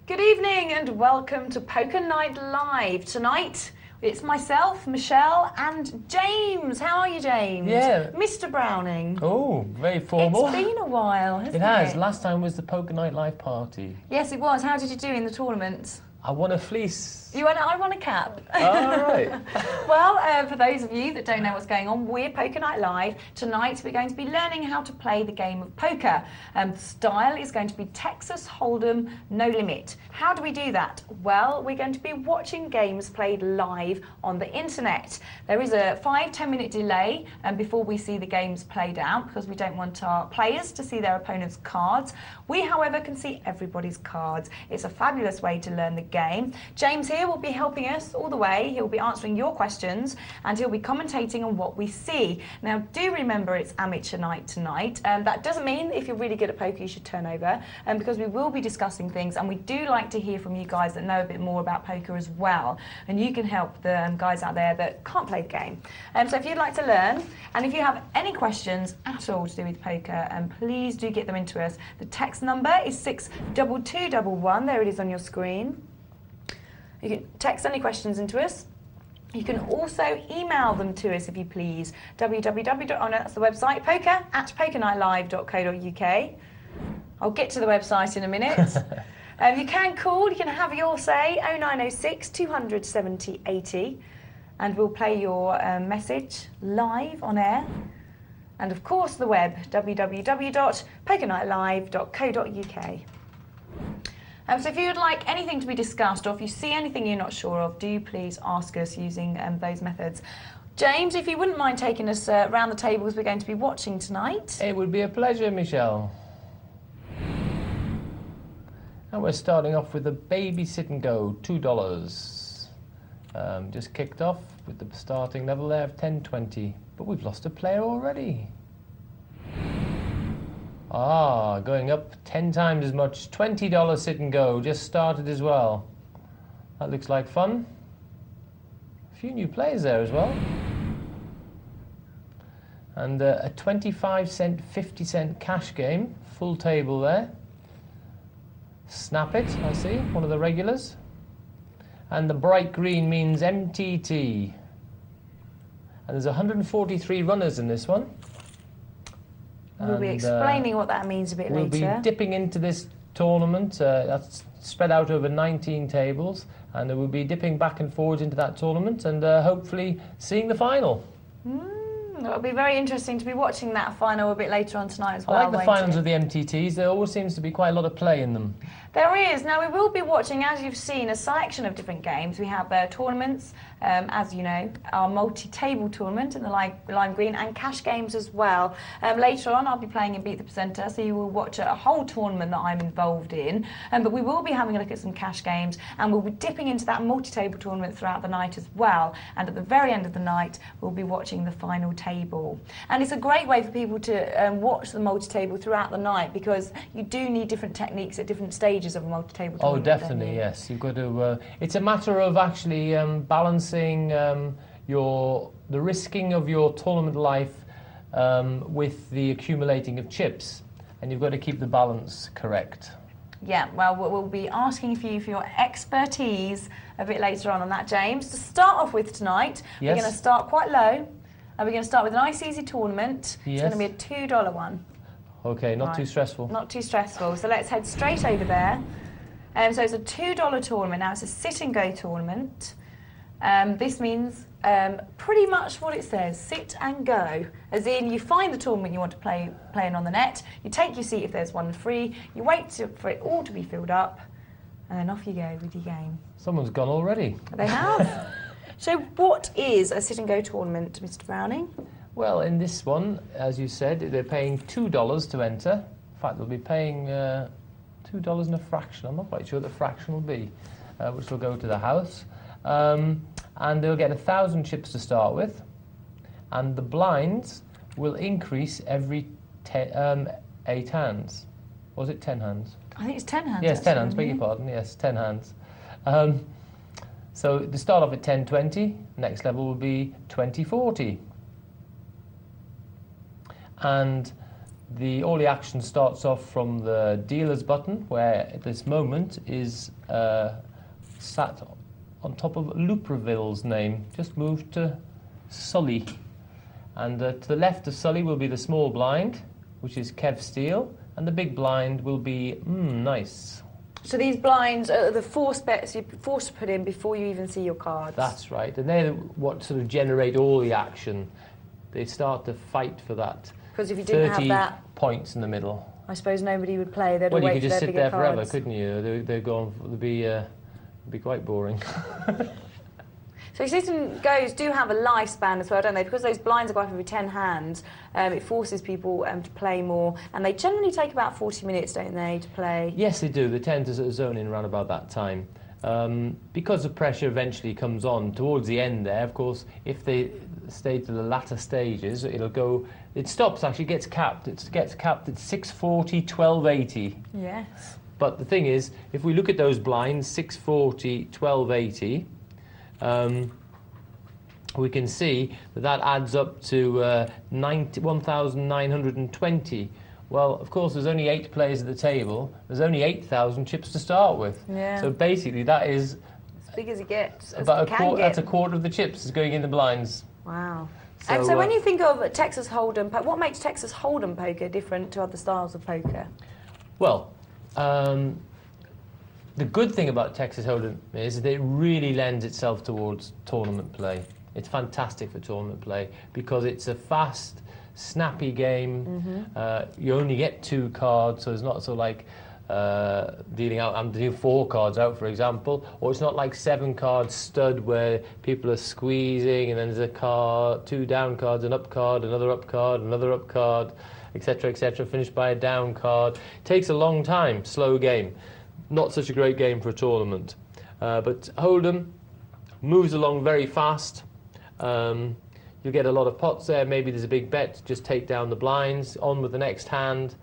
Good evening and welcome to Poker Night Live. Tonight, it's myself, Michelle, and James. How are you, James? Yeah. Mr. Browning. Oh, very formal. It's been a while, hasn't it? It has. Last time was the Poker Night Live party. Yes, it was. How did you do in the tournament? I won a fleece. I won a cap. All right. Well, for those of you that don't know what's going on, we're Poker Night Live. Tonight we're going to be learning how to play the game of poker. The style is going to be Texas Hold'em, no limit. How do we do that? Well, we're going to be watching games played live on the internet. There is a 5-10 minute delay before we see the games played out because we don't want our players to see their opponent's cards. We, however, can see everybody's cards. It's a fabulous way to learn the game. James here will be helping us all the way. He'll be answering your questions and he'll be commentating on what we see. Now, do remember it's amateur night tonight. That doesn't mean if you're really good at poker you should turn over because we will be discussing things and we do like to hear from you guys that know a bit more about poker as well. And you can help the guys out there that can't play the game. So if you'd like to learn and if you have any questions at all to do with poker, please do get them into us. The text number is 62211. There it is on your screen. You can text any questions into us. You can also email them to us if you please. That's the website, poker@pokernightlive.co.uk. I'll get to the website in a minute. You can call, you can have your say, 0906 270 80, and we'll play your message live on air. And of course the web, www.pokernightlive.co.uk. So if you would like anything to be discussed or if you see anything you're not sure of, do please ask us using those methods. James, if you wouldn't mind taking us around the tables we're going to be watching tonight. It would be a pleasure, Michelle. And we're starting off with a baby sit and go, $2. Just kicked off with the starting level there of 10.20, but we've lost a player already. Going up 10 times as much, $20 sit and go, just started as well. That looks like fun. A few new players there as well. And a 25-cent, 50-cent cash game, full table there. Snap it, I see, one of the regulars. And the bright green means MTT. And there's 143 runners in this one. We'll be explaining what that means a bit later. We'll be dipping into this tournament. That's spread out over 19 tables. And we'll be dipping back and forwards into that tournament and hopefully seeing the final. It'll be very interesting to be watching that final a bit later on tonight as well. I like the finals of the MTTs. There always seems to be quite a lot of play in them. There is. Now, we will be watching, as you've seen, a selection of different games. We have tournaments, as you know, our multi-table tournament in the lime green, and cash games as well. Later on, I'll be playing in Beat the Presenter, so you will watch a whole tournament that I'm involved in. But we will be having a look at some cash games, and we'll be dipping into that multi-table tournament throughout the night as well. And at the very end of the night, we'll be watching the final table. And it's a great way for people to watch the multi-table throughout the night because you do need different techniques at different stages of a multi-table tournament. Oh, definitely, yes. You've got to. It's a matter of actually balancing the risking of your tournament life with the accumulating of chips, and you've got to keep the balance correct. Yeah, well, we'll be asking for you for your expertise a bit later on that, James. To start off with tonight, yes. We're going to start quite low. And we're going to start with a nice easy tournament. Yes. It's going to be a $2 one. Okay, not too stressful. Not too stressful. So let's head straight over there. So it's a $2 tournament. Now it's a sit and go tournament. This means pretty much what it says, sit and go. As in, you find the tournament you want to play in on the net, you take your seat if there's one free, you wait for it all to be filled up, and then off you go with your game. Someone's gone already. They have. So what is a sit and go tournament, Mr. Browning? Well, in this one, as you said, they're paying $2 to enter. In fact, they'll be paying $2 and a fraction. I'm not quite sure what the fraction will be, which will go to the house. And they'll get 1,000 chips to start with. And the blinds will increase every 8 hands. Or was it 10 hands? I think it's 10 hands. Yes, 10 hands, beg your pardon. Yes, 10 hands. So they start off at 10.20, next level will be 20.40. And all the action starts off from the dealer's button, where at this moment is sat on top of Lupreville's name. Just moved to Sully. And to the left of Sully will be the small blind, which is Kev Steele, and the big blind will be Nice. So these blinds are the force bets you're forced to put in before you even see your cards. That's right, and they're what sort of generate all the action. They start to fight for that. Because if you didn't have 30 that, points in the middle. I suppose nobody would play. They'd Well, you wait could for just their sit bigger there forever, cards. couldn't you? They'd go on. It'd be quite boring. So system goes do have a lifespan as well, don't they? Because those blinds go up every 10 hands, it forces people to play more, and they generally take about 40 minutes, don't they, to play? Yes, they do. They tend to sort of zone in around about that time. Because the pressure eventually comes on towards the end there, of course, if they stay to the latter stages, it'll go... It stops, actually, gets capped. It gets capped at 640, 1280. Yes. But the thing is, if we look at those blinds, 640, 1280, we can see that adds up to 1,920. Well, of course, there's only 8 players at the table. There's only 8,000 chips to start with. Yeah. So basically, that is as big as it gets. about that's a quarter of the chips is going into blinds. Wow. So, And so when you think of Texas Hold'em, what makes Texas Hold'em poker different to other styles of poker? Well, the good thing about Texas Hold'em is that it really lends itself towards tournament play. It's fantastic for tournament play because it's a fast, snappy game. You only get 2 cards, so it's not so like dealing out. I'm dealing 4 cards out, for example, or it's not like 7 cards stud where people are squeezing and then there's a card, 2 down cards, an up card, another up card, another up card, etc., etc. Finished by a down card. Takes a long time. Slow game. Not such a great game for a tournament. But Hold'em moves along very fast. You'll get a lot of pots there. Maybe there's a big bet. Just take down the blinds. On with the next hand.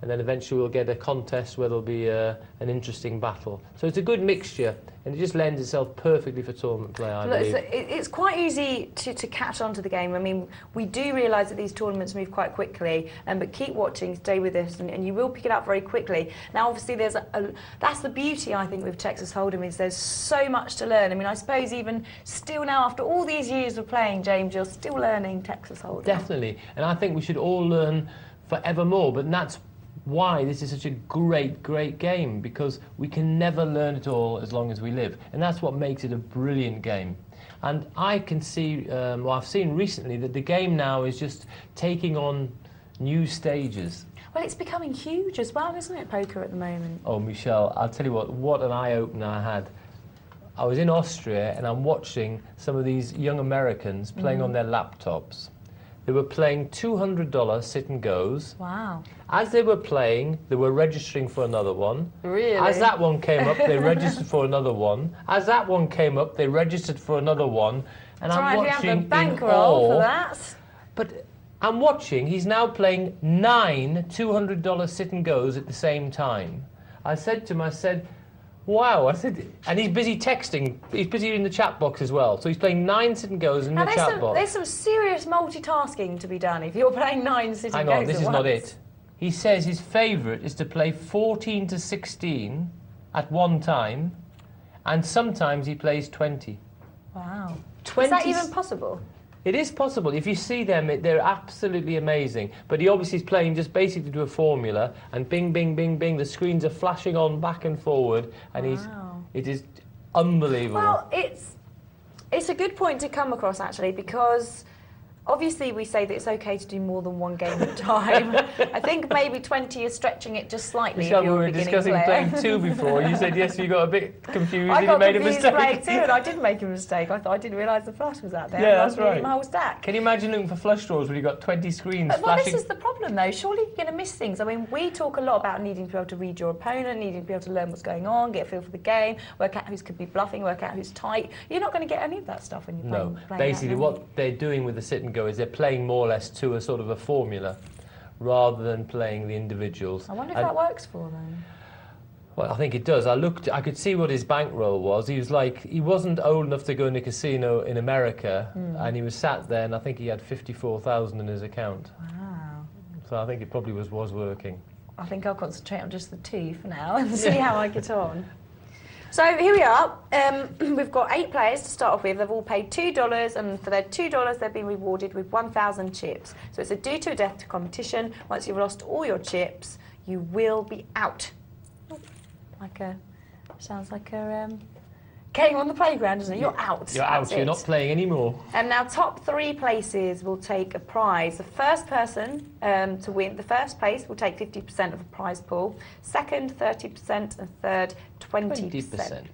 And then eventually we'll get a contest where there'll be an interesting battle. So it's a good mixture, and it just lends itself perfectly for tournament play, I believe. It's quite easy to catch on to the game. I mean, we do realise that these tournaments move quite quickly, but keep watching, stay with us, and you will pick it up very quickly. Now, obviously, that's the beauty, I think, with Texas Hold'em, is there's so much to learn. I mean, I suppose even still now, after all these years of playing, James, you're still learning Texas Hold'em. Definitely, and I think we should all learn forevermore, but that's why this is such a great, great game, because we can never learn it all as long as we live. And that's what makes it a brilliant game. And I can see, well, I've seen recently that the game now is just taking on new stages. Well, it's becoming huge as well, isn't it, poker at the moment? Oh, Michelle, I'll tell you what an eye-opener I had. I was in Austria and I'm watching some of these young Americans playing on their laptops. They were playing $200 sit and goes. Wow. As they were playing, they were registering for another one. Really? As that one came up, they registered for another one. As that one came up, they registered for another one. And I'm watching you have a in bankroll for awe. that. But I'm watching, he's now playing 9 $200 sit and goes at the same time. I said to him, wow, I said, and he's busy texting. He's busy in the chat box as well. So he's playing 9 sit and goes in the chat box. There's some serious multitasking to be done if you're playing 9 sit and goes. Hang on, this is not it. He says his favourite is to play 14 to 16 at one time, and sometimes he plays 20. Wow. 20 Is that even possible? It is possible. If you see them, they're absolutely amazing. But he obviously is playing just basically to a formula, and bing, bing, bing, bing, the screens are flashing on back and forward, and it is unbelievable. Well, it's a good point to come across, actually, because obviously we say that it's okay to do more than one game at a time. I think maybe 20 is stretching it just slightly. Michelle, if you're we were a beginning discussing player. playing 2 before. You said yes, you got a bit confused I and got you made a confused mistake. playing 2, and I did make a mistake. I didn't realise the flush was out there. Yeah, that's right. My whole stack. Can you imagine looking for flush draws when you've got 20 screens Well, flashing? this is the problem, though. Surely you're going to miss things. I mean, we talk a lot about needing to be able to read your opponent, needing to be able to learn what's going on, get a feel for the game, work out who's could be bluffing, work out who's tight. You're not going to get any of that stuff when you're playing. No, basically what they're doing with the sit and go is they're playing more or less to a sort of a formula rather than playing the individuals. I wonder if that works for them. Well, I think it does. I could see what his bankroll was. He wasn't old enough to go in a casino in America, and he was sat there, and I think he had 54,000 in his account. Wow. So I think it probably was working. I think I'll concentrate on just the 2 for now and see how I get on. So here we are. We've got 8 players to start off with. They've all paid $2, and for their $2, they've been rewarded with 1,000 chips. So it's a do to a death competition. Once you've lost all your chips, you will be out. Sounds like a game on the playground, doesn't it? You're out. You're out. You're not playing anymore. And now, top 3 places will take a prize. The first person to win, the first place will take 50% of the prize pool. Second, 30%, and third, 20%.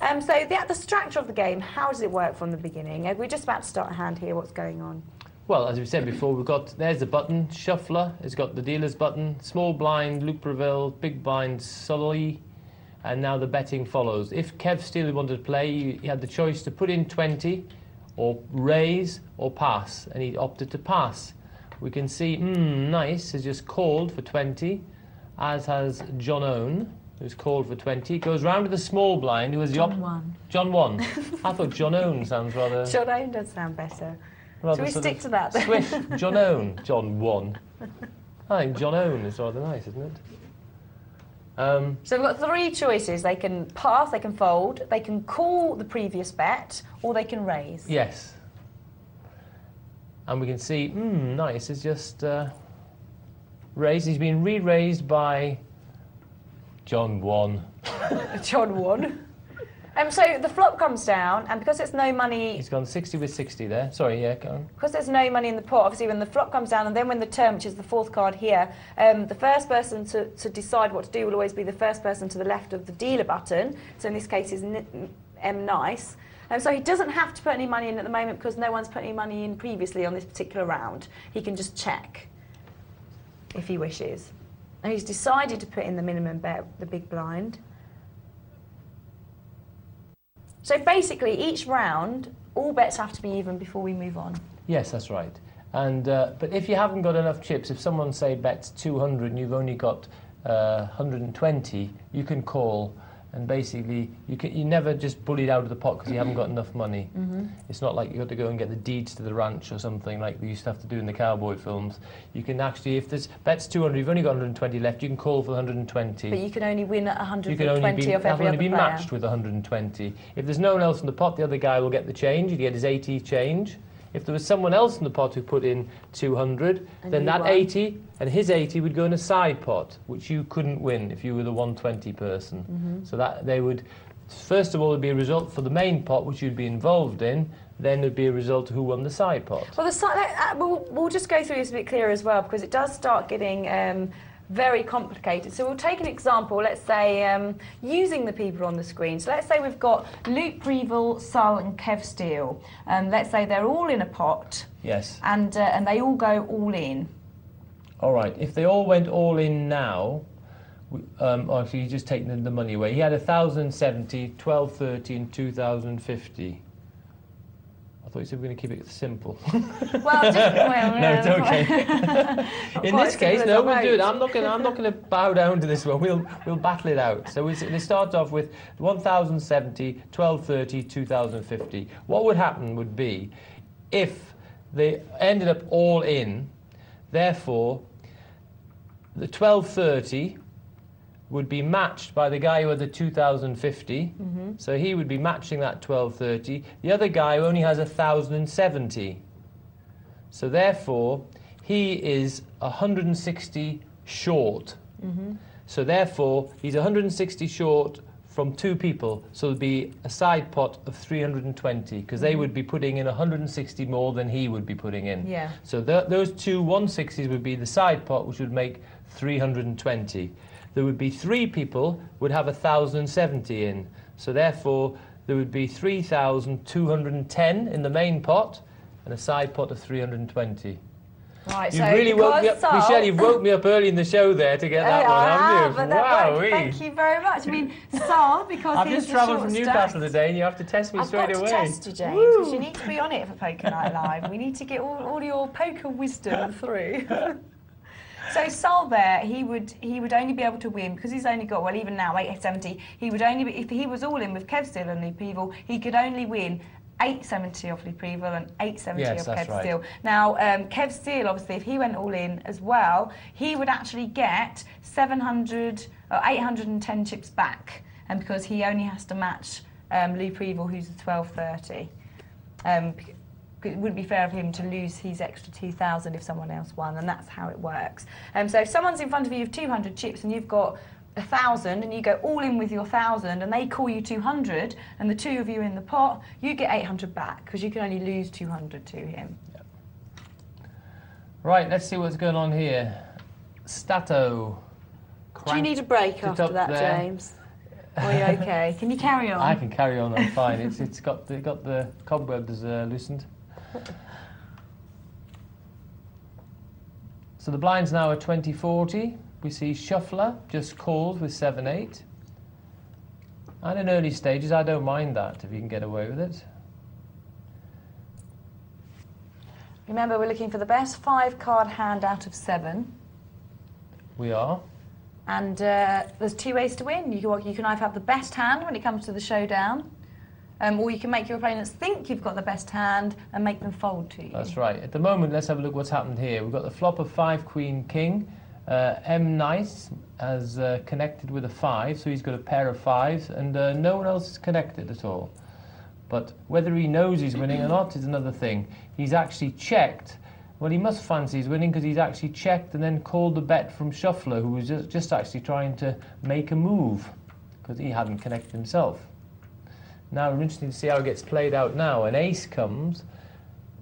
So the structure of the game, how does it work from the beginning? We're just about to start a hand here. What's going on? Well, as we said before, there's the button, shuffler. It's got the dealer's button, small blind, Luke Breville, big blind, Sully. And now the betting follows. If Kev Steele wanted to play, he had the choice to put in 20, or raise, or pass, and he opted to pass. We can see, Nice has just called for 20, as has John Owen, who's called for 20. It goes round to the small blind, who has John 1. John 1. I thought John Owen sounds rather... John Owen does sound better. Shall we stick to that then? Swift. John Owen. John 1. I think John Owen is rather nice, isn't it? So we've got 3 choices. They can pass, they can fold, they can call the previous bet, or they can raise. Yes. And we can see, Nice is just raised. He's been re-raised by John 1. John 1. So the flop comes down, and because there's no money... He's gone 60 with 60 there. Sorry, yeah, go on. Because there's no money in the pot, obviously when the flop comes down, and then when the turn, which is the 4th card here, the first person to decide what to do will always be the first person to the left of the dealer button. So in this case is M. Nice. So he doesn't have to put any money in at the moment because no one's put any money in previously on this particular round. He can just check if he wishes. And he's decided to put in the minimum bet, the big blind. So basically, each round, all bets have to be even before we move on. Yes, that's right. And but if you haven't got enough chips, if someone, say, bets 200 and you've only got 120, you can call. And basically, you never just bully it out of the pot because you haven't got enough money. It's not like you've got to go and get the deeds to the ranch or something like we used to have to do in the cowboy films. You can actually, if there's bets 200, you've only got 120 left, you can call for 120. But you can only win at 120 you can only be, of every other be player. matched with 120. If there's no one else in the pot, the other guy will get the change. He'd get his 80 change. If there was someone else in the pot who put in 200, and then that 80 and his 80 would go in a side pot, which you couldn't win if you were the 120 person. So that they would, first of all, there'd be a result for the main pot, which you'd be involved in. Then there'd be a result who won the side pot. Well, we'll just go through this a bit clearer as well, because it does start getting very complicated. So we'll take an example, let's say, using the people on the screen. So let's say we've got Luke Breville, Sal and Kev Steele. Let's say they're all in a pot. Yes. And they all go all in. All right. If they all went all in now, or if you just take the money away, he had 1,070, 1,230 and 2,050. I thought you said we we're going to keep it simple. Well, no, it's okay. In this case, no, we'll do it. I'm not going to bow down to this one. We'll battle it out. So they start off with 1,070, 1,230, 2,050. What would happen would be if they ended up all in. Therefore, the 1,230 would be matched by the guy who had the 2,050. So he would be matching that 1,230. The other guy only has 1,070. So therefore, he is 160 short. So therefore, he's 160 short from 2 people. So there'd be a side pot of 320, because they would be putting in 160 more than he would be putting in. Yeah. So those 2 160s would be the side pot, which would make 320. There would be 3 people would have 1,070 in. So therefore, there would be 3,210 in the main pot and a side pot of 320. Right, You so really woke me up, Michelle, you've woke me up early in the show there to get that one, haven't you? Wow, thank you very much. I mean, Sal, because I've just travelled from Newcastle today and you have to test me straight away. I've got to test you, James, because you need to be on it for Poker Night Live. We need to get all your poker wisdom through. So Sal there, he would only be able to win because he's only got, well, even now 870. He would only be, if he was all in with Kev Steele and Luke Breville, he could only win 870 off Reprieval and 870 Yes, off that's Kev right. Steele. Now, Kev Steele, obviously, if he went all in as well, he would actually get 810 chips back, and because he only has to match Reprieval, who's a 1230. It wouldn't be fair of him to lose his extra 2,000 if someone else won, and that's how it works. So if someone's in front of you with 200 chips and you've got 1,000 and you go all in with your 1,000 and they call you 200 and the two of you in the pot, you get 800 back because you can only lose 200 to him. Yep. Right, let's see what's going on here. Stato. Do you need a break after that, there. James? Or are you okay? Can you carry on? I can carry on, I'm fine. It's got the cobwebs loosened. So the blinds now are 20-40. We see Shuffler just calls with 7-8. And in early stages, I don't mind that if you can get away with it. Remember, we're looking for the best 5-card hand out of 7. We are. And there's 2 ways to win. You can either have the best hand when it comes to the showdown, or you can make your opponents think you've got the best hand and make them fold to you. That's right. At the moment, let's have a look what's happened here. We've got the flop of 5 Queen King. M Nice has connected with a 5, so he's got a pair of 5s, and no one else is connected at all. But whether he knows he's winning or not is another thing. He's actually checked. Well, he must fancy he's winning because he's actually checked and then called the bet from Shuffler, who was just actually trying to make a move because he hadn't connected himself. Now, we're interested to see how it gets played out now. An ace comes.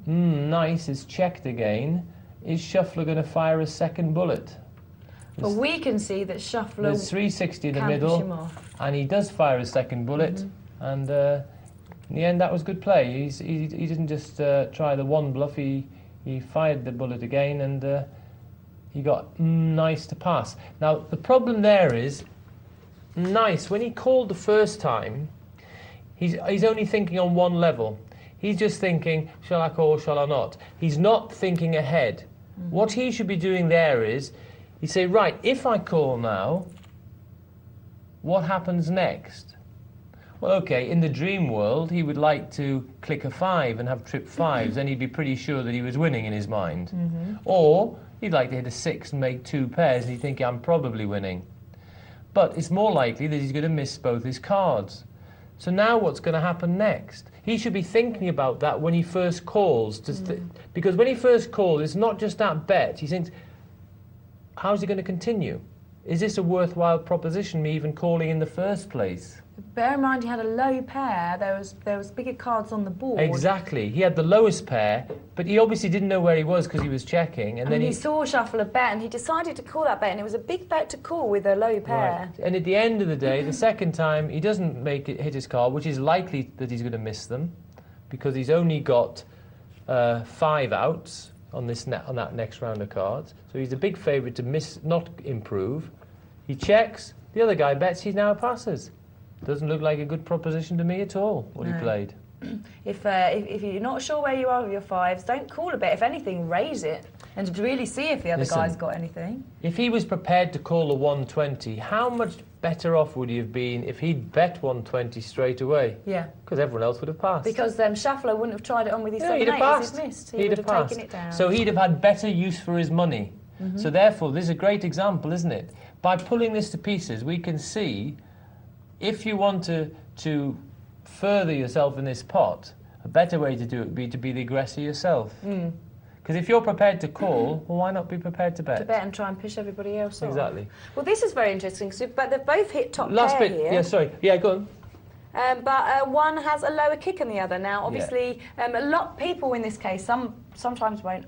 Nice is checked again. Is Shuffler going to fire a second bullet? But we can see that Shuffler There's 360 in the can push him middle, off. and he does fire a second bullet, and in the end that was good play. He didn't just try the one bluff, he fired the bullet again, and he got Nice to pass. Now, the problem there is, Nice, when he called the first time, he's only thinking on one level. He's just thinking, shall I call, shall I not? He's not thinking ahead. What he should be doing there is, you say, right, if I call now, what happens next? Well, okay, in the dream world, he would like to click a 5 and have trip 5s, then he'd be pretty sure that he was winning in his mind. Or he'd like to hit a 6 and make 2 pairs, and he'd think, I'm probably winning. But it's more likely that he's going to miss both his cards. So now what's going to happen next? He should be thinking about that when he first calls. Because when he first calls, it's not just that bet. He thinks, how's he going to continue? Is this a worthwhile proposition, me even calling in the first place? Bear in mind he had a low pair. There was bigger cards on the board. Exactly. He had the lowest pair, but he obviously didn't know where he was because he was checking. And then he saw Shuffle a bet, and he decided to call that bet, and it was a big bet to call with a low pair. Right. And at the end of the day, the second time, he doesn't hit his card, which is likely that he's going to miss them because he's only got 5 outs on that next round of cards. So he's a big favourite to not improve. He checks, the other guy bets, he now passes. Doesn't look like a good proposition to me at all, what he played. If you're not sure where you are with your 5s, don't call a bet. If anything, raise it and really see if the other guy's got anything. If he was prepared to call a 120, how much better off would he have been if he'd bet 120 straight away? Yeah. Because everyone else would have passed. Because Shuffler wouldn't have tried it on with his 7-8 he'd have passed. He'd missed. He He'd would have have passed. taken it down. So he'd have had better use for his money. So therefore, this is a great example, isn't it? By pulling this to pieces, we can see if you want to further yourself in this pot, a better way to do it would be to be the aggressor yourself. Because if you're prepared to call, well, why not be prepared to bet? To bet and try and push everybody else off. Exactly. Well, this is very interesting, but they've both hit top Last pair bit, here. yeah, sorry. Yeah, go on. But one has a lower kick than the other. Now, obviously, a lot of people in this case sometimes won't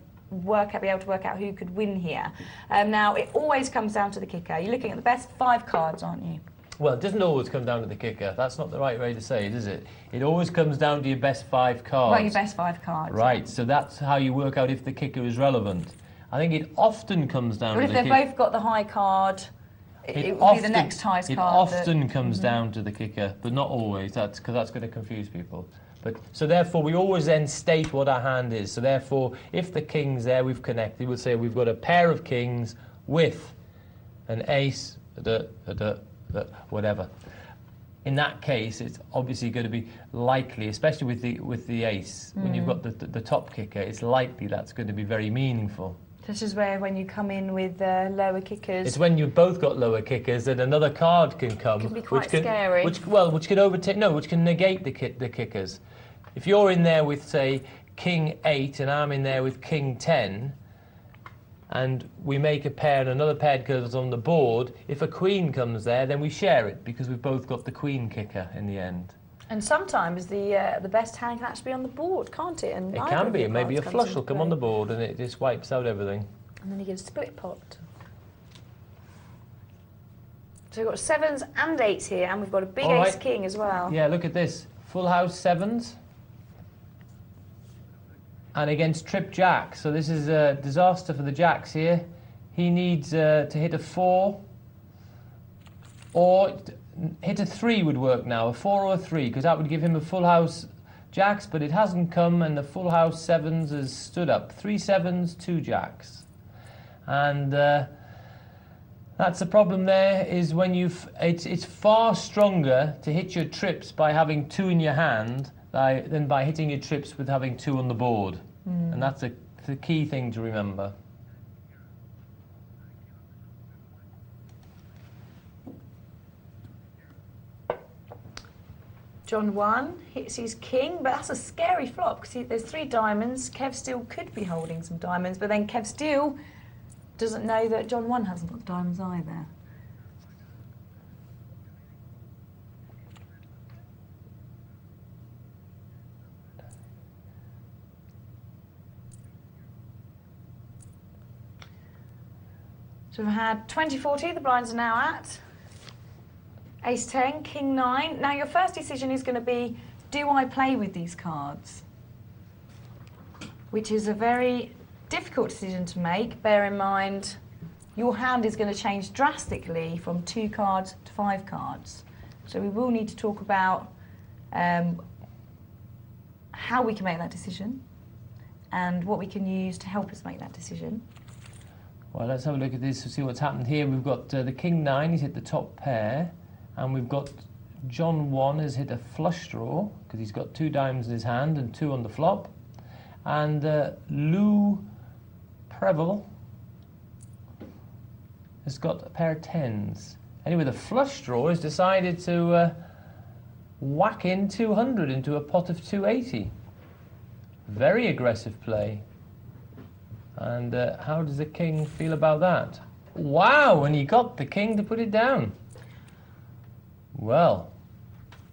be able to work out who could win here. Now, it always comes down to the kicker. You're looking at the best 5 cards, aren't you? Well, it doesn't always come down to the kicker. That's not the right way to say it, is it? It always comes down to your best 5 cards. Well, your best 5 cards. Right, so that's how you work out if the kicker is relevant. I think it often comes down to the kicker. But if they've both got the high card, it will be the next highest card. It often comes down to the kicker, but not always. That's because that's going to confuse people. So therefore, we always then state what our hand is. So therefore, if the king's there, we've connected. We'll say we've got a pair of kings with an ace, whatever. in that case, it's obviously going to be likely, especially with the ace, when you've got the top kicker, it's likely that's going to be very meaningful. This is where when you come in with lower kickers. It's when you've both got lower kickers that another card can come, Can be quite scary. which can overtake, no, which can negate the kickers. If you're in there with, say, King 8 and I'm in there with King 10, and we make a pair and another pair goes on the board, if a queen comes there, then we share it because we've both got the queen kicker in the end. And sometimes the best hand can actually be on the board, can't it? And it can be, and maybe a flush will come on the board and it just wipes out everything. And then you get a split pot. So we've got 7s and 8s here, and we've got a big ace-king as well. Yeah, look at this. Full house 7s. And against trip jack. So this is a disaster for the jacks here. He needs to hit a 4. Or hit a 3 would work now. A 4 or a 3, because that would give him a full house jacks, but it hasn't come, and the full house 7s has stood up. 3 7s, 2 jacks. And that's the problem there, is when it's far stronger to hit your trips by having 2 in your hand than by hitting your trips with having 2 on the board. And that's the key thing to remember. John 1 hits his king, but that's a scary flop because there's 3 diamonds. Kev still could be holding some diamonds, but then Kev still doesn't know that John 1 hasn't got diamonds either. So we've had 20-40, the blinds are now at. Ace 10, King 9. Now your first decision is going to be, do I play with these cards? Which is a very difficult decision to make. Bear in mind, your hand is going to change drastically from 2 cards to 5 cards. So we will need to talk about how we can make that decision and what we can use to help us make that decision. Well, let's have a look at this to see what's happened here. We've got the King 9, he's hit the top pair. And we've got John 1 has hit a flush draw, because he's got 2 diamonds in his hand and 2 on the flop. And Lou Preble has got a pair of 10s. Anyway, the flush draw has decided to whack in 200 into a pot of 280. Very aggressive play. And how does the king feel about that? Wow, and he got the king to put it down. Well,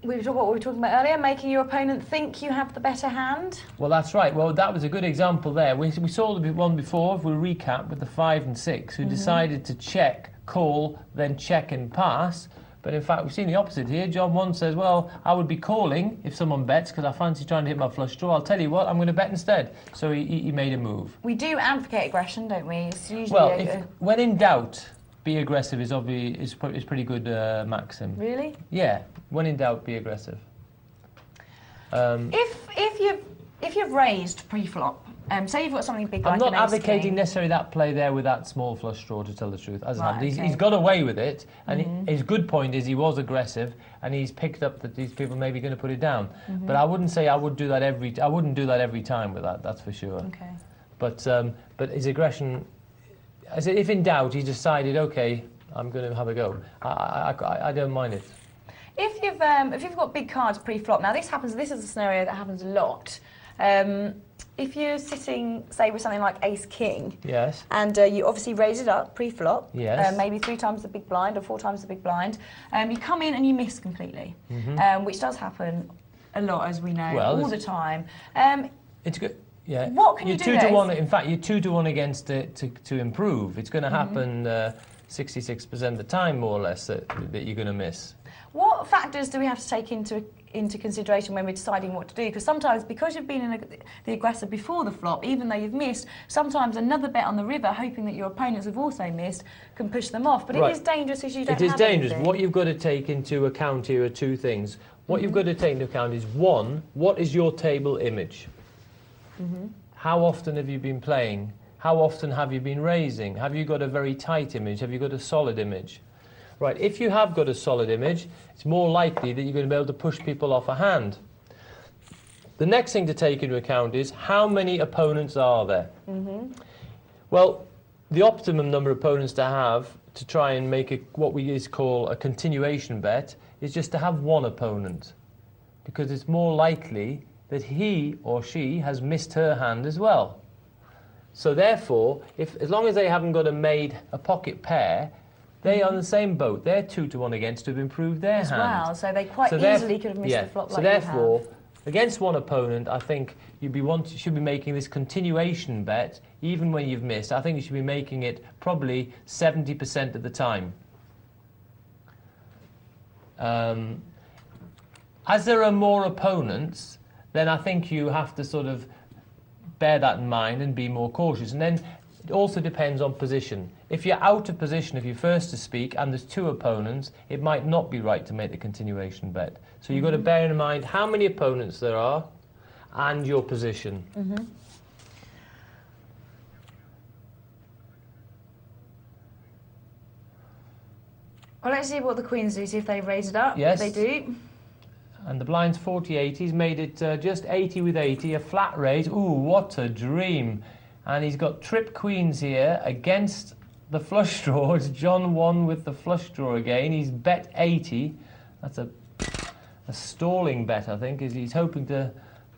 What were we talking about earlier? Making your opponent think you have the better hand? Well, that's right. Well, that was a good example there. We saw the one before, if we recap, with the 5 and 6, who decided to check, call, then check and pass. But in fact, we've seen the opposite here. John 1 says, well, I would be calling if someone bets because I fancy trying to hit my flush draw. I'll tell you what, I'm going to bet instead. So he made a move. We do advocate aggression, don't we? It's usually well, when in doubt, be aggressive is pretty good maxim. Really? Yeah, when in doubt, be aggressive. If you've raised pre-flop, say you've got something big like I'm not an ace advocating king. necessarily that play there with that small flush draw, to tell the truth. As Right, he's got away with it, and his good point is he was aggressive, and he's picked up that these people may be going to put it down. But I wouldn't say I would do that I wouldn't do that every time with that. That's for sure. Okay. But his aggression, I said, if in doubt, he decided, okay, I'm going to have a go. I don't mind it. If you've got big cards pre-flop, now this is a scenario that happens a lot. If you're sitting, say, with something like Ace King, yes, and you obviously raise it up pre-flop, yes, maybe 3 times the big blind or 4 times the big blind, you come in and you miss completely, which does happen a lot, as we know, all the time. It's good. Yeah. What can you do? 2-1. In fact, you're 2-1 against it to improve. It's going to happen 66% of the time, more or less, that you're going to miss. What factors do we have to take into consideration when we're deciding what to do? Because sometimes, because you've been in the aggressor before the flop, even though you've missed, sometimes another bet on the river, hoping that your opponents have also missed, can push them off. But it is dangerous as you don't have It is dangerous. anything. What you've got to take into account here are 2 things. What you've got to take into account is, 1, what is your table image? How often have you been playing? How often have you been raising? Have you got a very tight image? Have you got a solid image? Right, if you have got a solid image, it's more likely that you're going to be able to push people off a hand. The next thing to take into account is how many opponents are there? Well, the optimum number of opponents to have to try and make what we call a continuation bet is just to have one opponent, because it's more likely that he or she has missed her hand as well. So therefore, as long as they haven't got a pocket pair, they are on the same boat. They're 2-1 against to have improved their hand. Wow, so they quite easily could have missed the flop like you have. So therefore, against one opponent, I think should be making this continuation bet, even when you've missed. I think you should be making it probably 70% of the time. As there are more opponents, then I think you have to sort of bear that in mind and be more cautious. And then it also depends on position. If you're out of position, if you're first to speak and there's 2 opponents, it might not be right to make the continuation bet. So you've got to bear in mind how many opponents there are and your position. Well, let's see what the queens do, see if they raise it up. Yes. They do. And the blind's 40-80. He's made it just 80 with 80, a flat raise. Ooh, what a dream. And he's got trip queens here against the flush draw. It's John 1 with the flush draw again. He's bet 80. That's a stalling bet, I think, as he's hoping to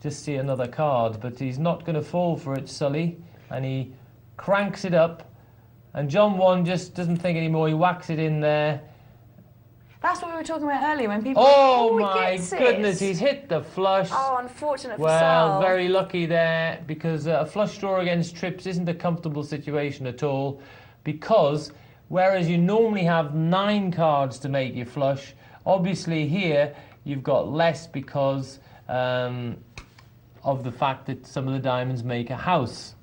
just see another card. But he's not going to fall for it, Sully. And he cranks it up. And John 1 just doesn't think anymore. He whacks it in there. That's what we were talking about earlier when people... Oh my goodness, he's hit the flush. Oh, unfortunate for Well, Sal. very lucky there, because a flush draw against trips isn't a comfortable situation at all, because whereas you normally have 9 cards to make your flush, obviously here you've got less because of the fact that some of the diamonds make a house.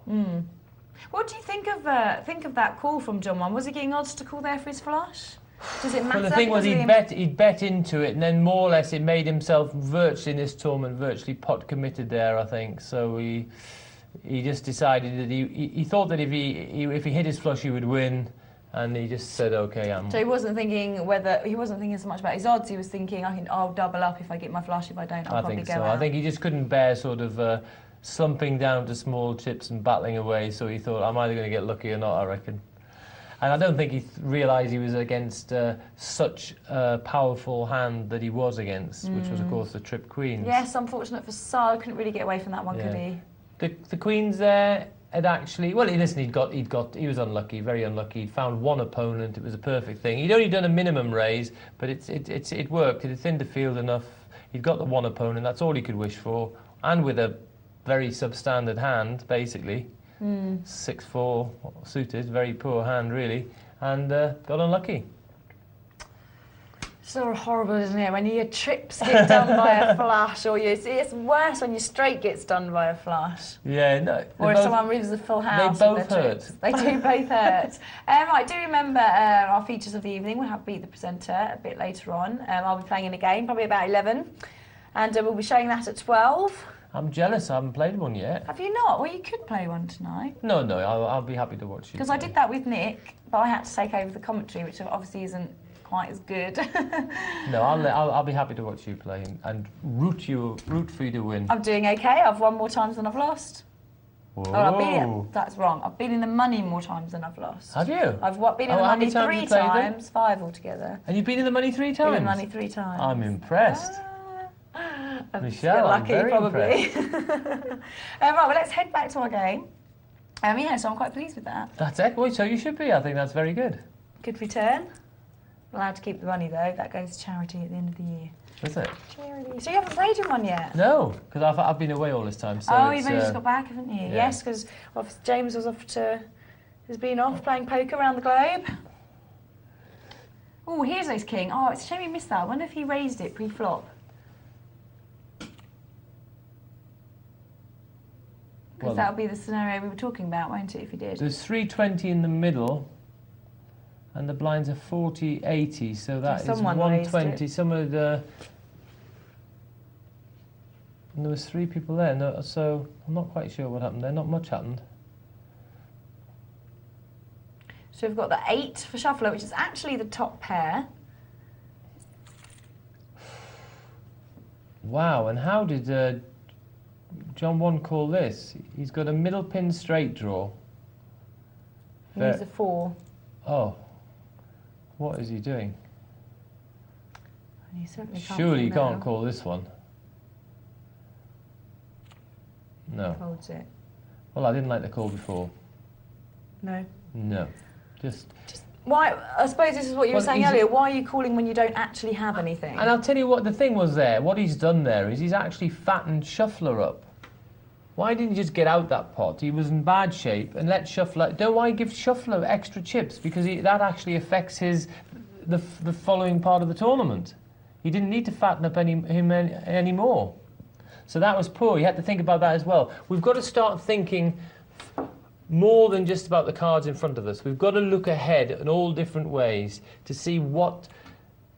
What do you think of that call from John 1? Was he getting odds to call there for his flush? Does it matter? Well, the thing was he'd bet into it, and then more or less it made himself virtually in this tournament virtually pot committed there, I think. So he just decided that he thought that if he hit his flush he would win, and he just said, okay, So he wasn't thinking so much about his odds. He was thinking, I'll double up if I get my flush. If I don't, I'll probably go out. I think he just couldn't bear sort of slumping down to small chips and battling away. So he thought, I'm either going to get lucky or not, I reckon. And I don't think he realised he was against such a powerful hand that he was against, which was, of course, the trip queens. Yes, unfortunate for Sal. Couldn't really get away from that one, could he? The queens there had actually... Well, listen, he was unlucky, very unlucky. He'd found one opponent. It was a perfect thing. He'd only done a minimum raise, but it worked. It had thinned the field enough. He'd got the one opponent. That's all he could wish for. And with a very substandard hand, basically. 6-4 suited, very poor hand really, and got unlucky. It's so horrible, isn't it, when your trips get done by a flush, or it's worse when your straight gets done by a flush. Yeah, no. Or if someone moves the full house. They both hurt. They do both hurt. Right, do remember our features of the evening. We'll have Beat the Presenter a bit later on. I'll be playing in a game, probably about 11, and we'll be showing that at 12. I'm jealous, I haven't played one yet. Have you not? Well, you could play one tonight. No, I'll be happy to watch you. Because I did that with Nick, but I had to take over the commentary, which obviously isn't quite as good. No, I'll be happy to watch you play and root for you to win. I'm doing okay. I've won more times than I've lost. Whoa. That's wrong. I've been in the money more times than I've lost. Have you? I've been in the money 3 times, 5 altogether. And you've been in the money 3 times? Been in the money 3 times. I'm impressed. Michelle, lucky, I'm very probably. impressed. Right, well, let's head back to our game. So I'm quite pleased with that. That's excellent. So you should be. I think that's very good. Good return. Allowed to keep the money, though. That goes to charity at the end of the year. Is it? Charity. So you haven't played in one yet? No, because I've been away all this time. So you've only just got back, haven't you? Yeah. Yes, because James has been off playing poker around the globe. Oh, here's ace king. Oh, it's a shame he missed that. I wonder if he raised it pre-flop. Because that would be the scenario we were talking about, won't it, if he did? There's 320 in the middle, and the blinds are 40-80, so that is 120. Some of the... And there was 3 people there, no, so I'm not quite sure what happened there. Not much happened. So we've got the 8 for shuffler, which is actually the top pair. Wow, and how did John 1 call this? He's got a middle pin straight draw. He needs a 4. Oh, what is he doing? He certainly can't Surely you call can't call this one. No. Folds it. Well, I didn't like the call before. No. No. Just why? I suppose this is what you were Well, saying earlier. Why are you calling when you don't actually have anything? And I'll tell you what the thing was there. What he's done there is he's actually fattened Shuffler up. Why didn't he just get out that pot? He was in bad shape and let Shuffler... Don't why give Shuffler extra chips? Because that actually affects the following part of the tournament. He didn't need to fatten up him anymore. So that was poor. You had to think about that as well. We've got to start thinking more than just about the cards in front of us. We've got to look ahead in all different ways to see what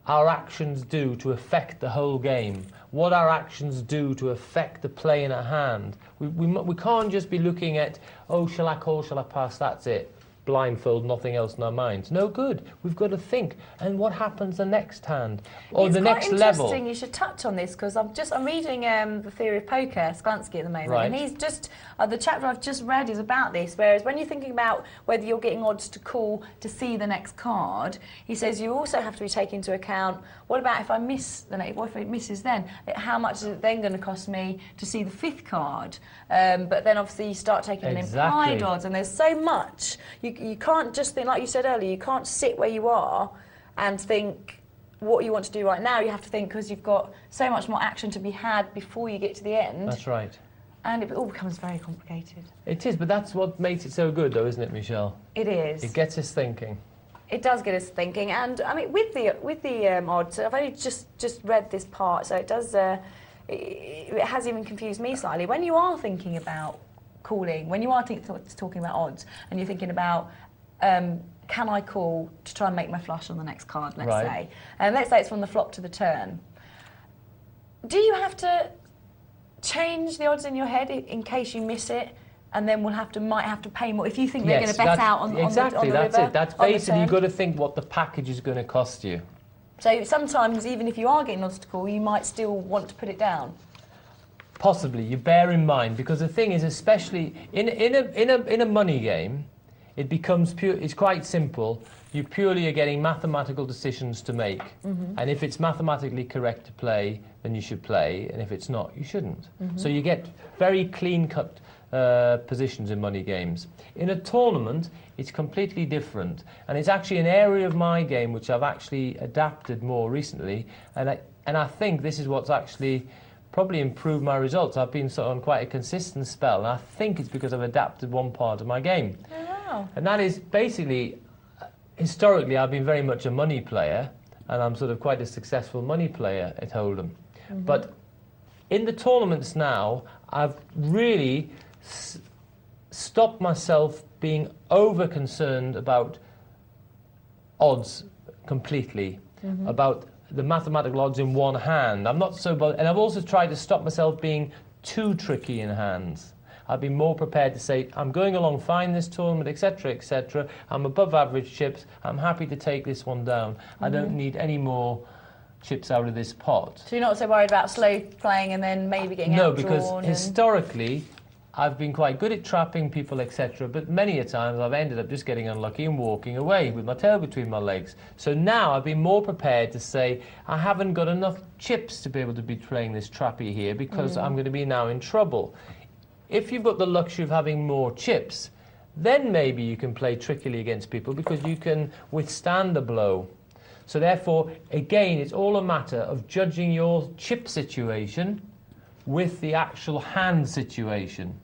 our actions do to affect the whole game, what our actions do to affect the play in a hand. We can't just be looking at, oh, shall I call, shall I pass, that's it. Blindfold, nothing else in our minds. No good. We've got to think. And what happens the next hand? Or the next level? It's quite interesting you should touch on this, because I'm reading The Theory of Poker, Sklansky at the moment, right. and he's just, the chapter I've just read is about this, whereas when you're thinking about whether you're getting odds to call to see the next card, he says you also have to be taking into account, what about if I miss the next, what if it misses then? How much is it then going to cost me to see the 5th card? But then obviously you start taking in implied odds, and there's so much. You can't just think, like you said earlier, you can't sit where you are and think what you want to do right now. You have to think, because you've got so much more action to be had before you get to the end. That's right. And it all becomes very complicated. It is, but that's what makes it so good, though, isn't it, Michelle? It is. It gets us thinking. It does get us thinking, and I mean, with the odds, I've only just read this part, so it does. It has even confused me slightly. When you are thinking about calling, when you are talking about odds, and you're thinking about can I call to try and make my flush on the next card, let's say. And let's say it's from the flop to the turn. Do you have to change the odds in your head in case you miss it, and then might have to pay more if you think they're going to bet out on the river? Exactly, that's it. That's basically, you've got to think what the package is going to cost you. So sometimes, even if you are getting odds to call, you might still want to put it down. Possibly, you bear in mind, because the thing is, especially in a money game, it becomes pure. It's quite simple. You purely are getting mathematical decisions to make, and if it's mathematically correct to play, then you should play, and if it's not, you shouldn't. So you get very clean-cut positions in money games. In a tournament, it's completely different, and it's actually an area of my game which I've actually adapted more recently, and I think this is what's actually probably improved my results. I've been sort of on quite a consistent spell, and I think it's because I've adapted one part of my game. Oh, wow. And that is basically, historically, I've been very much a money player, and I'm sort of quite a successful money player at Hold'em. But in the tournaments now, I've really stopped myself being over-concerned about odds completely, about the mathematical odds in one hand. I'm not so, and I've also tried to stop myself being too tricky in hands. I've been more prepared to say, I'm going along fine this tournament, etc., etc. I'm above average chips. I'm happy to take this one down. I don't need any more chips out of this pot. So you're not so worried about slow playing and then maybe getting outdrawn? No, because historically, I've been quite good at trapping people, etc., but many a times I've ended up just getting unlucky and walking away with my tail between my legs. So now I've been more prepared to say, I haven't got enough chips to be able to be playing this trappy here, because I'm going to be now in trouble. If you've got the luxury of having more chips, then maybe you can play trickily against people because you can withstand the blow. So therefore, again, it's all a matter of judging your chip situation with the actual hand situation.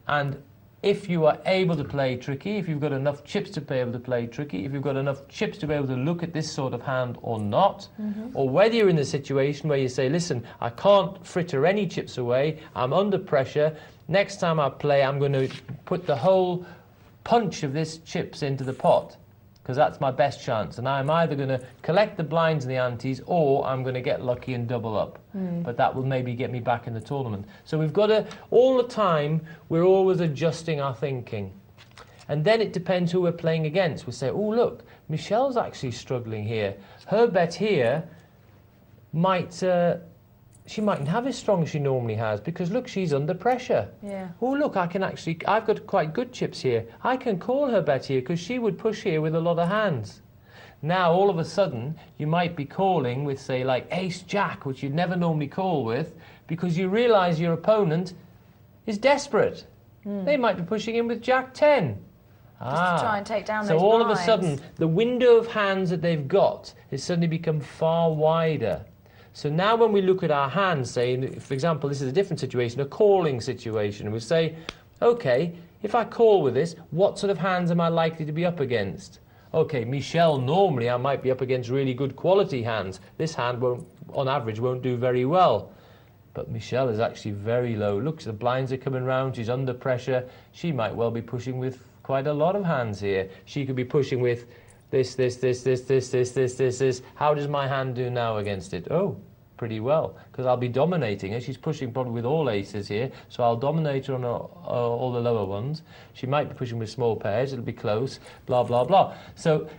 And if you are able to play tricky, if you've got enough chips to be able to play tricky, if you've got enough chips to be able to look at this sort of hand or not, or whether you're in the situation where you say, listen, I can't fritter any chips away, I'm under pressure, next time I play I'm going to put the whole punch of this chips into the pot, because that's my best chance, and I'm either going to collect the blinds and the antes, or I'm going to get lucky and double up. But that will maybe get me back in the tournament. So we've got to, all the time, we're always adjusting our thinking. And then it depends who we're playing against. We say, oh, look, Michelle's actually struggling here. Her bet here might, she mightn't have as strong as she normally has because, look, she's under pressure. Yeah. Oh, look, I've got quite good chips here. I can call her bet here because she would push here with a lot of hands. Now, all of a sudden, you might be calling with, say, like ace-jack, which you'd never normally call with, because you realise your opponent is desperate. They might be pushing in with jack-10. Just to try and take down those So all of a blinds. sudden, the window of hands that they've got has suddenly become far wider. So now when we look at our hands, say, for example, this is a different situation, a calling situation, we say, OK, if I call with this, what sort of hands am I likely to be up against? OK, Michelle, normally I might be up against really good quality hands. This hand, won't, on average, won't do very well. But Michelle is actually very low. Look, the blinds are coming round. She's under pressure. She might well be pushing with quite a lot of hands here. She could be pushing with this. How does my hand do now against it? Oh, pretty well, because I'll be dominating her. She's pushing probably with all aces here, so I'll dominate her on all the lower ones. She might be pushing with small pairs. It'll be close, blah, blah, blah. So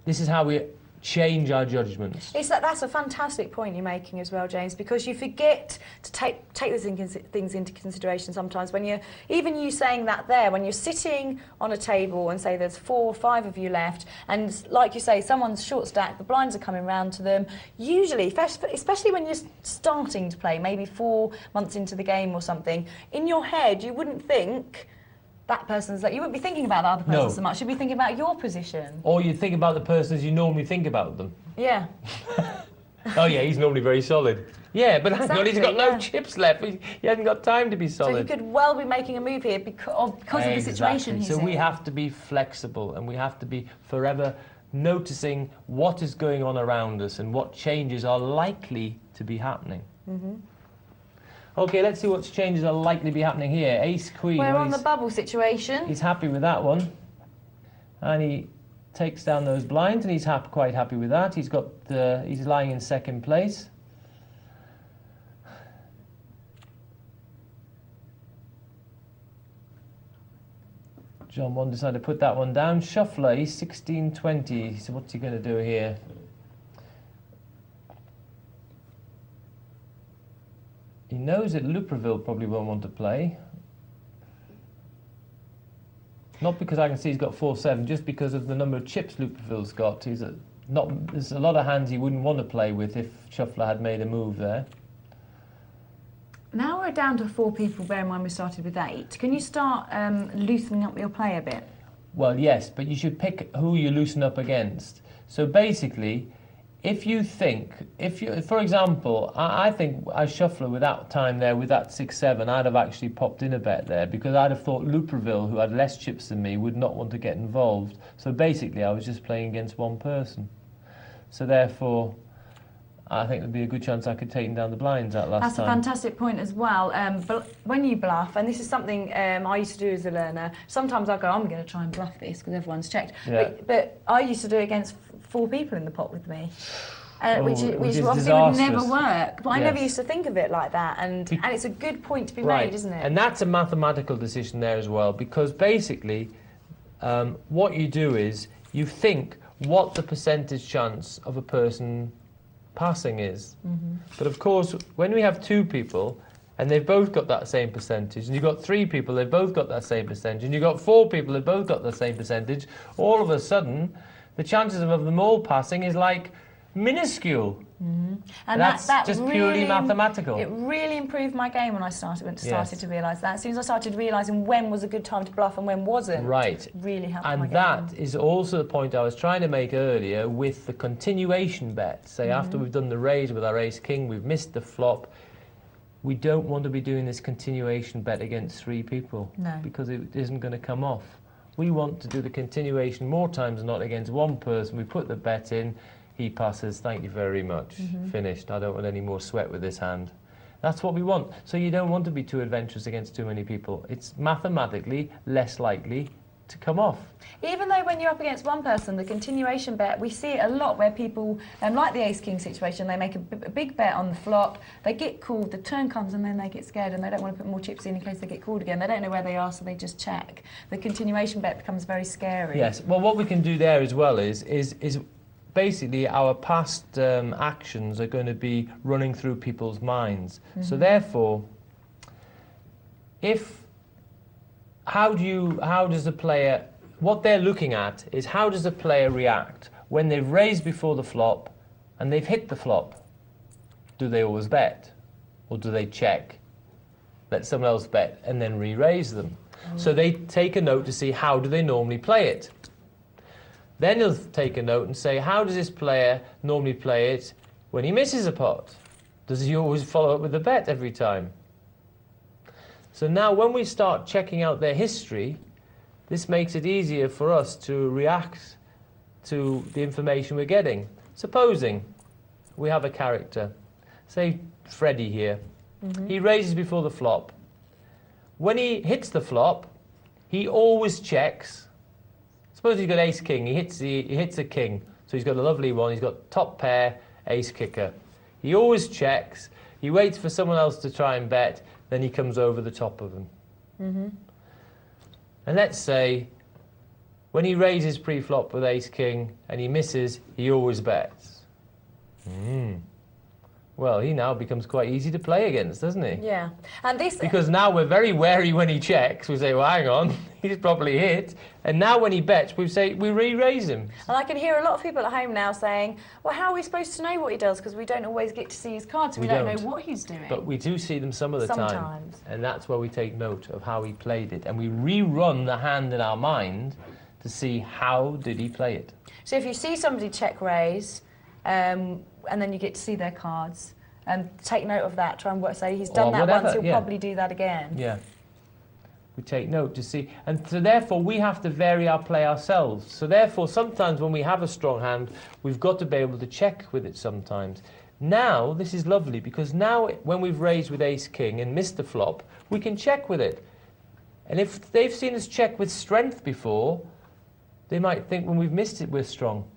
this is how we change our judgments. That's a fantastic point you're making as well, James, because you forget to take those things into consideration sometimes when you're, even you saying that there, when you're sitting on a table and say there's 4 or 5 of you left, and like you say, someone's short stacked, the blinds are coming round to them, usually, especially when you're starting to play, maybe 4 months into the game or something, in your head you wouldn't think that person's, like, you wouldn't be thinking about the other person so much, you'd be thinking about your position. Or you think about the person as you normally think about them. Yeah. Oh yeah, he's normally very solid. Yeah, but hang on, he's got no chips left. He hasn't got time to be solid. So he could well be making a move here because of the situation he's in. So we have to be flexible and we have to be forever noticing what is going on around us and what changes are likely to be happening. Okay, let's see what changes are likely to be happening here. Ace, Queen. We're on the bubble situation. He's happy with that one. And he takes down those blinds and he's quite happy with that. He's lying in second place. John 1 decided to put that one down. Shuffler, he's 16-20. So what's he going to do here? He knows that Luperville probably won't want to play. Not because I can see he's got 4-7, just because of the number of chips Luperville's got. There's a lot of hands he wouldn't want to play with if Shuffler had made a move there. Now we're down to 4 people, bear in mind we started with 8. Can you start loosening up your play a bit? Well, yes, but you should pick who you loosen up against. So basically, if you think, for example, I think as Shuffler with that time there, with that 6-7, I'd have actually popped in a bet there because I'd have thought Luperville, who had less chips than me, would not want to get involved. So basically, I was just playing against one person. So therefore, I think there'd be a good chance I could take down the blinds that last time. That's a fantastic point as well. When you bluff, and this is something I used to do as a learner, sometimes I go, I'm going to try and bluff this because everyone's checked. Yeah. But I used to do it against 4 people in the pot with me. Which is obviously would never disastrous. work. But I Yes. never used to think of it like that. And it's a good point to be made, isn't it? And that's a mathematical decision there as well, because basically what you do is you think what the percentage chance of a person passing is. But of course, when we have 2 people and they've both got that same percentage, and you've got 3 people, they've both got that same percentage, and you've got 4 people, they've both got the same percentage, all of a sudden, the chances of them all passing is like minuscule. And that's that just really, purely mathematical. It really improved my game when I started to realise that. As soon as I started realising when was a good time to bluff and when wasn't, right. it really helped and my game. that is also the point I was trying to make earlier with the continuation bet. Say after we've done the raise with our ace-king, we've missed the flop, we don't want to be doing this continuation bet against 3 people. No. Because it isn't going to come off. We want to do the continuation more times than not against one person. We put the bet in, he passes, thank you very much, finished. I don't want any more sweat with this hand. That's what we want. So you don't want to be too adventurous against too many people. It's mathematically less likely to come off. Even though when you're up against one person, the continuation bet, we see it a lot where people, like the ace-king situation, they make a big bet on the flop, they get called, the turn comes and then they get scared and they don't want to put more chips in case they get called again. They don't know where they are, so they just check. The continuation bet becomes very scary. Yes, well what we can do there as well is basically our past actions are going to be running through people's minds. So therefore, how does the player, what they're looking at is how does the player react when they've raised before the flop and they've hit the flop? Do they always bet? Or do they check, let someone else bet, and then re-raise them? So they take a note to see how do they normally play it. Then he'll take a note and say, how does this player normally play it when he misses a pot? Does he always follow up with a bet every time? So now when we start checking out their history, this makes it easier for us to react to the information we're getting. Supposing we have a character, say Freddie here. He raises before the flop. When he hits the flop, he always checks. Suppose he's got ace-king, he hits a king. So he's got a lovely one, he's got top pair, ace-kicker. He always checks, he waits for someone else to try and bet, then he comes over the top of them. And let's say, when he raises pre-flop with ace-king and he misses, he always bets. Well, he now becomes quite easy to play against, doesn't he? Yeah. And this... Because now we're very wary when he checks. We say, well, hang on, he's probably hit. And now when he bets, we say, we re-raise him. And I can hear a lot of people at home now saying, well, how are we supposed to know what he does? Because we don't always get to see his cards, so we don't know what he's doing. But we do see them some of the time. Sometimes. And that's where we take note of how he played it. And we rerun the hand in our mind to see how did he play it. So if you see somebody check raise, and then you get to see their cards, and take note of that, try and say he's done that once, he'll probably do that again. Yeah. We take note to see, and so therefore we have to vary our play ourselves. So therefore sometimes when we have a strong hand, we've got to be able to check with it sometimes. Now, this is lovely, because now when we've raised with ace-king and missed the flop, we can check with it. And if they've seen us check with strength before, they might think when we've missed it, we're strong.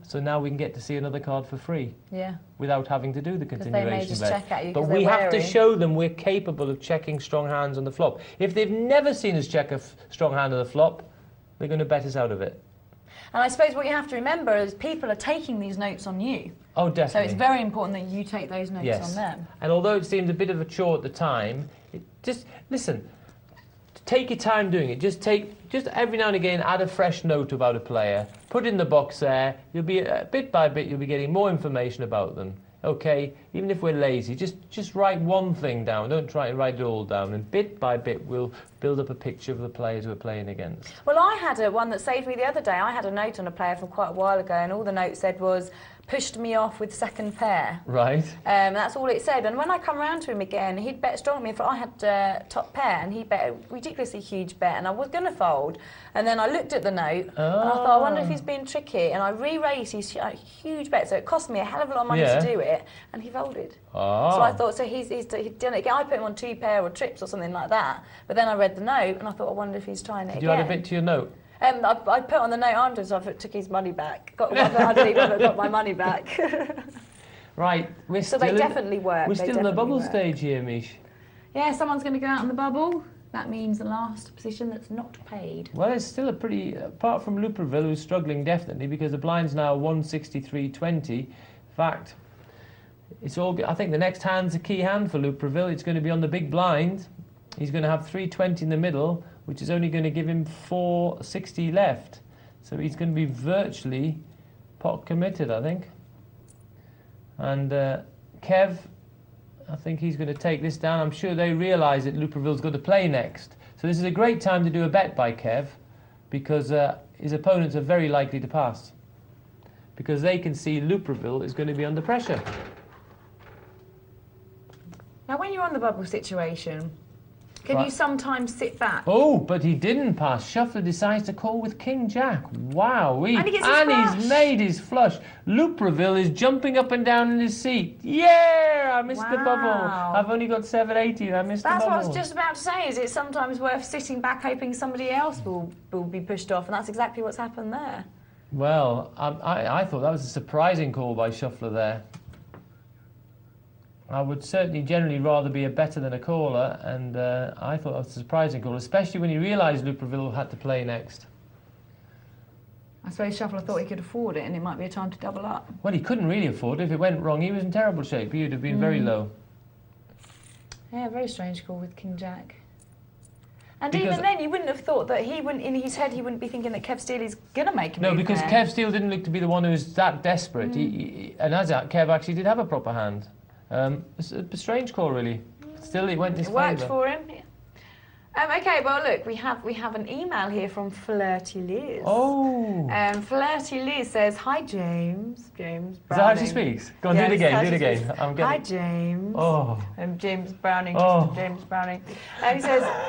So now we can get to see another card for free. Yeah. Without having to do the continuation they may just check at you. But we have to show them we're capable of checking strong hands on the flop. If they've never seen us check a strong hand on the flop, they're going to bet us out of it. And I suppose what you have to remember is people are taking these notes on you. Oh, definitely. So it's very important that you take those notes on them. And although it seemed a bit of a chore at the time, just listen. Take your time doing it. Just every now and again add a fresh note about a player. Put it in the box there. You'll be bit by bit you'll be getting more information about them. Okay, even if we're lazy, just write one thing down. Don't try to write it all down. And bit by bit we'll build up a picture of the players we're playing against. Well, I had one that saved me the other day. I had a note on a player from quite a while ago, and all the note said was, pushed me off with second pair. Right. That's all it said. And when I come round to him again, he'd bet strong at me. I had top pair, and he bet a ridiculously huge bet, and I was going to fold. And then I looked at the note, and I thought, I wonder if he's being tricky. And I re-raised his huge bet, so it cost me a hell of a lot of money to do it, and he folded. So I thought, so he's done it again. I put him on 2 pair or trips or something like that. But then I read the note, and I thought, I wonder if he's trying it again. Did you add a bit to your note? I put on the note afterwards, I took his money back. I didn't even got my money back. Right, so they definitely work. We're still in the bubble stage here, Mish. Yeah, someone's going to go out in the bubble. That means the last position that's not paid. Well, it's still a pretty, apart from Luperville, who's struggling definitely, because the blind's now 163.20. In fact, it's all. I think the next hand's a key hand for Luperville. It's going to be on the big blind. He's going to have 320 in the middle, which is only going to give him 460 left. So he's going to be virtually pot committed, I think. And Kev, I think he's going to take this down. I'm sure they realise that Luperville's got to play next. So this is a great time to do a bet by Kev, because his opponents are very likely to pass. Because they can see Luperville is going to be under pressure. Now, when you're on the bubble situation, Can you sometimes sit back? Oh, but he didn't pass. Shuffler decides to call with King Jack. Wow. And he gets his flush. He's made his flush. Luperville is jumping up and down in his seat. Yeah, I missed the bubble. I've only got 780 and I missed the bubble. That's what I was just about to say, is it sometimes worth sitting back hoping somebody else will be pushed off, and that's exactly what's happened there. Well, I thought that was a surprising call by Shuffler there. I would certainly generally rather be a better than a caller, and I thought that was a surprising call, especially when he realised Luperville had to play next. I suppose Shuffler thought he could afford it, and it might be a time to double up. Well, he couldn't really afford it. If it went wrong, he was in terrible shape. He would have been very low. Yeah, very strange call with King Jack. And because even then, you wouldn't have thought that he wouldn't, in his head, he wouldn't be thinking that Kev Steele is going to make a move. No, because Kev Steele didn't look to be the one who was that desperate. And as that, Kev actually did have a proper hand. It's a strange call, really. Still, it went in his favour. It worked for him. Yeah. Okay, well, look, we have an email here from Flirty Liz. Oh. Flirty Liz says, "Hi, James. James Browning." Is that how she speaks? Go on, do it again. Do it again. Hi, James. Oh. James Browning. Just James Browning.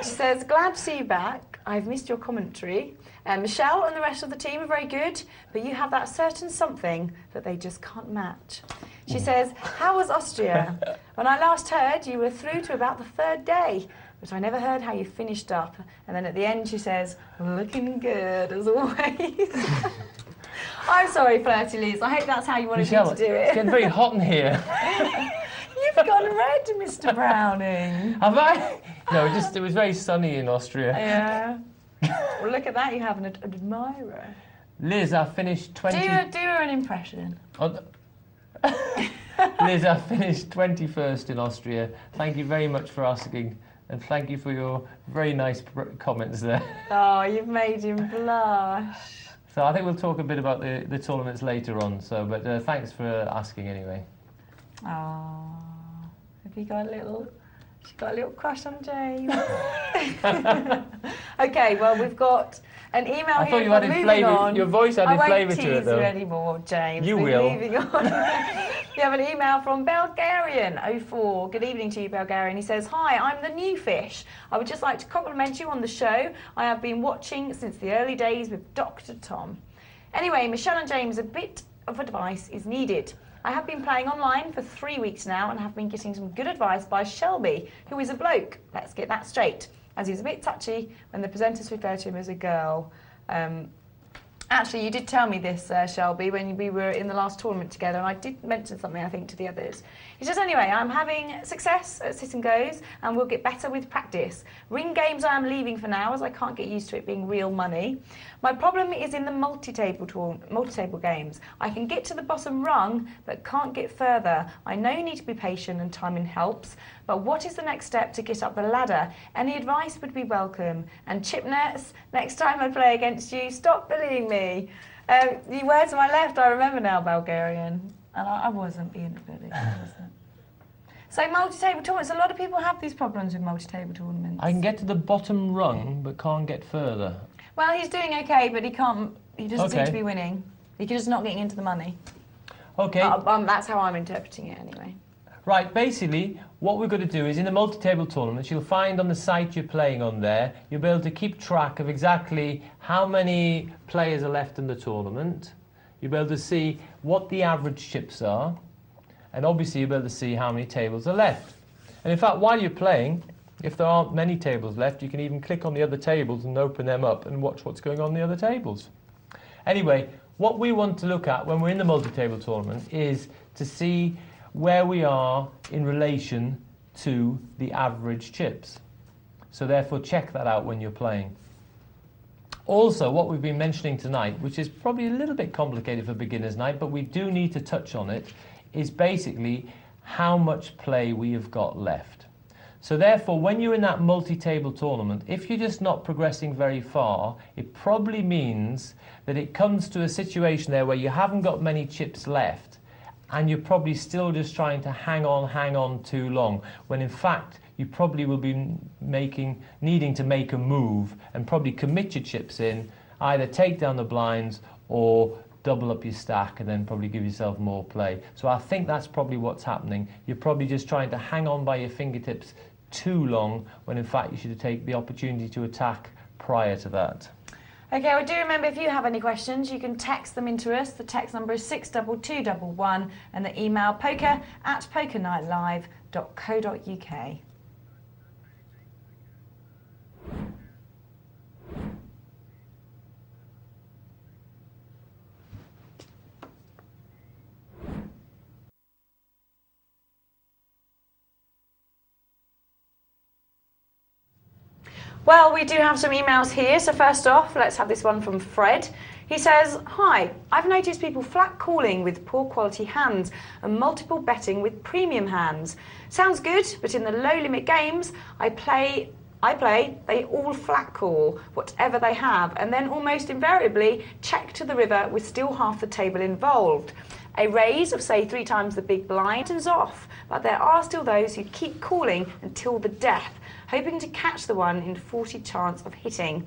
She says, "Glad to see you back. I've missed your commentary. Michelle and the rest of the team are very good, but you have that certain something that they just can't match." She says, "How was Austria? When I last heard, you were through to about the third day, but I never heard how you finished up." And then at the end she says, "Looking good as always." I'm sorry, Flirty Liz. I hope that's how you wanted me to do it. It's getting very hot in here. You've gone red, Mr. Browning. Have I? No, it was very sunny in Austria. Yeah. Well, look at that. You have an admirer. Liz, I finished 20... Do her an impression. Liz, I finished 21st in Austria. Thank you very much for asking, and thank you for your very nice comments there. Oh, you've made him blush. So I think we'll talk a bit about the tournaments later on. But thanks for asking anyway. Oh, have you got a little? She's got a little crush on James. Okay, well, we've got an email here. I thought you added flavour. Your voice added flavour to it, though. I won't tease you anymore, James. You will. Moving on. We have an email from Belgarian04. Good evening to you, Belgarian. He says, "Hi, I'm the new fish. I would just like to compliment you on the show. I have been watching since the early days with Dr. Tom. Anyway, Michelle and James, a bit of advice is needed. I have been playing online for 3 weeks now and have been getting some good advice by Shelby, who is a bloke. Let's get that straight, as he's a bit touchy when the presenters refer to him as a girl." Actually, you did tell me this, Shelby, when we were in the last tournament together, and I did mention something, I think, to the others. He says, "Anyway, I'm having success at sit and goes, and we'll get better with practice. Ring games I am leaving for now, as I can't get used to it being real money. My problem is in the multi-table games. I can get to the bottom rung, but can't get further. I know you need to be patient and timing helps, but what is the next step to get up the ladder? Any advice would be welcome. And Chipnuts, next time I play against you, stop bullying me." The words on my left, I remember now, Bulgarian. And I wasn't being a bully, I wasn't. So multi-table tournaments, a lot of people have these problems with multi-table tournaments. I can get to the bottom rung, but can't get further. Well, he's doing okay, but he doesn't seem to be winning. He's just not getting into the money. Okay. That's how I'm interpreting it anyway. Right, basically, what we're going to do is in the multi-table tournaments, you'll find on the site you're playing on there, you'll be able to keep track of exactly how many players are left in the tournament. You'll be able to see what the average chips are, and obviously you'll be able to see how many tables are left. And in fact, while you're playing, if there aren't many tables left, you can even click on the other tables and open them up and watch what's going on the other tables. Anyway, what we want to look at when we're in the multi-table tournament is to see where we are in relation to the average chips. So therefore check that out when you're playing. Also, what we've been mentioning tonight, which is probably a little bit complicated for beginners night, but we do need to touch on it, is basically how much play we have got left. So therefore, when you're in that multi-table tournament, if you're just not progressing very far, it probably means that it comes to a situation there where you haven't got many chips left, and you're probably still just trying to hang on too long, when in fact you probably will be needing to make a move and probably commit your chips in, either take down the blinds or double up your stack and then probably give yourself more play. So I think that's probably what's happening. You're probably just trying to hang on by your fingertips too long, when in fact you should take the opportunity to attack prior to that. Okay, well, do remember, if you have any questions, you can text them into us. The text number is 62211 and the email poker@pokernightlive.co.uk. Well, we do have some emails here. So first off, let's have this one from Fred. He says, "Hi, I've noticed people flat calling with poor quality hands and multiple betting with premium hands. Sounds good, but in the low limit games I play, they all flat call whatever they have and then almost invariably check to the river with still half the table involved. A raise of, say, 3 times the big blind is off, but there are still those who keep calling until the death, hoping to catch the one in 40 chance of hitting.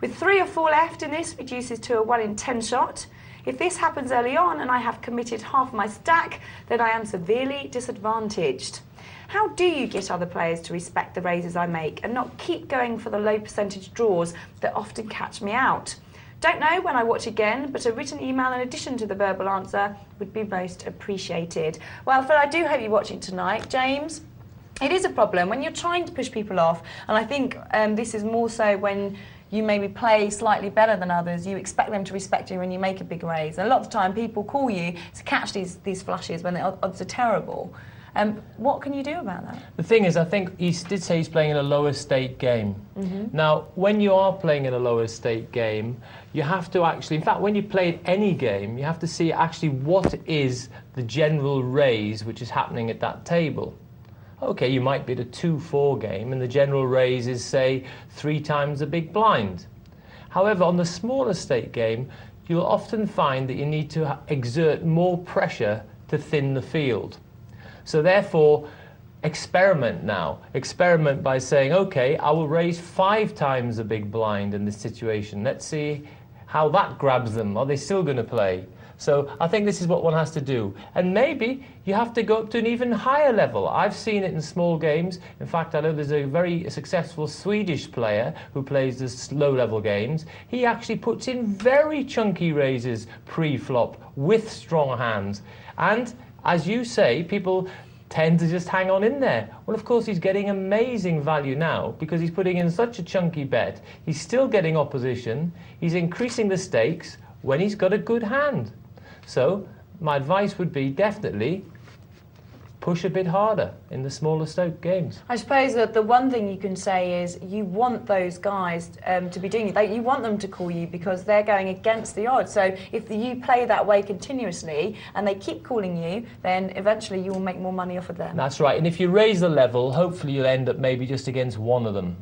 With 3 or 4 left in this, reduces to a 1 in 10 shot. If this happens early on and I have committed half my stack, then I am severely disadvantaged. How do you get other players to respect the raises I make and not keep going for the low percentage draws that often catch me out? Don't know when I watch again, but a written email in addition to the verbal answer would be most appreciated." Well, Phil, I do hope you're watching tonight. James, it is a problem when you're trying to push people off, and I think this is more so when you maybe play slightly better than others, you expect them to respect you when you make a big raise. And a lot of the time people call you to catch these flushes when the odds are terrible. What can you do about that? The thing is, I think he did say he's playing in a lower stake game. Now, when you are playing in a lower stake game, you have to actually, in fact, when you play any game, you have to see actually what is the general raise which is happening at that table. Okay, you might be at a 2-4 game and the general raise is, say, 3 times the big blind. However, on the smaller stake game, you'll often find that you need to exert more pressure to thin the field. So therefore, experiment now. Experiment by saying, okay, I will raise 5 times the big blind in this situation. Let's see how that grabs them. Are they still going to play? So I think this is what one has to do. And maybe you have to go up to an even higher level. I've seen it in small games. In fact, I know there's a very successful Swedish player who plays the low-level games. He actually puts in very chunky raises pre-flop with strong hands. And as you say, people tend to just hang on in there. Well, of course, he's getting amazing value now because he's putting in such a chunky bet. He's still getting opposition. He's increasing the stakes when he's got a good hand. So my advice would be definitely push a bit harder in the smaller stake games. I suppose that the one thing you can say is you want those guys to be doing it. You want them to call you because they're going against the odds. So if you play that way continuously and they keep calling you, then eventually you will make more money off of them. That's right. And if you raise the level, hopefully you'll end up maybe just against one of them,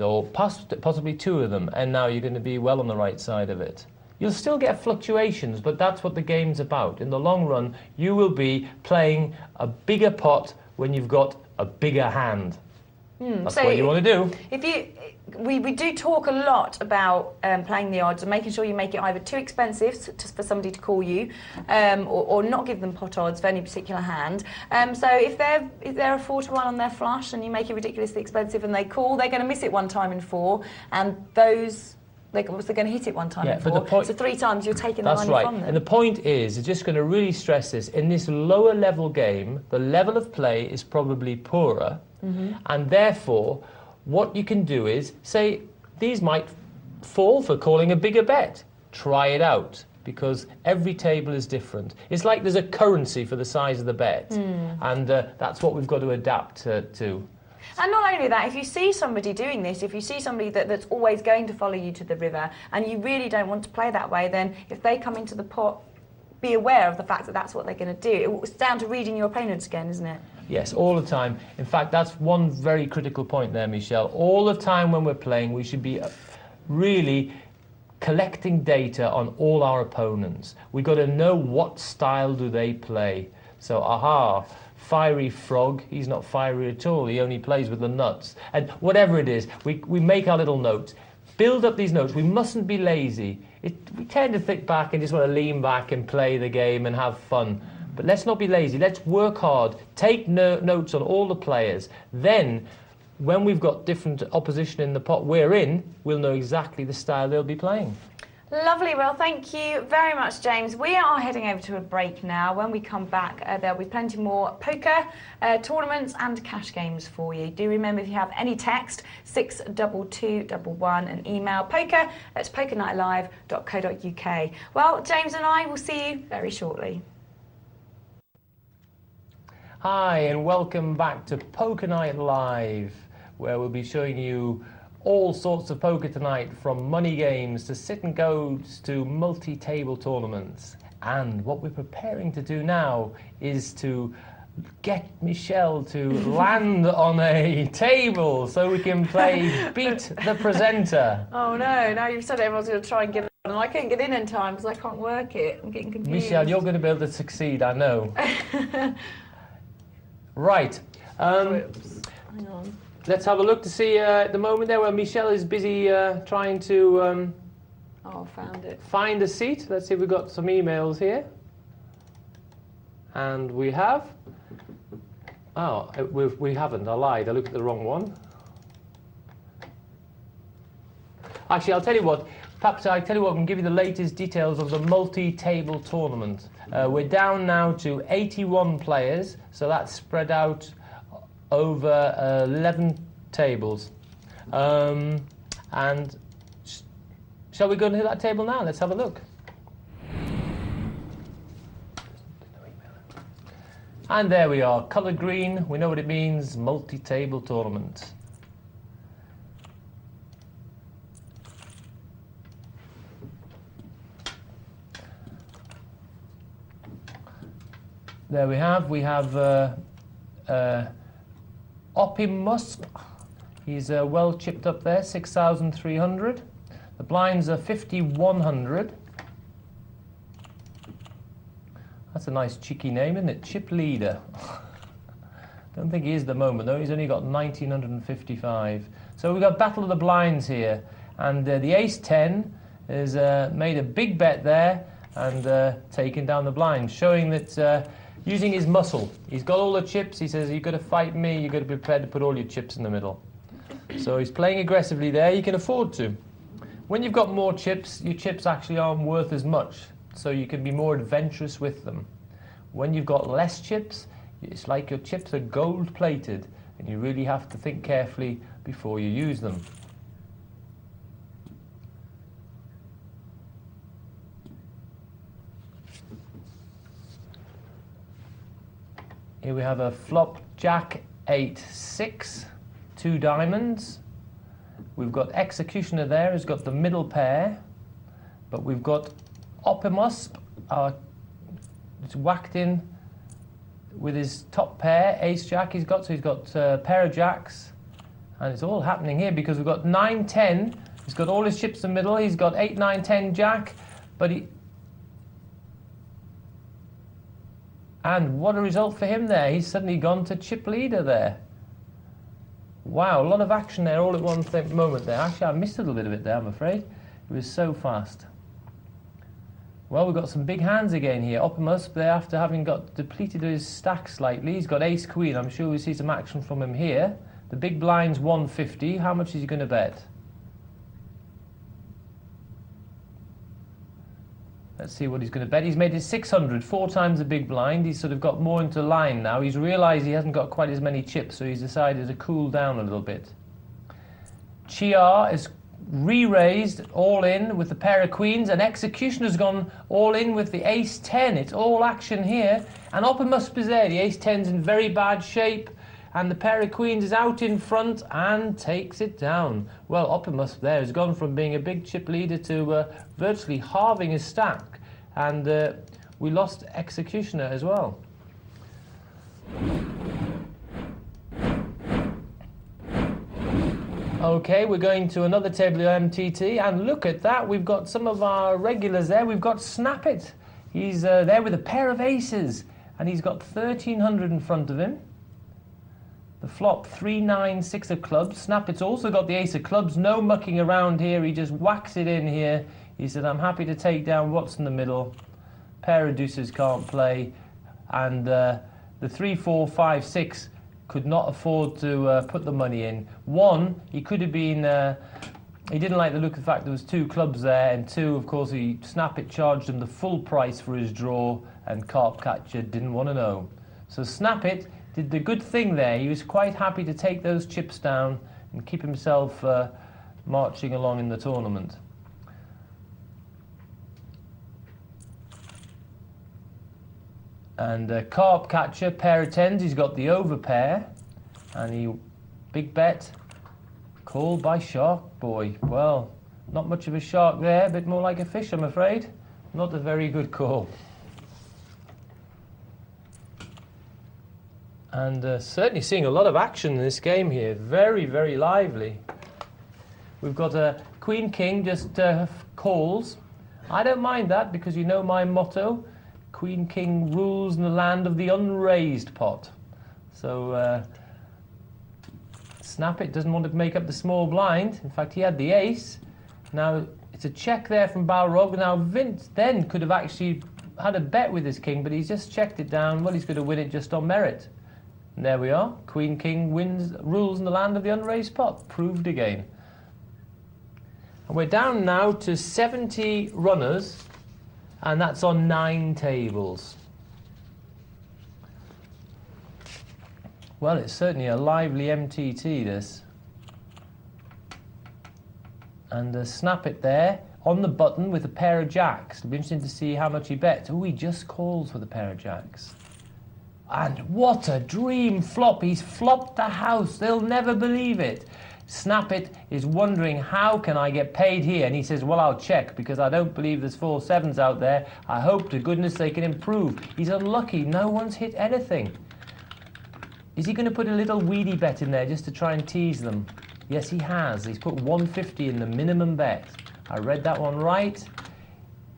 or possibly 2 of them, and now you're going to be well on the right side of it. You'll still get fluctuations, but that's what the game's about. In the long run, you will be playing a bigger pot when you've got a bigger hand. That's what you want to do. We do talk a lot about playing the odds and making sure you make it either too expensive just for somebody to call you, or not give them pot odds for any particular hand. So if they're a 4-1 on their flush and you make it ridiculously expensive and they call, they're going to miss it 1 time in 4, and those... they're obviously going to hit it 1 time in 4. So 3 times you're taking the money from them. And the point is, it's just going to really stress this, in this lower level game, the level of play is probably poorer, and therefore what you can do is, say, these might fall for calling a bigger bet. Try it out, because every table is different. It's like there's a currency for the size of the bet, and that's what we've got to adapt to. And not only that, if you see somebody doing this, if you see somebody that's always going to follow you to the river, and you really don't want to play that way, then if they come into the pot, be aware of the fact that that's what they're going to do. It's down to reading your opponents again, isn't it? Yes, all the time. In fact, that's one very critical point there, Michelle. All the time when we're playing, we should be really collecting data on all our opponents. We've got to know what style do they play. So, fiery frog, he's not fiery at all, he only plays with the nuts. And whatever it is, we make our little notes. Build up these notes. We mustn't be lazy. We tend to think back and just want to lean back and play the game and have fun. But let's not be lazy. Let's work hard. Take notes on all the players. Then when we've got different opposition in the pot we're in, we'll know exactly the style they'll be playing. Lovely. Well, thank you very much, James. We are heading over to a break now. When we come back, there'll be plenty more poker, tournaments and cash games for you. Do remember, if you have any text, 62211, and email poker@pokernightlive.co.uk. Well, James and I will see you very shortly. Hi, and welcome back to Poker Night Live, where we'll be showing you all sorts of poker tonight, from money games to sit and goes to multi-table tournaments. And what we're preparing to do now is to get Michelle to land on a table so we can play Beat the Presenter. Oh no, now you've said everyone's going to try and get on, and I can't get in time because I can't work it. I'm getting confused. Michelle, you're going to be able to succeed, I know. Right. Hang on. Let's have a look to see at the moment there where Michelle is busy trying to Found it. find a seat. Let's see if we've got some emails here. And we have. Oh, we haven't. I lied. I looked at the wrong one. Actually, I'll tell you what. Perhaps I tell you what, I can give you the latest details of the multi-table tournament. We're down now to 81 players, so that's spread out over 11 tables. And shall we go to that table now? Let's have a look. And there we are, coloured green. We know what it means, multi-table tournament. There we have Orpe. He's well chipped up there, 6,300. The blinds are 5,100. That's a nice cheeky name, isn't it? Chip Leader. Don't think he is at the moment, though. He's only got 1,955. So we've got Battle of the Blinds here. And the Ace-10 has made a big bet there and taken down the blinds, showing that using his muscle. He's got all the chips. He says, you've got to fight me. You've got to be prepared to put all your chips in the middle. So he's playing aggressively there. You can afford to. When you've got more chips, your chips actually aren't worth as much. So you can be more adventurous with them. When you've got less chips, it's like your chips are gold-plated, and you really have to think carefully before you use them. Here we have a flop Jack 8-6, 2 diamonds. We've got Executioner there, who's got the middle pair, but we've got Orpe, it's whacked in with his top pair, Ace Jack he's got, so he's got a pair of jacks, and it's all happening here because we've got 9-10, he's got all his chips in the middle, he's got 8-9-10 Jack, but and what a result for him there. He's suddenly gone to chip leader there. Wow, a lot of action there all at one moment there. Actually, I missed a little bit of it there, I'm afraid. It was so fast. Well, we've got some big hands again here. Orpe there, after having got depleted his stack slightly. He's got ace-queen. I'm sure we'll see some action from him here. The big blind's 150. How much is he going to bet? Let's see what he's going to bet. He's made it 600, 4 times the big blind. He's sort of got more into line now. He's realised he hasn't got quite as many chips, so he's decided to cool down a little bit. Chiar is re-raised all in with the pair of queens, and Executioner's gone all in with the ace-10. It's all action here, and Orpe is there. The ace-10's in very bad shape, and the pair of queens is out in front and takes it down. Well, Orpe there has gone from being a big chip leader to virtually halving his stack, and we lost Executioner as well. Okay, we're going to another table of MTT, and look at that, we've got some of our regulars there. We've got Snap It. He's there with a pair of aces, and he's got 1,300 in front of him. The flop, 3-9-6 of clubs. Snap It's also got the ace of clubs. No mucking around here. He just whacks it in here. He said, I'm happy to take down what's in the middle. Pair of deuces can't play. And the 3-4-5-6 could not afford to put the money in. One, he could have been... he didn't like the look of the fact there was 2 clubs there, and 2, of course, Snap It charged him the full price for his draw, and Carp Catcher didn't want to know. So Snap It did the good thing there. He was quite happy to take those chips down and keep himself marching along in the tournament. And Carp Catcher, pair of 10s, he's got the over pair, and he big bet, called by Shark Boy. Well, not much of a shark there, a bit more like a fish, I'm afraid. Not a very good call. And certainly seeing a lot of action in this game here. Very, very lively. We've got a Queen King just calls. I don't mind that because you know my motto. Queen King rules in the land of the unraised pot. So Snap It doesn't want to make up the small blind. In fact, he had the ace. Now it's a check there from Balrog. Now Vint then could have actually had a bet with his king, but he's just checked it down. Well, he's going to win it just on merit. And there we are. Queen King rules in the land of the unraised pot. Proved again. And we're down now to 70 runners, and that's on 9 tables. Well, it's certainly a lively MTT, this. And Snap It there on the button with a pair of jacks. It'll be interesting to see how much he bets. Oh, he just calls with a pair of jacks. And what a dream flop. He's flopped the house. They'll never believe it. Snap It is wondering, how can I get paid here? And he says, well, I'll check because I don't believe there's 4 7s out there. I hope to goodness they can improve. He's unlucky. No one's hit anything. Is he going to put a little weedy bet in there just to try and tease them? Yes, he has. He's put 150 in the minimum bet. I read that one right.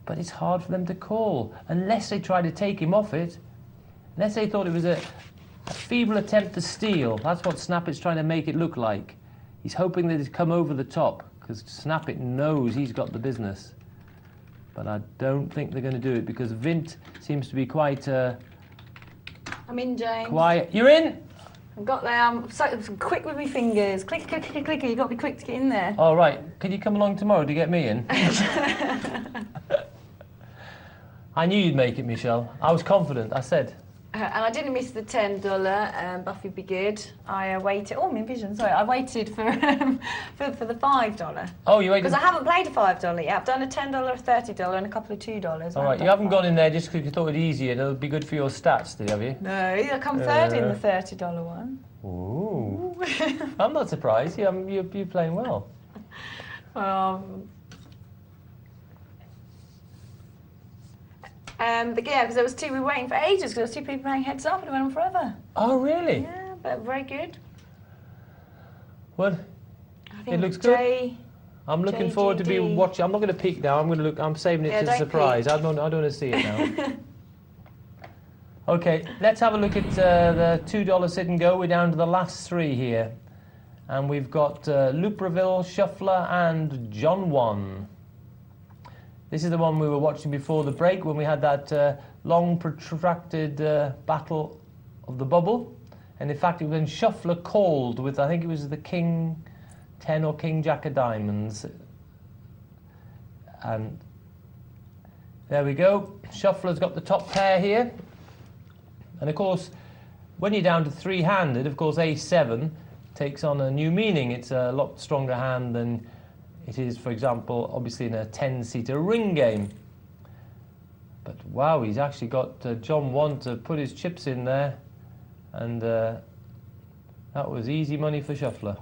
But it's hard for them to call unless they try to take him off it. Unless they thought it was a feeble attempt to steal. That's what Snap It's trying to make it look like. He's hoping that it's come over the top because Snap It knows he's got the business. But I don't think they're going to do it because Vint seems to be quite... I'm in, James. Quiet. You're in? I've got there. I'm so quick with my fingers. Click, click, click, click. You've got to be quick to get in there. All right. Can you come along tomorrow to get me in? I knew you'd make it, Michelle. I was confident. I said... and I didn't miss the $10 Buffy Be Good. I waited. Oh, my vision. Sorry, I waited for for the $5. Oh, you waited because I haven't played a $5 yet. I've done a $10, a $30, and a couple of $2. All right, you haven't gone in there just because you thought it'd be easier and it'll be good for your stats, did you? Have you? No, I come third in the $30 one. Ooh. I'm not surprised. You're playing well. But yeah, because there was 2 we were waiting for ages, because there was 2 people playing heads up and it went on forever. Oh, really? Yeah, but very good. Well, I think it looks good. I'm looking forward to be watching. I'm not going to peek now. I'm going to look. I'm saving it to the surprise. I don't want to see it now. Okay, let's have a look at the $2 sit and go. We're down to the last 3 here, and we've got Lupreville, Shuffler, and John 1. This is the one we were watching before the break when we had that long protracted battle of the bubble. And in fact, it was when Shuffler called with, I think it was the King 10 or King Jack of Diamonds. And there we go. Shuffler's got the top pair here. And of course, when you're down to 3-handed, of course, A7 takes on a new meaning. It's a lot stronger hand than it is, for example, obviously in a 10-seater ring game. But wow, he's actually got John 1 to put his chips in there. And that was easy money for Shuffler.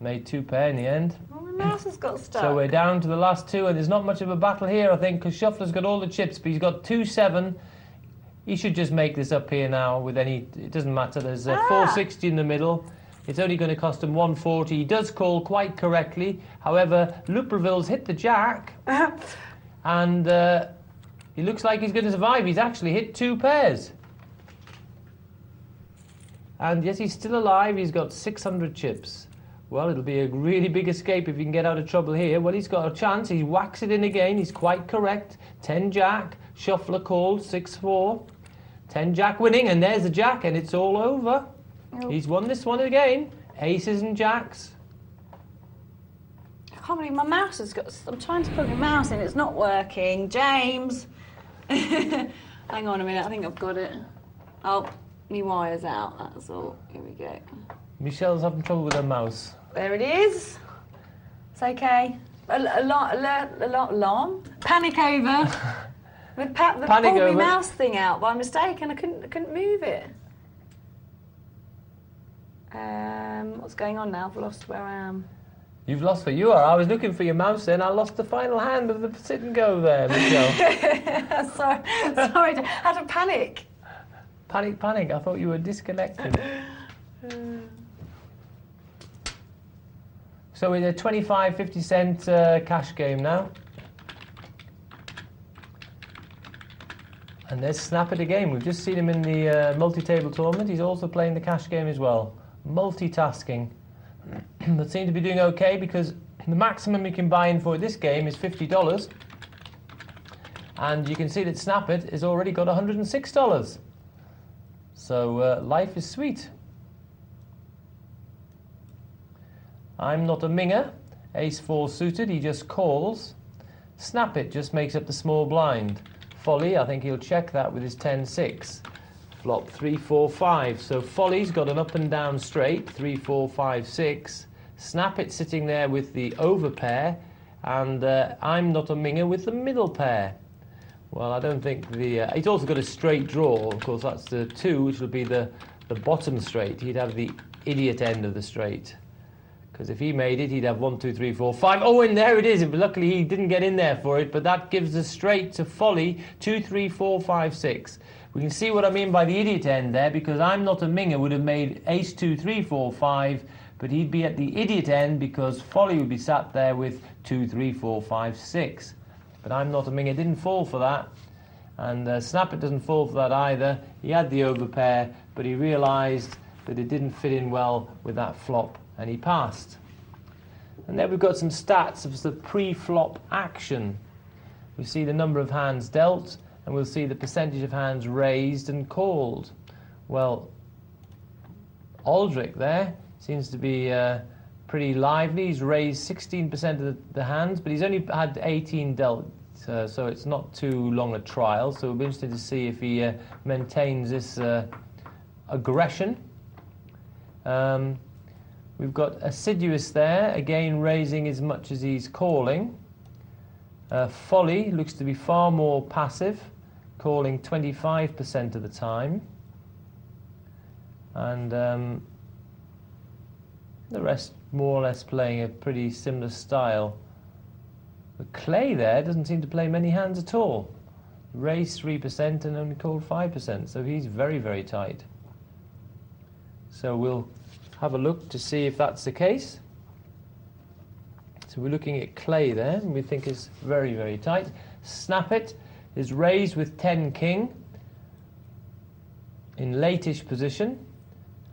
Made 2 pair in the end. Oh, my mouse has got stuck. So we're down to the last 2, and there's not much of a battle here, I think, because Shuffler's got all the chips, but he's got 2-7. He should just make this up here now with any... It doesn't matter. There's 460 in the middle. It's only going to cost him 140. He does call quite correctly. However, Lupreville's hit the jack. And he looks like he's going to survive. He's actually hit 2 pairs. And yes, he's still alive. He's got 600 chips. Well, it'll be a really big escape if he can get out of trouble here. Well, he's got a chance. He's whacks it in again. He's quite correct. 10 jack. Shuffler called. 6-4. 10 jack winning, and there's the jack, and it's all over. Oh. He's won this one again. Aces and jacks. I can't believe my mouse has got... I'm trying to put my mouse in, it's not working. James! Hang on a minute, I think I've got it. Oh, my wire's out, that's all. Here we go. Michelle's having trouble with her mouse. There it is. It's okay. Alarm? Panic over. They pulled my mouse thing out by mistake and I couldn't move it. What's going on now? I've lost where I am. You've lost where you are. I was looking for your mouse then. I lost the final hand of the sit and go there, Michelle. sorry, I had a panic. Panic. I thought you were disconnected. So we're a 25, 50 cent cash game now. And there's Snap It again. We've just seen him in the multi-table tournament. He's also playing the cash game as well. Multitasking. But seem to be doing okay because the maximum you can buy in for this game is $50. And you can see that Snap It has already got $106. So life is sweet. I'm not a minger. Ace-4 suited, he just calls. Snap It just makes up the small blind. Folly, I think he'll check that with his 10-6. Flop 3-4-5. So Folly's got an up and down straight, 3-4-5-6. Snap It sitting there with the overpair, and I'm not a minger with the middle pair. Well, I don't think the... he's also got a straight draw. Of course, that's the 2, which will be the bottom straight. He'd have the idiot end of the straight. Because if he made it, he'd have 1, 2, 3, 4, 5. Oh, and there it is. But luckily, he didn't get in there for it. But that gives us straight to Folly, 2, 3, 4, 5, 6. We can see what I mean by the idiot end there, because I'm not a minger would have made ace 2, 3, 4, 5. But he'd be at the idiot end because Folly would be sat there with 2, 3, 4, 5, 6. But I'm not a minger. Didn't fall for that. And Snap It doesn't fall for that either. He had the overpair, but he realised that it didn't fit in well with that flop. And he passed. And then we've got some stats of the pre-flop action. We see the number of hands dealt, and we'll see the percentage of hands raised and called. Well, Aldrich there seems to be pretty lively. He's raised 16% of the hands, but he's only had 18 dealt, so it's not too long a trial. So we'll be interested to see if he maintains this aggression. We've got Assiduous there, again raising as much as he's calling. Folly looks to be far more passive, calling 25% of the time. And the rest more or less playing a pretty similar style. But Clay there doesn't seem to play many hands at all. Raised 3% and only called 5%, so he's very, very tight. So we'll have a look to see if that's the case. So we're looking at Clay there, and we think is very, very tight. Snap It is raised with 10 king in late-ish position,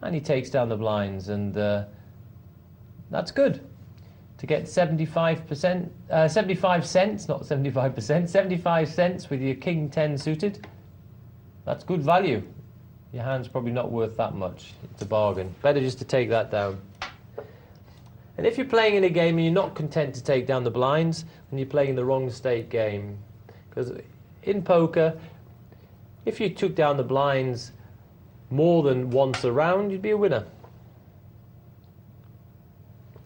and he takes down the blinds, and that's good. To get 75%, 75 cents, not 75%, 75 cents with your king 10 suited, that's good value. Your hand's probably not worth that much. It's a bargain. Better just to take that down. And if you're playing in a game and you're not content to take down the blinds, then you're playing in the wrong state game. Because in poker, if you took down the blinds more than once a round, you'd be a winner.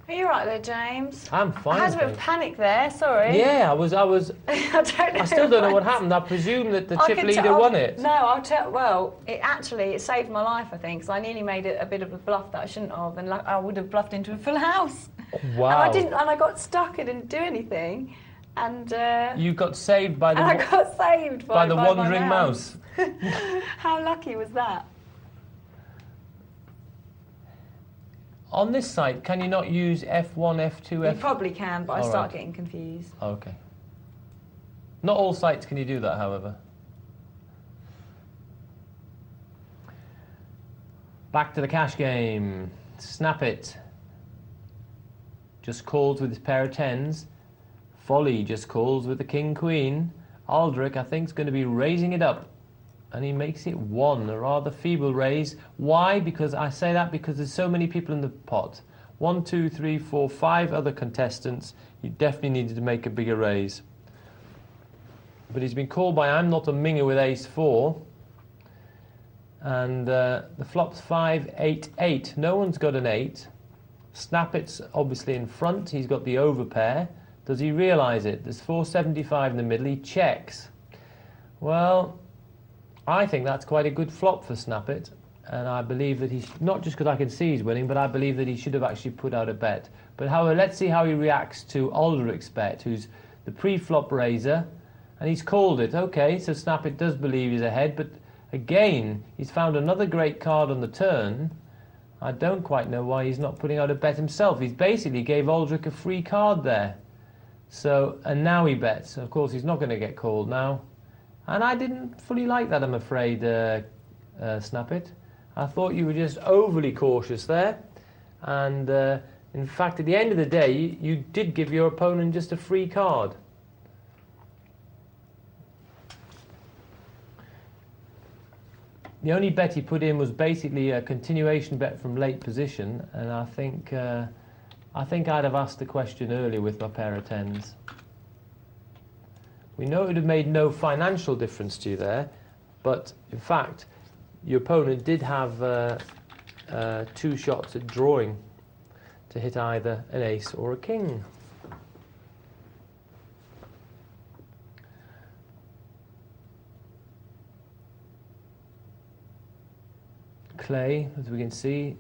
Are you right there, James? I'm fine. I had a bit of panic there, sorry. Yeah, I was. I don't know. I still don't know what happened. I presume that the chip leader won it. No, I'll tell. Well, it saved my life, I think, because I nearly made a bit of a bluff that I shouldn't have, and I would have bluffed into a full house. Wow. And I didn't, and I got stuck. I didn't do anything, and. You got saved by the. And I got saved by the wandering mouse. How lucky was that? On this site, can you not use F1, F2, F... You probably can, but I start getting confused. Okay. Not all sites can you do that, however. Back to the cash game. Snap It. Just calls with his pair of tens. Folly just calls with the king-queen. Aldrich, I think, is going to be raising it up. and he makes it 1, a rather feeble raise. Why? Because I say that because there's so many people in the pot. 1, 2, 3, 4, 5 other contestants. He definitely needed to make a bigger raise. But he's been called by I'm Not a Minger with ace 4. And the flop's 5, 8, 8. No one's got an 8. Snap-It's obviously in front. He's got the overpair. Does he realise it? There's 475 in the middle. He checks. Well, I think that's quite a good flop for Snap-It. And I believe that he, not just because I can see he's winning, but I believe that he should have actually put out a bet. But however, let's see how he reacts to Aldrich's bet, who's the pre-flop raiser. And he's called it. Okay, so Snap-It does believe he's ahead, but again, he's found another great card on the turn. I don't quite know why he's not putting out a bet himself. He's basically gave Aldrich a free card there. So, and now he bets. Of course, he's not going to get called now. And I didn't fully like that, I'm afraid, Snap-It. I thought you were just overly cautious there. And in fact, at the end of the day, you did give your opponent just a free card. The only bet he put in was basically a continuation bet from late position, and I think I'd have asked the question earlier with my pair of tens. We know it would have made no financial difference to you there, but in fact, your opponent did have 2 shots at drawing to hit either an ace or a king. Clay, as we can see,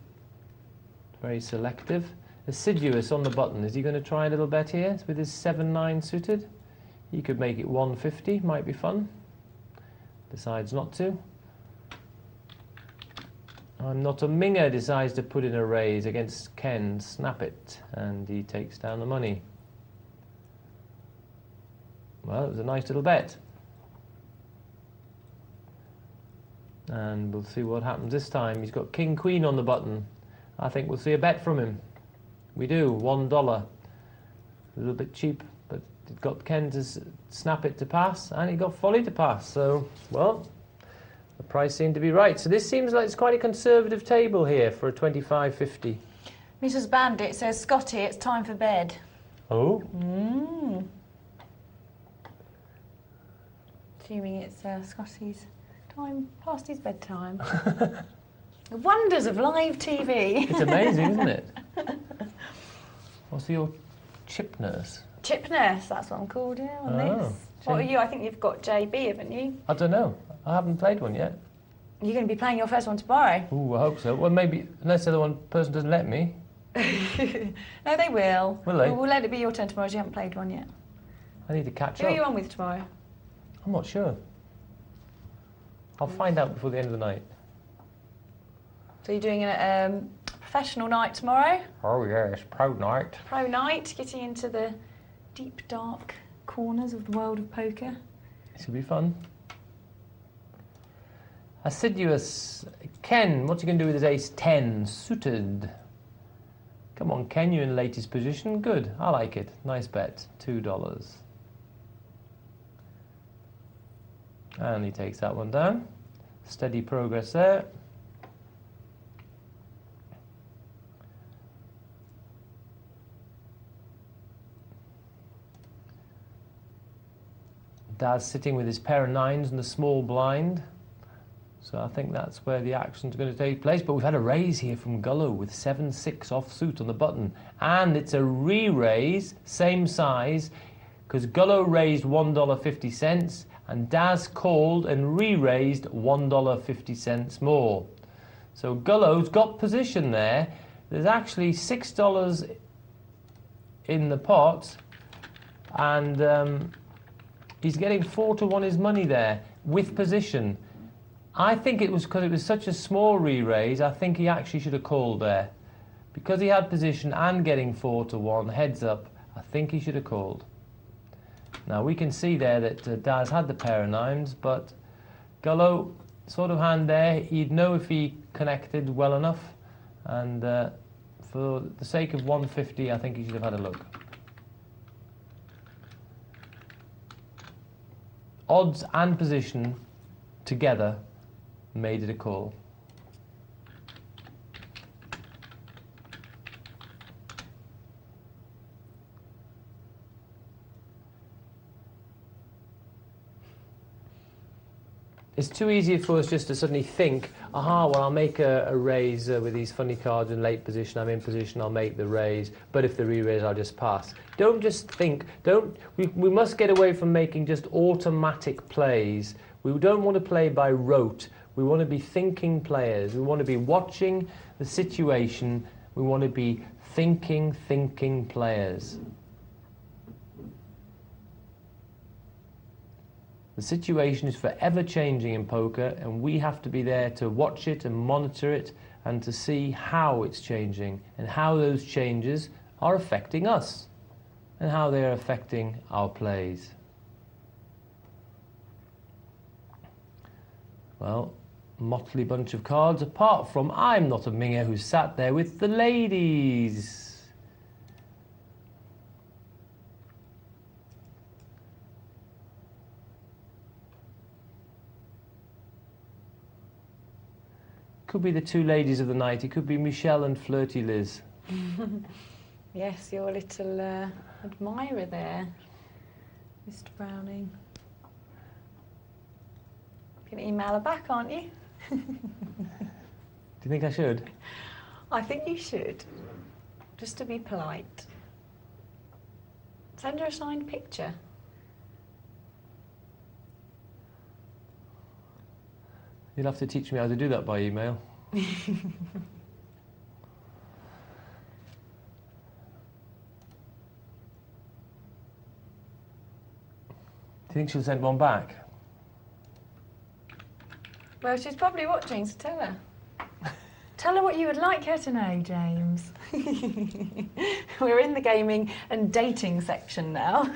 very selective. Assiduous on the button. Is he going to try a little bet here with his 7-9 suited? He could make it 150, might be fun. Decides not to. I'm Not a Minger decides to put in a raise against Ken, Snap-It, and he takes down the money. Well, it was a nice little bet. And we'll see what happens this time. He's got King Queen on the button. I think we'll see a bet from him. We do, $1. A little bit cheap, but it got Ken to Snap-It to pass, and he got Folly to pass. So, well, the price seemed to be right. So this seems like it's quite a conservative table here for a 25.50. Mrs. Bandit says, Scotty, it's time for bed. Oh? Assuming it's Scotty's time past his bedtime. The wonders of live TV. It's amazing, isn't it? What's your chip nurse? Chip nurse, that's what I'm called, yeah, on this. What are you? I think you've got JB, haven't you? I don't know. I haven't played one yet. You're going to be playing your first one tomorrow. Ooh, I hope so. Well, maybe, unless the other one person doesn't let me. No, they will. Will they? We'll let it be your turn tomorrow, as you haven't played one yet. I need to catch Who up. are you on with tomorrow? I'm not sure. I'll find out before the end of the night. So you're doing a professional night tomorrow? Oh yes, pro night. Pro night, getting into the deep, dark corners of the world of poker. This will be fun. Assiduous. Ken, what's he going to do with his ace-10 suited? Come on, Ken, you're in latest position. Good, I like it. Nice bet, $2. And he takes that one down. Steady progress there. Dad's sitting with his pair of 9s and the small blind. So I think that's where the action's going to take place. But we've had a raise here from Gullo with 7-6 offsuit on the button. And it's a re-raise, same size, because Gullo raised $1.50 and Daz called and re-raised $1.50 more. So Gullo's got position there. There's actually $6 in the pot, and he's getting 4-1 his money there with position. I think it was because it was such a small re-raise, I think he actually should have called there. Because he had position and getting 4-1, heads up, I think he should have called. Now we can see there that Daz had the pair of 9s, but Gullo, sort of hand there, he'd know if he connected well enough, and for the sake of 150, I think he should have had a look. Odds and position together made it a call. It's too easy for us just to suddenly think, aha, well, I'll make a raise with these funny cards in late position, I'm in position, I'll make the raise, but if the re-raise, I'll just pass. Don't just think, we must get away from making just automatic plays. We don't want to play by rote. We want to be thinking players. We want to be watching the situation. We want to be thinking players. The situation is forever changing in poker, and we have to be there to watch it and monitor it and to see how it's changing and how those changes are affecting us and how they are affecting our plays. Well, motley bunch of cards, apart from I'm not a minger who sat there with the ladies. Could be the two ladies of the night. It could be Michelle and Flirty Liz. Yes, your little admirer there, Mr. Browning. You can email her back, aren't you? Do you think I should? I think you should, just to be polite. Send her a signed picture. You'll have to teach me how to do that by email. Do you think she'll send one back? Well, she's probably watching, so tell her. Tell her what you would like her to know, James. We're in the gaming and dating section now.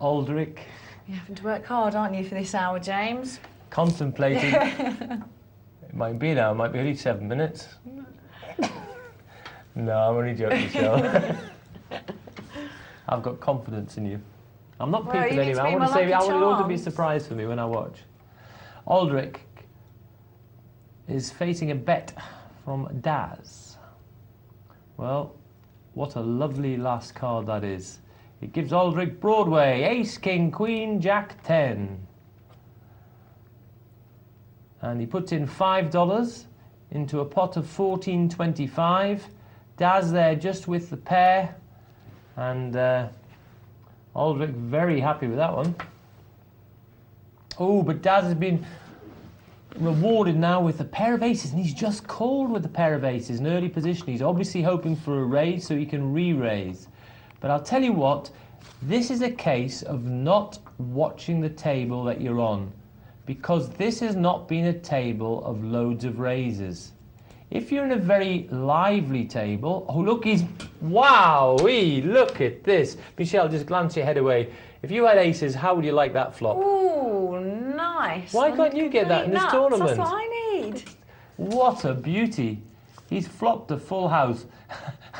Aldrich. You're having to work hard, aren't you, for this hour, James? Contemplating. It might be now, it might be only 7 minutes. No, I'm only joking, Michelle. I've got confidence in you. I'm not Well, peeping you need anyway. to be I want to my say, I lucky want it all to be a charms. surprise for me when I watch. Aldrich is facing a bet from Daz. Well, what a lovely last card that is. It gives Aldrich Broadway, Ace, King, Queen, Jack, 10. And he puts in $5 into a pot of $14.25. Daz there just with the pair. And Aldrich very happy with that one. Oh, but Daz has been rewarded now with a pair of aces, and he's just called with a pair of aces, an early position. He's obviously hoping for a raise so he can re-raise. But I'll tell you what, this is a case of not watching the table that you're on, because this has not been a table of loads of raises. If you're in a very lively table, oh look, wowee, look at this. Michelle, just glance your head away. If you had aces, how would you like that flop? Ooh, nice. Why can't you get that in this tournament? That's what I need. What a beauty. He's flopped a full house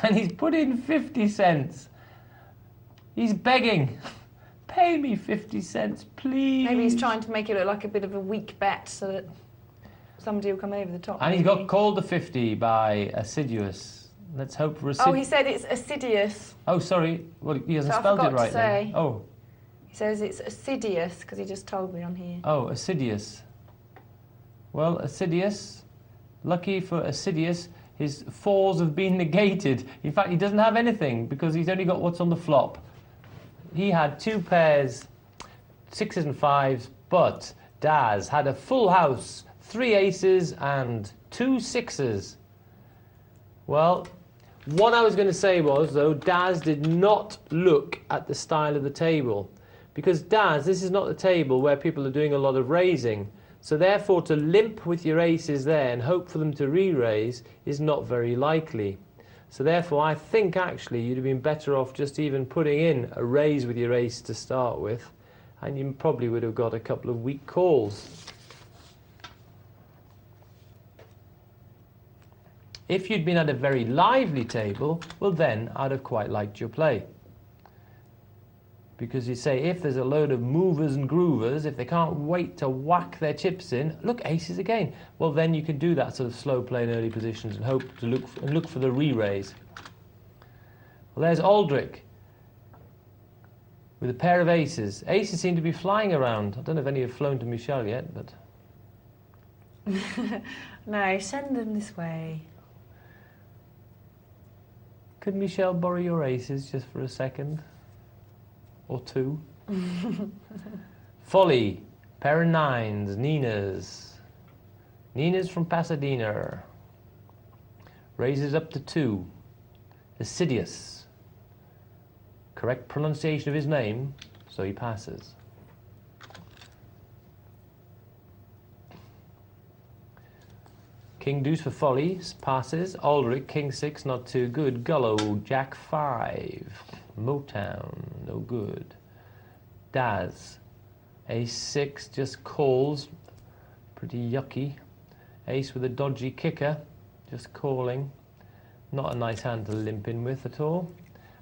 and he's put in 50 cents. He's begging. Pay me 50 cents, please. Maybe he's trying to make it look like a bit of a weak bet so that somebody will come over the top. And he's maybe. got called the 50 by Assiduous. Let's hope for Assiduous. Oh, he said it's assiduous. Oh, sorry. Well, he hasn't So I spelled it forgot to right then. say. Oh. He says it's assiduous because he just told me on here. Oh, Assiduous. Well, Assiduous. Lucky for Assiduous, his fours have been negated. In fact, he doesn't have anything because he's only got what's on the flop. He had two pairs, 6s and 5s, but Daz had a full house, 3 aces and 2 6s. Well, what I was going to say was, though, Daz did not look at the style of the table. Because Daz, this is not the table where people are doing a lot of raising. So therefore, to limp with your aces there and hope for them to re-raise is not very likely. So therefore, I think actually you'd have been better off just even putting in a raise with your ace to start with, and you probably would have got a couple of weak calls. If you'd been at a very lively table, well then I'd have quite liked your play. Because you say, if there's a load of movers and groovers, if they can't wait to whack their chips in, look, aces again. Well, then you can do that sort of slow play in early positions and hope to look for the re-raise. Well, there's Aldrich with a pair of aces. Aces seem to be flying around. I don't know if any have flown to Michelle yet, but... No, send them this way. Could Michelle borrow your aces just for a second? Or two? Folly, pair of nines, Nina's. Nina's from Pasadena. Raises up to 2. Assidious. Correct pronunciation of his name, so he passes. King deuce for Folly, passes. Aldrich, king 6, not too good. Gullo, jack 5. Motown, no good. Daz, ace 6, just calls, pretty yucky. Ace with a dodgy kicker, just calling. Not a nice hand to limp in with at all.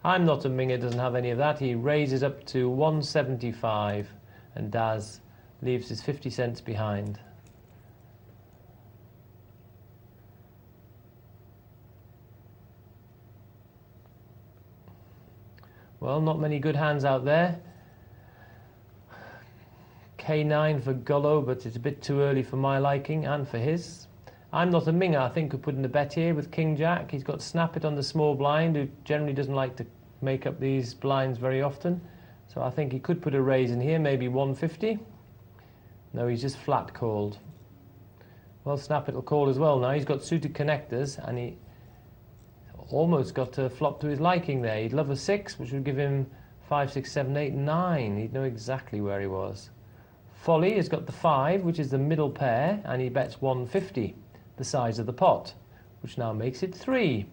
I'm not a Minger, doesn't have any of that. He raises up to 175, and Daz leaves his 50 cents behind. Well, not many good hands out there. K9 for Gullo, but it's a bit too early for my liking and for his. I'm not a Minger, I think, could put in a bet here with King Jack. He's got Snap It on the small blind, who generally doesn't like to make up these blinds very often. So I think he could put a raise in here, maybe 150. No, he's just flat called. Well, Snap It will call as well now. He's got suited connectors, and he almost got a flop to his liking there. He'd love a 6, which would give him 5, 6, 7, 8, 9. He'd know exactly where he was. Folly has got the 5, which is the middle pair, and he bets 150, the size of the pot, which now makes it 3.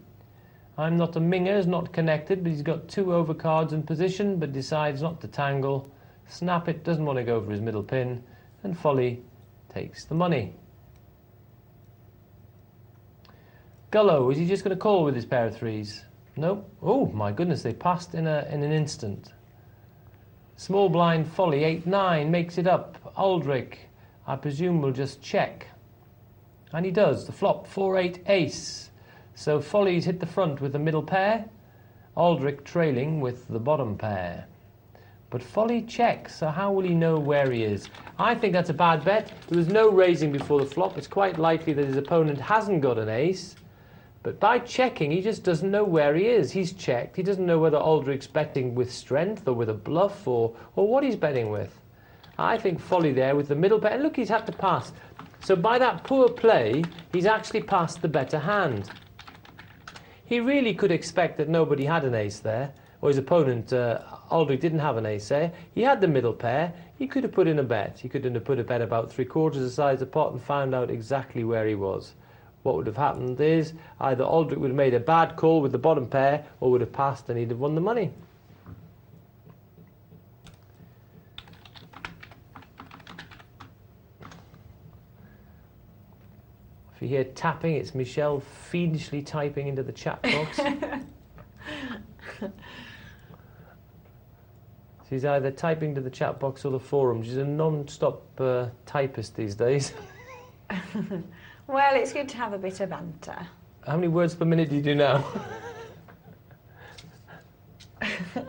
I'm not a Minger, is not connected, but he's got 2 overcards in position, but decides not to tangle. Snap It doesn't want to go for his middle pin, and Folly takes the money. Gullo, is he just going to call with his pair of 3s? Nope. Oh, my goodness, they passed in an instant. Small blind Folly, 8-9, makes it up. Aldrich, I presume, will just check. And he does. The flop, 4-8 ace. So Folly's hit the front with the middle pair. Aldrich trailing with the bottom pair. But Folly checks, so how will he know where he is? I think that's a bad bet. There was no raising before the flop. It's quite likely that his opponent hasn't got an ace. But by checking, he just doesn't know where he is. He's checked. He doesn't know whether Aldrich's betting with strength or with a bluff or what he's betting with. I think Folly there with the middle pair. And look, he's had to pass. So by that poor play, he's actually passed the better hand. He really could expect that nobody had an ace there, or his opponent, Aldrich, didn't have an ace there. He had the middle pair. He could have put in a bet. He could have put a bet about 3/4 the size of the pot and found out exactly where he was. What would have happened is either Aldrich would have made a bad call with the bottom pair or would have passed and he'd have won the money. If you hear tapping, it's Michelle fiendishly typing into the chat box. She's either typing to the chat box or the forum. She's a non-stop typist these days. Well, it's good to have a bit of banter. How many words per minute do you do now?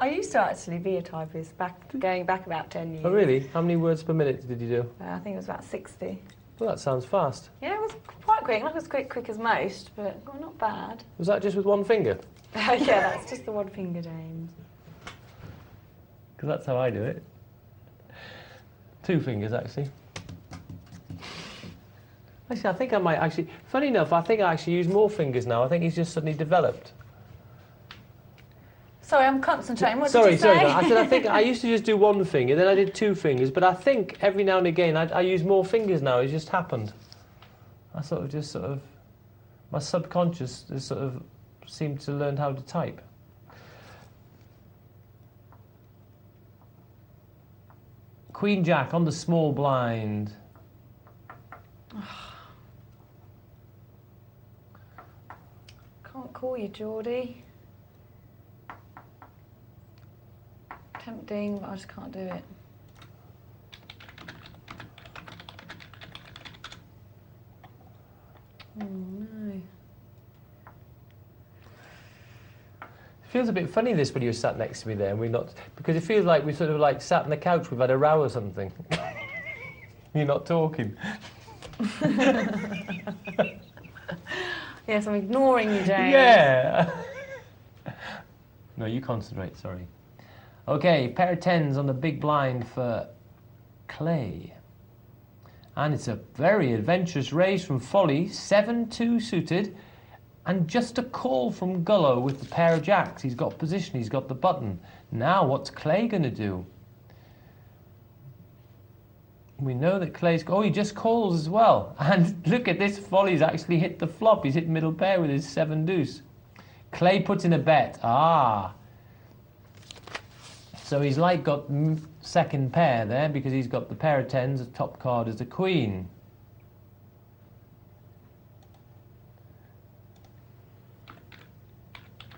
I used to actually be a typist, going back about 10 years. Oh, really? How many words per minute did you do? I think it was about 60. Well, that sounds fast. Yeah, it was quite quick. Not as quick as most, but well, not bad. Was that just with one finger? Yeah, that's just the one finger, James. Because that's how I do it. 2 fingers, actually. Actually, I think I might actually... Funny enough, I think I actually use more fingers now. I think he's just suddenly developed. Sorry, I'm concentrating. What did you say? Sorry. I said I think I used to just do 1 finger, then I did 2 fingers, but I think every now and again I use more fingers now. It just happened. I my subconscious is sort of seem to learn how to type. Queen Jack on the small blind. Can't call you, Geordie. Tempting, but I just can't do it. Oh no. It feels a bit funny this when you're sat next to me there and we're not, because it feels like we sort of like sat on the couch, we've had a row or something. You're not talking. Yes, I'm ignoring you, James. Yeah. No, you concentrate, sorry. Okay, pair of tens on the big blind for Clay. And it's a very adventurous raise from Folly, 7-2 suited, and just a call from Gullo with the pair of jacks. He's got position, he's got the button. Now, what's Clay going to do? We know that Clay's... Oh, he just calls as well. And look at this, Folly's actually hit the flop. He's hit middle pair with his 7 deuce. Clay puts in a bet. Ah. So he's like got second pair there because he's got the pair of tens, the top card is the queen.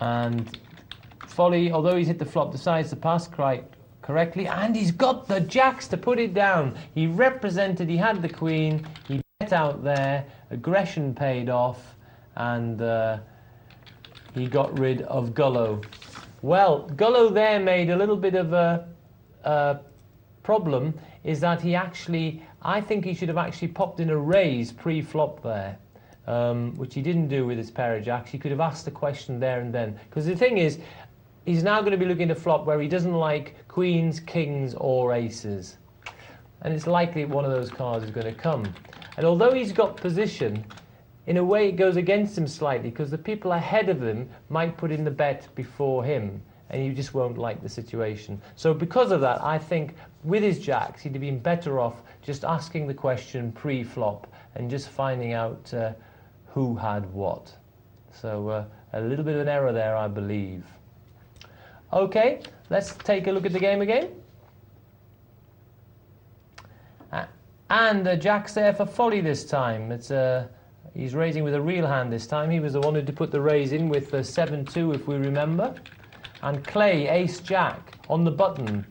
And Folly, although he's hit the flop, decides to pass correctly, and he's got the jacks to put it down. He represented, he had the queen, he bet out there, aggression paid off, and he got rid of Gullo. Well, Gullo there made a little bit of a problem, is that he actually, I think he should have actually popped in a raise pre-flop there, which he didn't do with his pair of jacks. He could have asked the question there and then. Because the thing is, he's now going to be looking at a flop where he doesn't like queens, kings, or aces. And it's likely one of those cards is going to come. And although he's got position, in a way it goes against him slightly because the people ahead of him might put in the bet before him and you just won't like the situation. So because of that, I think with his jacks, he'd have been better off just asking the question pre-flop and just finding out who had what. So a little bit of an error there, I believe. Okay, let's take a look at the game again. And Jack's there for Folly this time. It's he's raising with a real hand this time. He was the one who put the raise in with 7-2, if we remember. And Clay, ace-jack, on the button.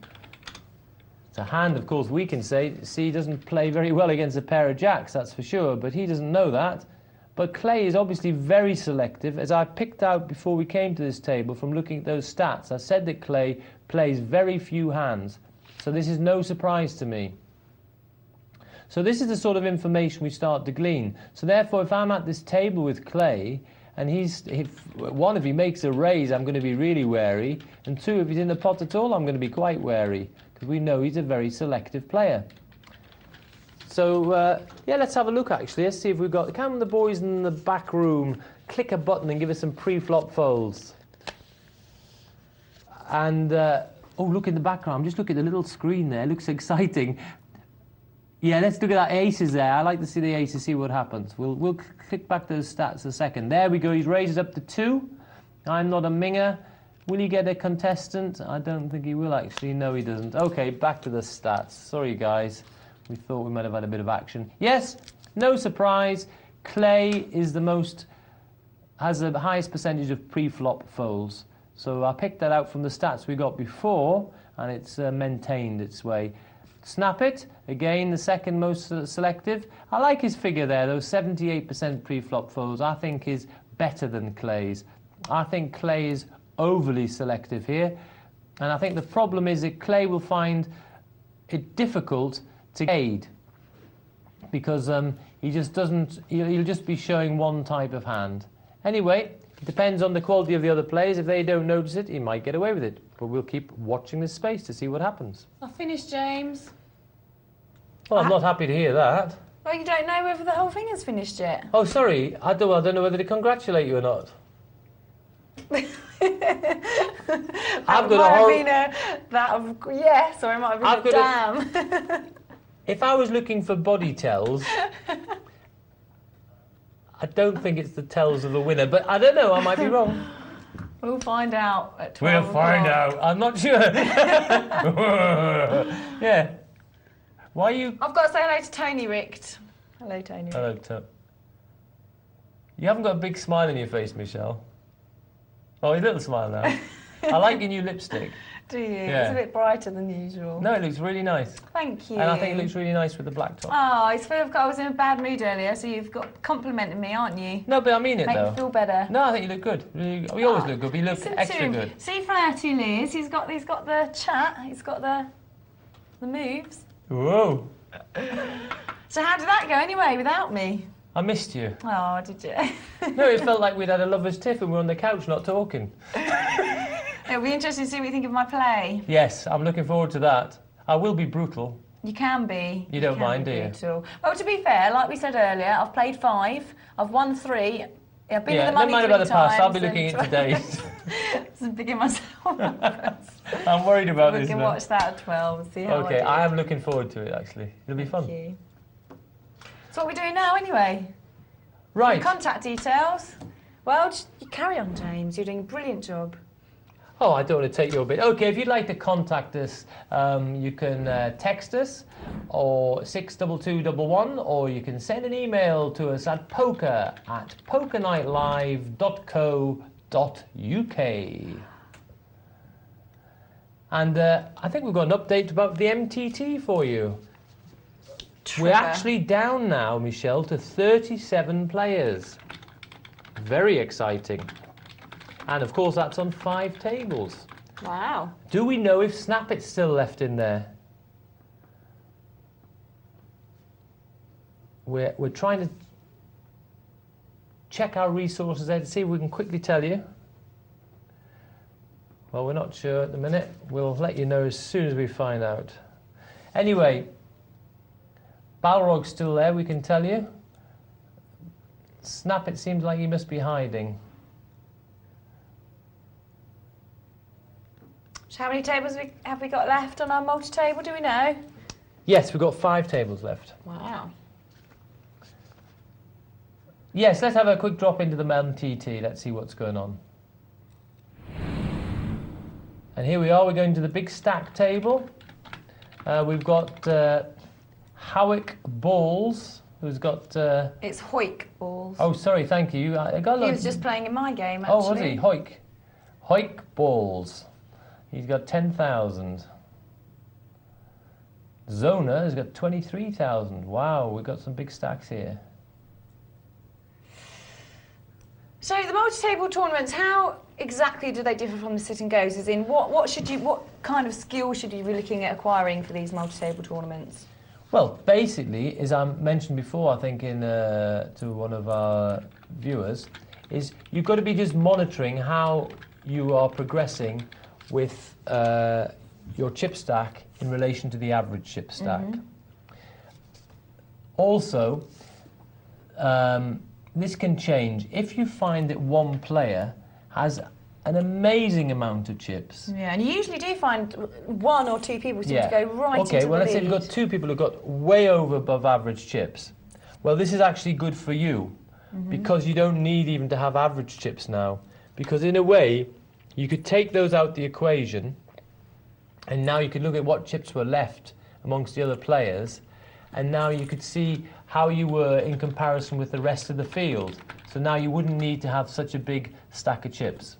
It's a hand, of course, we can see doesn't play very well against a pair of jacks, that's for sure, but he doesn't know that. But Clay is obviously very selective, as I picked out before we came to this table from looking at those stats. I said that Clay plays very few hands, so this is no surprise to me. So this is the sort of information we start to glean. So therefore, if I'm at this table with Clay, and if he makes a raise, I'm going to be really wary, and two, if he's in the pot at all, I'm going to be quite wary, because we know he's a very selective player. So, yeah, let's have a look, actually. Let's see if we've got... Can the boys in the back room click a button and give us some pre-flop folds? And, oh, look in the background. Just look at the little screen there. It looks exciting. Yeah, let's look at that aces there. I like to see the aces, see what happens. We'll click back those stats a second. There we go. He's raises up to 2. I'm not a minger. Will he get a contestant? I don't think he will, actually. No, he doesn't. Okay, back to the stats. Sorry, guys. We thought we might have had a bit of action. Yes, no surprise. Clay is has the highest percentage of pre-flop folds. So I picked that out from the stats we got before, and it's maintained its way. Snap it, again, the second most selective. I like his figure there, though, 78% pre-flop folds. I think is better than Clay's. I think Clay is overly selective here. And I think the problem is that Clay will find it difficult to aid because he just doesn't, he'll just be showing one type of hand. Anyway, it depends on the quality of the other players. If they don't notice it, he might get away with it. But we'll keep watching this space to see what happens. I finished, James. Well, I'm not happy to hear that. Well, you don't know whether the whole thing is finished yet. Oh, sorry. I don't know whether to congratulate you or not. I've got yes, or it might have been a damn. If I was looking for body tells, I don't think it's the tells of the winner, but I don't know, I might be wrong. We'll find out at 12 We'll find o'clock. out. I'm not sure. Yeah. Why are you... I've got to say hello to Tony Richt. Hello, Tony. Hello, Tom. You haven't got a big smile on your face, Michelle. Oh, a little smile now. I like your new lipstick. Do you? Yeah. It's a bit brighter than usual. No, it looks really nice. Thank you. And I think it looks really nice with the black top. Oh, it's full of... I was in a bad mood earlier, so you've got complimented me, aren't you? No, but I mean it, Make though. me feel better. No, I think you look good. We always look good, but you look Listen to extra him. good. See Flaherty Liz, he's got the chat, he's got the moves. Whoa. So how did that go anyway, without me? I missed you. Oh, did you? No, it felt like we'd had a lover's tiff and we're on the couch not talking. It'll be interesting to see what you think of my play. Yes, I'm looking forward to that. I will be brutal. You can be. You don't mind, do you? Brutal. Well, to be fair, like we said earlier, I've played 5, I've won 3, I've been in the money never mind 3 about the past. I'll be times looking and- at today's. Just picking myself up. I'm worried about We this can now. watch that at 12 and see how Okay, I I do. am looking forward to it, actually. It'll be fun. Thank you. So what are we doing now, anyway? Right. Contact details. Well, just, you carry on, James. You're doing a brilliant job. Oh, I don't want to take your bit. Okay, if you'd like to contact us, you can text us or 62211, or you can send an email to us at poker@pokernightlive.co.uk. And I think we've got an update about the MTT for you. We're actually down now, Michelle, to 37 players. Very exciting. And of course, that's on 5 tables. Wow. Do we know if Snappet's still left in there? We're trying to check our resources there to see if we can quickly tell you. Well, we're not sure at the minute. We'll let you know as soon as we find out. Anyway, Balrog's still there, we can tell you. Snappet seems like he must be hiding. So how many tables have we got left on our multi-table, do we know? Yes, we've got 5 tables left. Wow. Yes, let's have a quick drop into the MTT. Let's see what's going on. And here we are. We're going to the big stack table. We've got Howick Balls, who's got... It's Hoik balls. Oh, sorry, thank you. I got a He lot... was just playing in my game, actually. Oh, was he? Hoik. Hoik Balls. He's got 10,000. Zona has got 23,000. Wow, we've got some big stacks here. So the multi-table tournaments, how exactly do they differ from the sit and goes? As in, what kind of skill should you be looking at acquiring for these multi-table tournaments? Well, basically, as I mentioned before, I think to one of our viewers, is you've got to be just monitoring how you are progressing with your chip stack in relation to the average chip stack. Also, this can change. If you find that one player has an amazing amount of chips. Yeah, and you usually do find 1 or 2 people seem to go right into the Okay, well, let's say lead. you've got 2 people who've got way over above average chips. Well, this is actually good for you because you don't need even to have average chips now. Because in a way, you could take those out the equation and now you could look at what chips were left amongst the other players, and now you could see how you were in comparison with the rest of the field. So now you wouldn't need to have such a big stack of chips.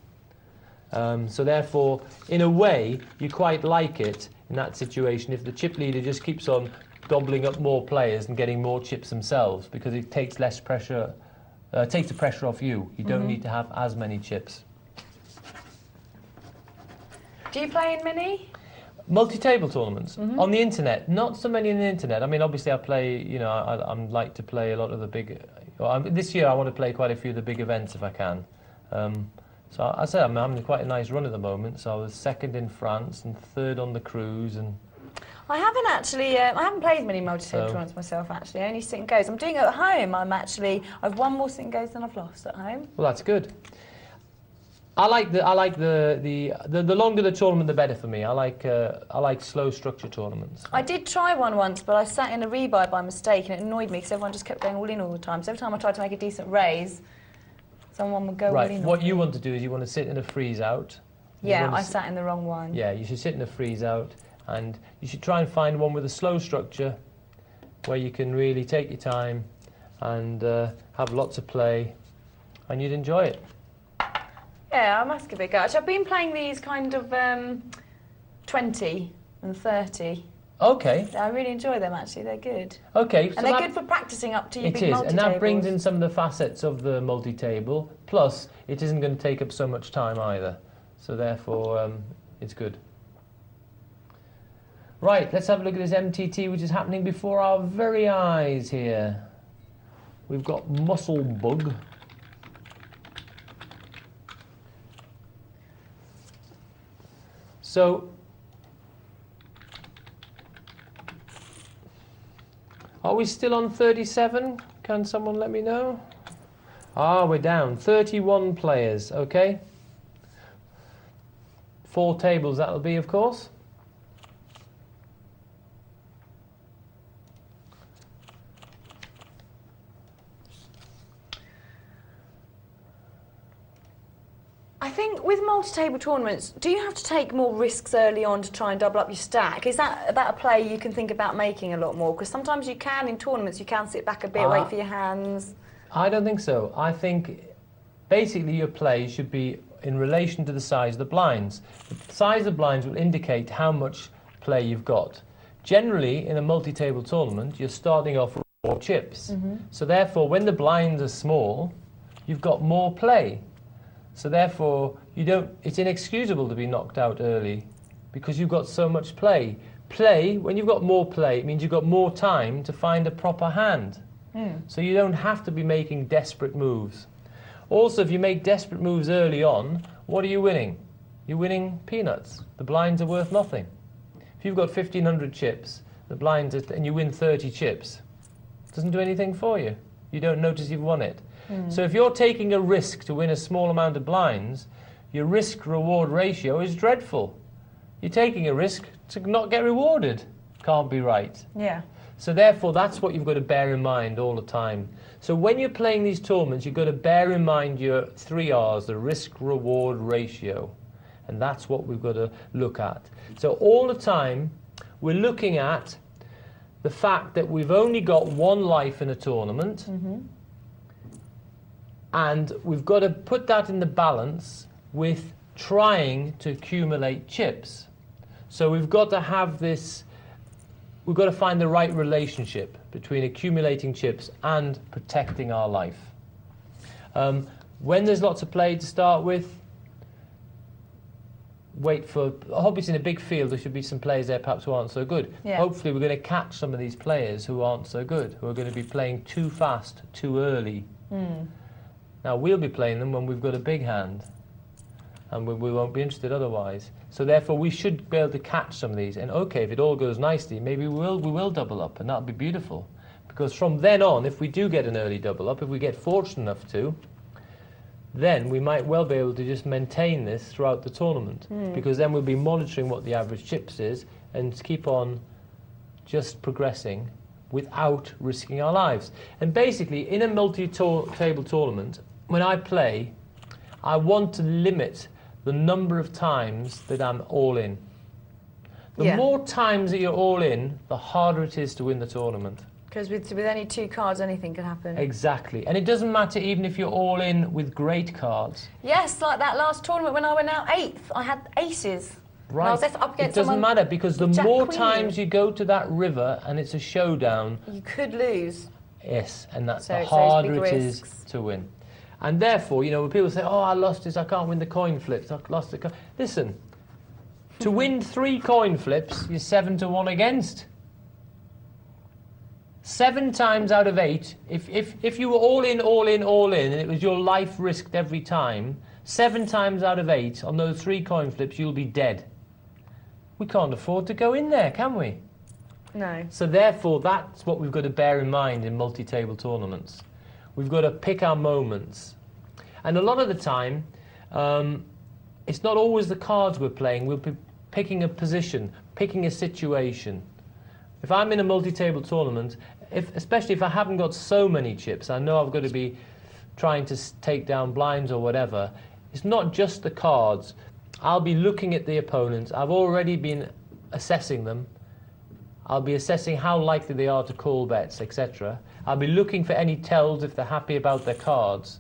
So therefore, in a way, you quite like it in that situation if the chip leader just keeps on gobbling up more players and getting more chips themselves, because it takes less pressure, takes the pressure off you. You don't need to have as many chips. Do you play in mini? Multi-table tournaments on the internet, not so many on the internet. I mean, obviously, I play. You know, I'm like to play a lot of the big. This year, I want to play quite a few of the big events if I can. So I said I'm having quite a nice run at the moment. So I was 2nd in France and 3rd on the cruise, and I haven't actually. I haven't played many multi-table So- tournaments myself. Actually, only sit and goes. I'm doing it at home. I've won more sit and goes than I've lost at home. well, that's good. I like the longer the tournament, the better for me. I like slow structure tournaments. I did try one once, but I sat in a rebuy by mistake, and it annoyed me because everyone just kept going all in all the time. So every time I tried to make a decent raise, someone would go all in. Right. What you want to do is you want to sit in a freeze out. Yeah, I sat in the wrong one. Yeah, you should sit in a freeze out, and you should try and find one with a slow structure, where you can really take your time and have lots of play, and you'd enjoy it. Yeah, I must give it a go. Actually, I've been playing these kind of 20 and 30. Okay. I really enjoy them, actually. They're good. Okay. And they're good for practising up to your big multi-tables. It is, and that brings tables. in some of the facets of the multi-table. Plus, it isn't going to take up so much time either. So therefore, it's good. Right, let's have a look at this MTT, which is happening before our very eyes here. We've got Muscle Bug. So, are we still on 37? Can someone let me know? Ah, we're down. 31 players, okay. 4 tables that'll be, of course. I think with multi-table tournaments, do you have to take more risks early on to try and double up your stack? Is that a play you can think about making a lot more? Because sometimes you can, in tournaments, you can sit back a bit, wait for your hands. I don't think so. I think basically your play should be in relation to the size of the blinds. The size of the blinds will indicate how much play you've got. Generally, in a multi-table tournament, you're starting off with 4 chips. So therefore, when the blinds are small, you've got more play. So therefore, it's inexcusable to be knocked out early because you've got so much play. When you've got more play, it means you've got more time to find a proper hand. So you don't have to be making desperate moves. Also, if you make desperate moves early on, what are you winning? You're winning peanuts. The blinds are worth nothing. If you've got 1,500 chips, and you win 30 chips, it doesn't do anything for you. You don't notice you've won it. So if you're taking a risk to win a small amount of blinds, your risk-reward ratio is dreadful. You're taking a risk to not get rewarded. Can't be right. Yeah. So therefore, that's what you've got to bear in mind all the time. So when you're playing these tournaments, you've got to bear in mind your 3 R's, the risk-reward ratio. And that's what we've got to look at. So all the time, we're looking at the fact that we've only got 1 life in a tournament. And we've got to put that in the balance with trying to accumulate chips. So we've got to have this, we've got to find the right relationship between accumulating chips and protecting our life. When there's lots of play to start with, wait for, obviously in a big field there should be some players there perhaps who aren't so good. Yeah. Hopefully we're going to catch some of these players who aren't so good, who are going to be playing too fast, too early. Now, we'll be playing them when we've got a big hand, and we won't be interested otherwise. So therefore, we should be able to catch some of these. And okay, if it all goes nicely, maybe we will double up, and that'll be beautiful. Because from then on, if we do get an early double up, if we get fortunate enough to, then we might well be able to just maintain this throughout the tournament. Because then we'll be monitoring what the average chips is, and keep on just progressing without risking our lives. And basically, in a multi-table tournament, when I play, I want to limit the number of times that I'm all in. The more times that you're all in, the harder it is to win the tournament. Because with only 2 cards, anything can happen. Exactly. And it doesn't matter even if you're all in with great cards. Yes, like that last tournament when I went out 8th, I had aces. Right. I was up against it doesn't matter because the Jack more Queen. times you go to that river and it's a showdown, You could lose. yes, and that's So the it's those harder big it is risks. to win. And therefore, you know, when people say, oh, I lost this, I can't win the coin flips, I lost the coin. Listen, to win 3 coin flips, you're 7 to 1 against. 7 times out of 8, if you were all in, and it was your life risked every time, 7 times out of 8 on those 3 coin flips, you'll be dead. We can't afford to go in there, can we? No. So therefore, that's what we've got to bear in mind in multi-table tournaments. We've got to pick our moments. And a lot of the time, it's not always the cards we're playing. We'll be picking a position, picking a situation. If I'm in a multi-table tournament, especially if I haven't got so many chips, I know I've got to be trying to take down blinds or whatever. It's not just the cards. I'll be looking at the opponents. I've already been assessing them. I'll be assessing how likely they are to call bets, etc. I'll be looking for any tells if they're happy about their cards.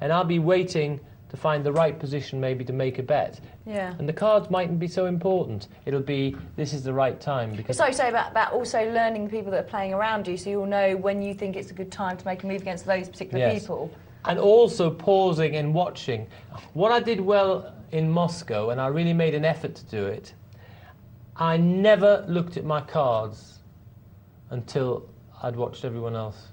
And I'll be waiting to find the right position maybe to make a bet. Yeah. And the cards mightn't be so important. It'll be, this is the right time. Because it's like you say about also learning the people that are playing around you, so you'll know when you think it's a good time to make a move against those particular people. And also pausing and watching. What I did well in Moscow, and I really made an effort to do it, I never looked at my cards until I'd watched everyone else.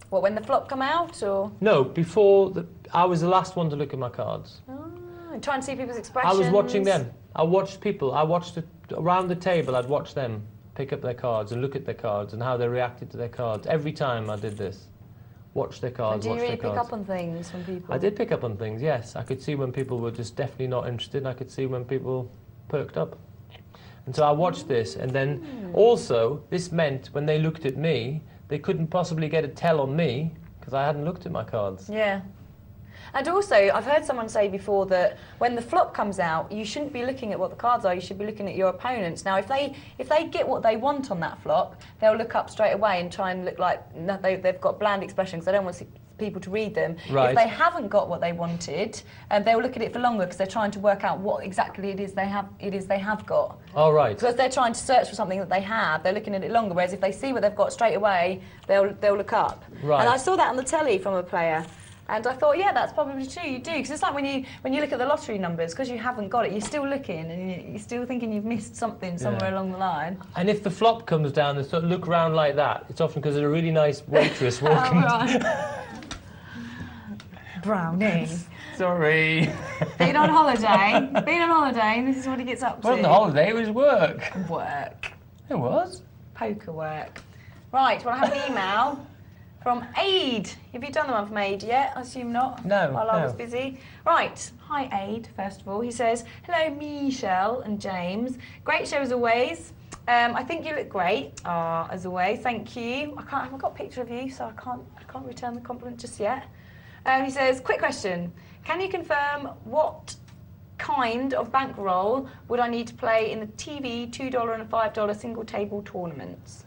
What, when the flop come out, or? No, before. I was the last one to look at my cards. Oh, and try and see people's expressions. I was watching them. I watched people. I watched around the table. I'd watch them pick up their cards and look at their cards and how they reacted to their cards. Every time I did this, watch their cards. And do you really pick up on things from people? I did pick up on things. Yes, I could see when people were just definitely not interested. And I could see when people perked up. And so I watched this, and then also this meant when they looked at me, they couldn't possibly get a tell on me because I hadn't looked at my cards. Yeah. And also, I've heard someone say before that when the flop comes out, you shouldn't be looking at what the cards are, you should be looking at your opponents. Now, if they get what they want on that flop, they'll look up straight away and try and look like they've got bland expressions. They don't want people to read them. Right. If they haven't got what they wanted, they'll look at it for longer because they're trying to work out what exactly it is they have got. Oh, right. Because they're trying to search for something that they have, they're looking at it longer. Whereas if they see what they've got straight away, they'll look up. Right. And I saw that on the telly from a player. And I thought, yeah, that's probably true. You do, because it's like when you look at the lottery numbers, because you haven't got it, you're still looking and you're still thinking you've missed something somewhere along the line. And if the flop comes down and sort of look around like that, it's often because there's a really nice waitress walking. Oh, right. Brownie. Sorry. Been on holiday, and this is what he gets up to. It wasn't a holiday, it was work. Work. It was. Poker work. Right, well, I have an email from Aid. Have you done the one from Aid yet? I assume not. No. While I was busy. Right. Hi, Aid, first of all. He says, hello, Michelle and James. Great show as always. I think you look great, as always. Thank you. I haven't got a picture of you, so I can't return the compliment just yet. He says, quick question. Can you confirm what kind of bankroll would I need to play in the TV $2 and $5 single table tournaments?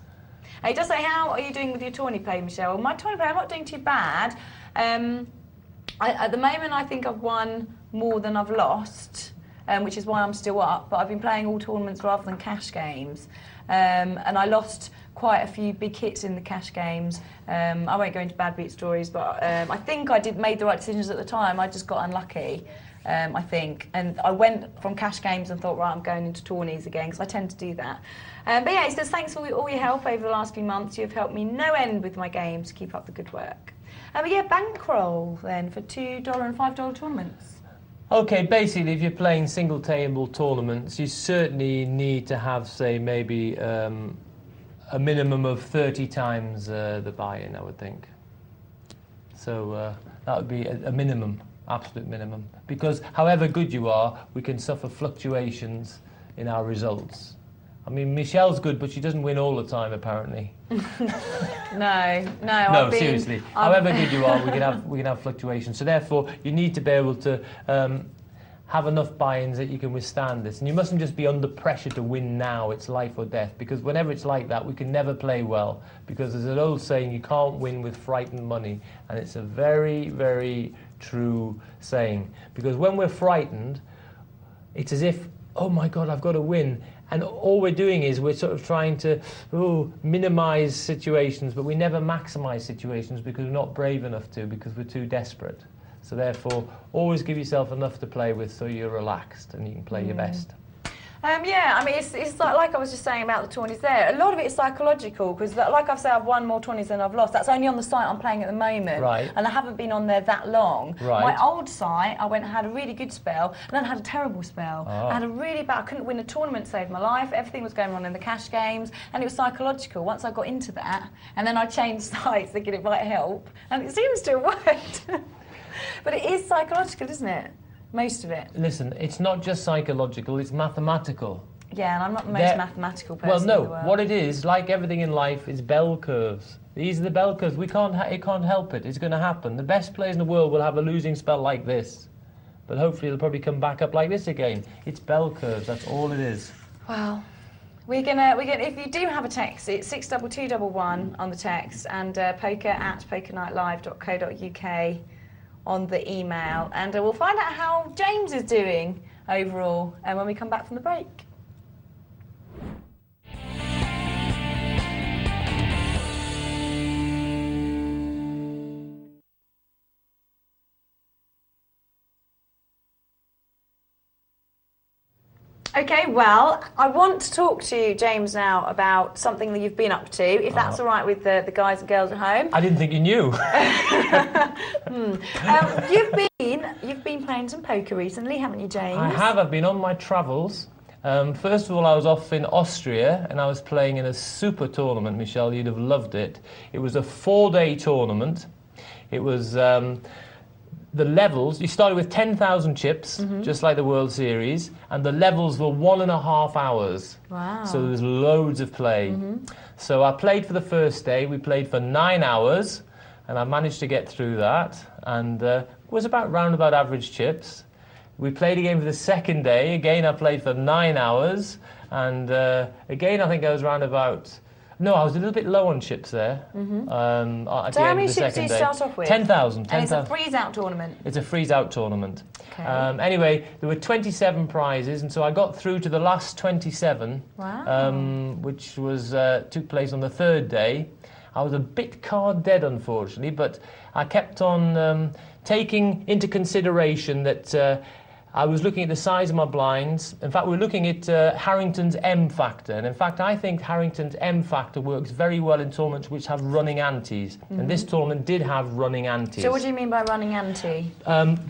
He does say, how are you doing with your tourney play, Michelle? My tourney play, I'm not doing too bad. At the moment, I think I've won more than I've lost, which is why I'm still up. But I've been playing all tournaments rather than cash games. And I lost quite a few big hits in the cash games. I won't go into bad beat stories, but I think I made the right decisions at the time. I just got unlucky. I think. And I went from cash games and thought, right, I'm going into tourneys again, because I tend to do that. But yeah, he says, thanks for all your help over the last few months. You've helped me no end with my games. Keep up the good work. But yeah, bankroll then for $2 and $5 tournaments. Okay, basically, if you're playing single table tournaments, you certainly need to have, say, maybe a minimum of 30 times the buy-in, I would think. So that would be a minimum. Absolute minimum. Because however good you are, we can suffer fluctuations in our results. I mean, Michelle's good, but she doesn't win all the time, apparently. No, seriously. However good you are, we can have fluctuations. So therefore, you need to be able to have enough buy-ins that you can withstand this. And you mustn't just be under pressure to win now. It's life or death. Because whenever it's like that, we can never play well. Because there's an old saying, you can't win with frightened money. And it's a very, very true saying. Because when we're frightened, it's as if, oh my God, I've got to win. And all we're doing is we're sort of trying to minimize situations, but we never maximize situations because we're not brave enough to, because we're too desperate. So therefore, always give yourself enough to play with so you're relaxed and you can play your best. Yeah, I mean, it's like I was just saying about the tourneys there. A lot of it is psychological, because like I've said, I've won more tourneys than I've lost. That's only on the site I'm playing at the moment. Right. And I haven't been on there that long. Right. My old site, I went and had a really good spell, and then I had a terrible spell. Oh. I had a really bad, I couldn't win a tournament, saved my life. Everything was going wrong in the cash games, and it was psychological. Once I got into that, and then I changed sites thinking it might help, and it seems to have worked. But it is psychological, isn't it? Most of it. Listen, it's not just psychological, it's mathematical. Yeah, and I'm not the most mathematical person well, no, in the world. what it is, like everything in life, is bell curves. These are the bell curves. It can't help it. It's going to happen. The best players in the world will have a losing spell like this. But hopefully they'll probably come back up like this again. It's bell curves, that's all it is. Wow. We're gonna. If you do have a text, it's 62211 on the text, and poker@pokernightlive.co.uk on the email, and we'll find out how James is doing overall, and when we come back from the break. Okay, well, I want to talk to you, James, now about something that you've been up to, if that's all right with the guys and girls at home. I didn't think you knew. You've been playing some poker recently, haven't you, James? I have. I've been on my travels. First of all, I was off in Austria, and I was playing in a super tournament, Michelle. You'd have loved it. It was a 4-day tournament. It was... the levels, you started with 10,000 chips, just like the World Series, and the levels were 1.5 hours. Wow. So there was loads of play. So I played for the first day, we played for 9 hours, and I managed to get through that, and was round about average chips. We played again for the second day, again I played for 9 hours, and again I think I was round about... No, I was a little bit low on chips there. At So the how end many of the chips do second you day. start off with? 10,000. And it's a freeze-out tournament? It's a freeze-out tournament. Okay. Anyway, there were 27 prizes, and so I got through to the last 27, Wow. which was took place on the third day. I was a bit card dead, unfortunately, but I kept on taking into consideration that I was looking at the size of my blinds. In fact, we were looking at Harrington's M factor. And in fact, I think Harrington's M factor works very well in tournaments which have running antes. And this tournament did have running antes. So what do you mean by running ante?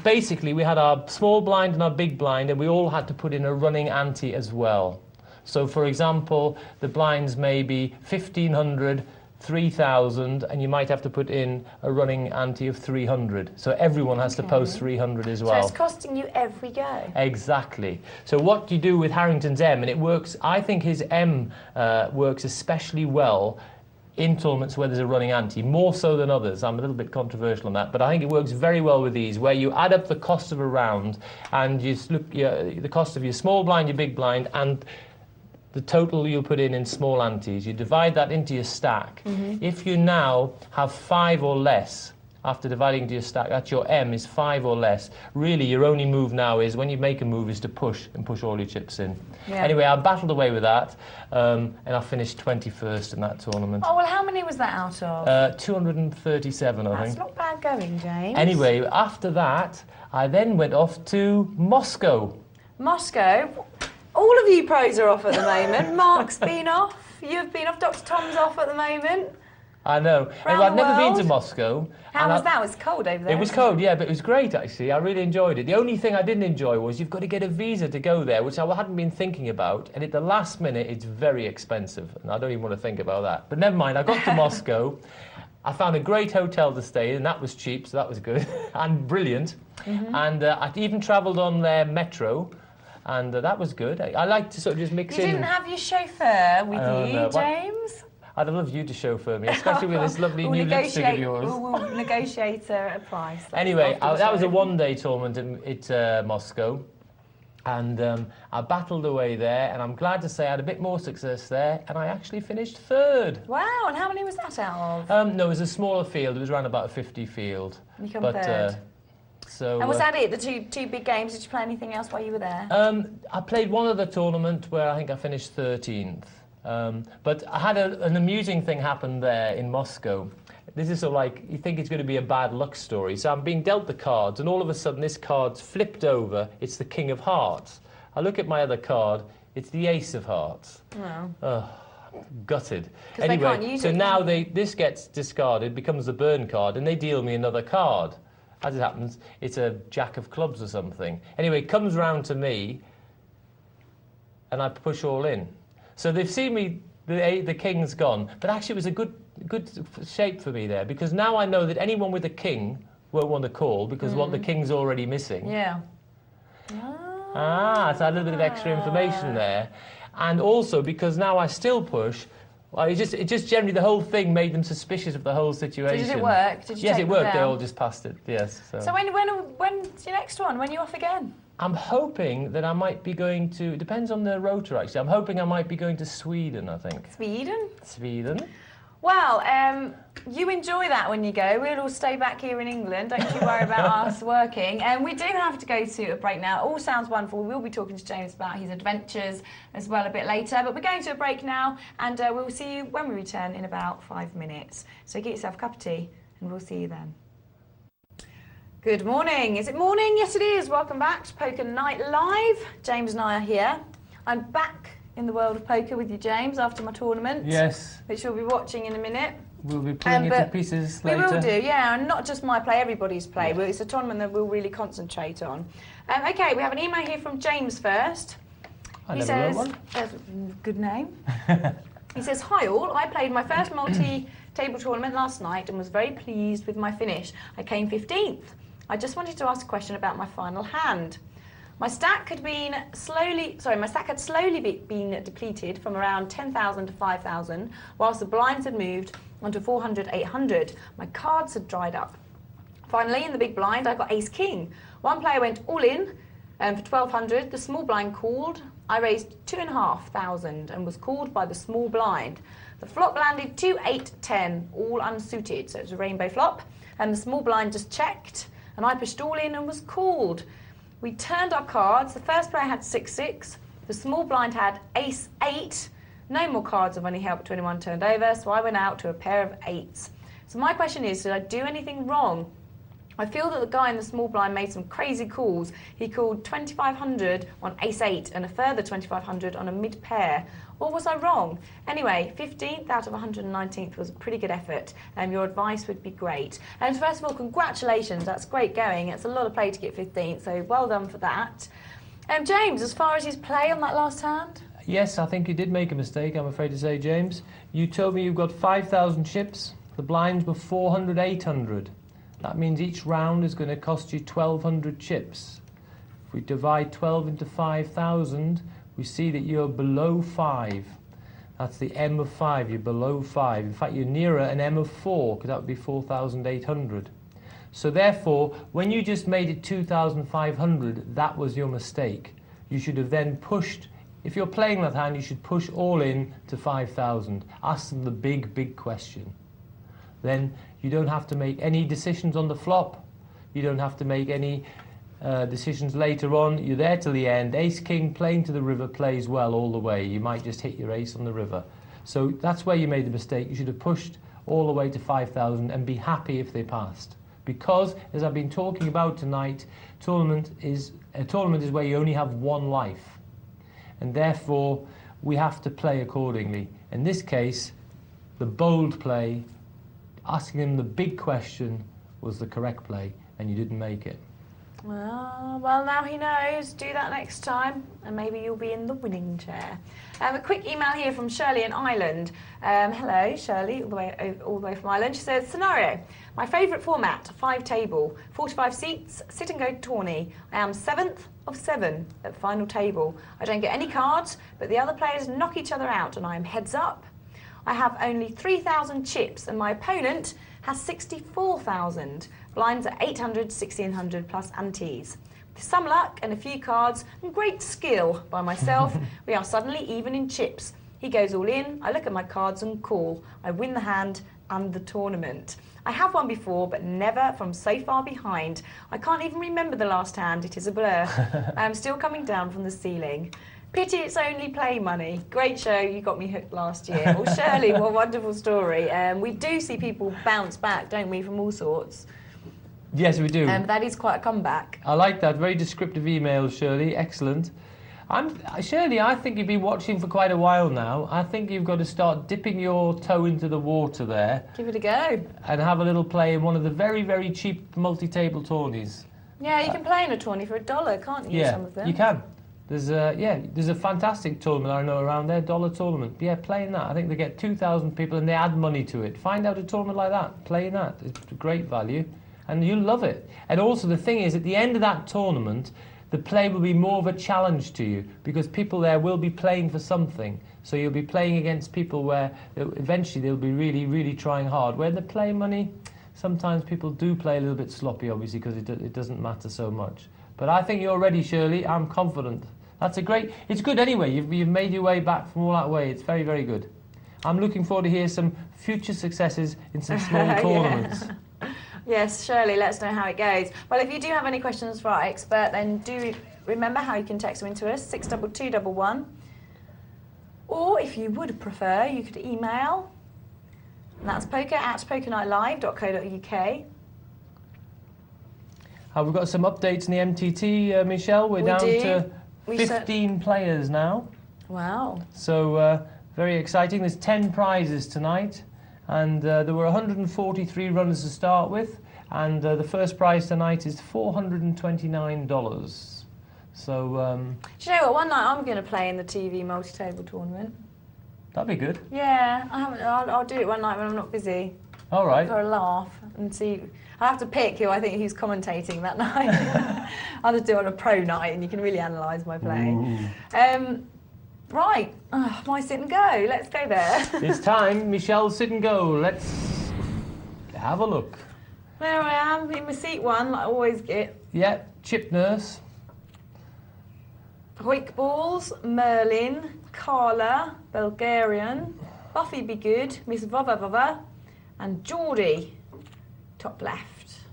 Basically, we had our small blind and our big blind, and we all had to put in a running ante as well. So, for example, the blinds may be 1,500, 3,000, and you might have to put in a running ante of 300. So everyone has to post 300 as well. So it's costing you every go. Exactly. So what you do with Harrington's M, and it works, I think his M works especially well in tournaments where there's a running ante, more so than others. I'm a little bit controversial on that, but I think it works very well with these, where you add up the cost of a round, and you look the cost of your small blind, your big blind, and the total you'll put in small antes. You divide that into your stack. If you now have 5 or less, after dividing into your stack, that's your M is 5 or less. Really, your only move now is, when you make a move, is to push and push all your chips in. Yeah. Anyway, I battled away with that, and I finished 21st in that tournament. Oh, well, how many was that out of? 237, I That's think. not bad going, James. Anyway, after that, I then went off to Moscow. Moscow? All of you pros are off at the moment. Mark's been off. You've been off. Dr. Tom's off at the moment. I know. Around I've the never been to world. Moscow. How was that? It was cold over there. It was cold, yeah, but it was great, actually. I really enjoyed it. The only thing I didn't enjoy was you've got to get a visa to go there, which I hadn't been thinking about. And at the last minute, it's very expensive. And I don't even want to think about that. But never mind, I got to Moscow. I found a great hotel to stay in, and that was cheap, so that was good. And brilliant. And I even travelled on their metro. And that was good. I like to sort of just mix in... You didn't have your chauffeur with you, no. James? I'd love you to chauffeur me, especially with this lovely new lipstick of yours. We'll negotiate a price. Anyway, that was a one-day tournament at Moscow. And I battled away there, and I'm glad to say I had a bit more success there, and I actually finished third. Wow, and how many was that out of? No, it was a smaller field. It was around about a 50 field. You come third. So, and was that it, the two big games? Did you play anything else while you were there? I played one other tournament where I think I finished 13th. But I had an amusing thing happen there in Moscow. This is sort of like, you think it's going to be a bad luck story. So I'm being dealt the cards, and all of a sudden this card's flipped over. It's the King of Hearts. I look at my other card, it's the Ace of Hearts. Oh, gutted. Anyway, so now this gets discarded, becomes a burn card, and they deal me another card. As it happens, it's a Jack of Clubs or something. Anyway, it comes round to me, and I push all in. So they've seen me, the King's gone, but actually it was a good shape for me there, because now I know that anyone with a King won't want to call because the king's already missing. Yeah. So a little bit of extra information there. And also, because now I still push, well, it just generally, the whole thing made them suspicious of the whole situation. So did it work? Did you yes, take it worked. them They down? all just passed it, yes. So when's your next one? When are you off again? I'm hoping that I might be going to, it depends on the rota actually, I'm hoping I might be going to Sweden, I think. Sweden? Sweden. Well, you enjoy that when you go. We'll all stay back here in England. Don't you worry about us working. And we do have to go to a break now. It all sounds wonderful. We'll be talking to James about his adventures as well a bit later. But we're going to a break now, and we'll see you when we return in about 5 minutes. So get yourself a cup of tea, and we'll see you then. Good morning. Is it morning? Yes, it is. Welcome back to Poker Night Live. James and I are here. I'm back in the world of poker with you, James, after my tournament. Yes. Which we'll be watching in a minute. We'll be putting it to pieces later. We will do, yeah, and not just my play, everybody's play. Yeah. It's a tournament that we'll really concentrate on. Okay, we have an email here from James first. I never wrote one. Good name. He says, hi all, I played my first multi-table tournament last night and was very pleased with my finish. I came 15th. I just wanted to ask a question about my final hand. My stack had slowly been depleted from around 10,000 to 5,000, whilst the blinds had moved onto 400, 800. My cards had dried up. Finally, in the big blind, I got ace-king. One player went all in for 1,200. The small blind called. I raised 2,500 and was called by the small blind. The flop landed 2, 8, 10, all unsuited, so it was a rainbow flop. And the small blind just checked, and I pushed all in and was called. We turned our cards. The first player had 6-6. The small blind had ace-8. No more cards of any help to anyone turned over, so I went out to a pair of 8s. So my question is, did I do anything wrong? I feel that the guy in the small blind made some crazy calls. He called 2,500 on ace-8 and a further 2,500 on a mid-pair. Or was I wrong? Anyway, 15th out of 119th was a pretty good effort. Your advice would be great. And first of all, congratulations. That's great going. It's a lot of play to get 15th, so well done for that. James, as far as his play on that last hand? Yes, I think you did make a mistake, I'm afraid to say, James. You told me you've got 5,000 chips. The blinds were 400, 800. That means each round is going to cost you 1,200 chips. If we divide 12 into 5,000, we see that you're below 5. That's the M of 5, you're below 5. In fact, you're nearer an M of 4, because that would be 4,800. So therefore, when you just made it 2,500, that was your mistake. You should have then pushed, if you're playing that hand, you should push all in to 5,000. Ask them the big question. Then you don't have to make any decisions on the flop. You don't have to make any decisions later on. You're there till the end. Ace-king playing to the river plays well all the way. You might just hit your ace on the river. So that's where you made the mistake. You should have pushed all the way to 5,000 and be happy if they passed. Because, as I've been talking about tonight, a tournament is where you only have one life. And therefore, we have to play accordingly. In this case, the bold play, asking him the big question, was the correct play, and you didn't make it. Well, now he knows. Do that next time, and maybe you'll be in the winning chair. A quick email here from Shirley in Ireland. Hello, Shirley, all the way from Ireland. She says, scenario. My favourite format, 5-table, 45 seats, sit and go tourney. I am 7th of 7 at final table. I don't get any cards, but the other players knock each other out, and I am heads up. I have only 3,000 chips, and my opponent has 64,000. Blinds are 800, 1,600 plus antes. With some luck and a few cards and great skill by myself, we are suddenly even in chips. He goes all in, I look at my cards and call. I win the hand and the tournament. I have won before, but never from so far behind. I can't even remember the last hand, it is a blur. I am still coming down from the ceiling. Pity it's only play money. Great show, you got me hooked last year. Well, Shirley, what a wonderful story. We do see people bounce back, don't we, from all sorts. Yes, we do. That is quite a comeback. I like that. Very descriptive email, Shirley. Excellent. Shirley, I think you've been watching for quite a while now. I think you've got to start dipping your toe into the water there. Give it a go. And have a little play in one of the very, very cheap multi-table tourneys. Yeah, you can play in a tourney for $1, can't you, some of them? You can. There's a fantastic tournament I know around there, dollar tournament. Yeah, play in that. I think they get 2,000 people and they add money to it. Find out a tournament like that. Play in that. It's great value. and you'll love it. And also the thing is, at the end of that tournament, the play will be more of a challenge to you because people there will be playing for something. So you'll be playing against people where eventually they'll be really, really trying hard. Where the play money, sometimes people do play a little bit sloppy, obviously, because it doesn't matter so much. But I think you're ready, Shirley. I'm confident. That's a great... It's good anyway. You've made your way back from all that way. It's very, very good. I'm looking forward to hear some future successes in some small tournaments. Yes, Shirley, let us know how it goes. Well, if you do have any questions for our expert, then do remember how you can text them into us, 62211. Or if you would prefer, you could email, and that's poker@pokernightlive.co.uk. We've got some updates in the MTT, Michelle. We're down to 15 players now. Wow. So, very exciting. There's 10 prizes tonight. And there were 143 runners to start with, and the first prize tonight is $429. So, do you know what? One night I'm going to play in the TV multi-table tournament. That'd be good. Yeah, I'll do it one night when I'm not busy. All right. For a laugh and see. I have to pick who's commentating that night. I'll just do it on a pro night, and you can really analyse my play. Right, my sit and go. Let's go there. It's time, Michelle, sit and go. Let's have a look. There I am in my seat one, like I always get. Yeah, Chip Nurse. Hoik Balls, Merlin, Carla, Bulgarian, Buffy Be Good, Miss Vava Vava, and Geordie, top left.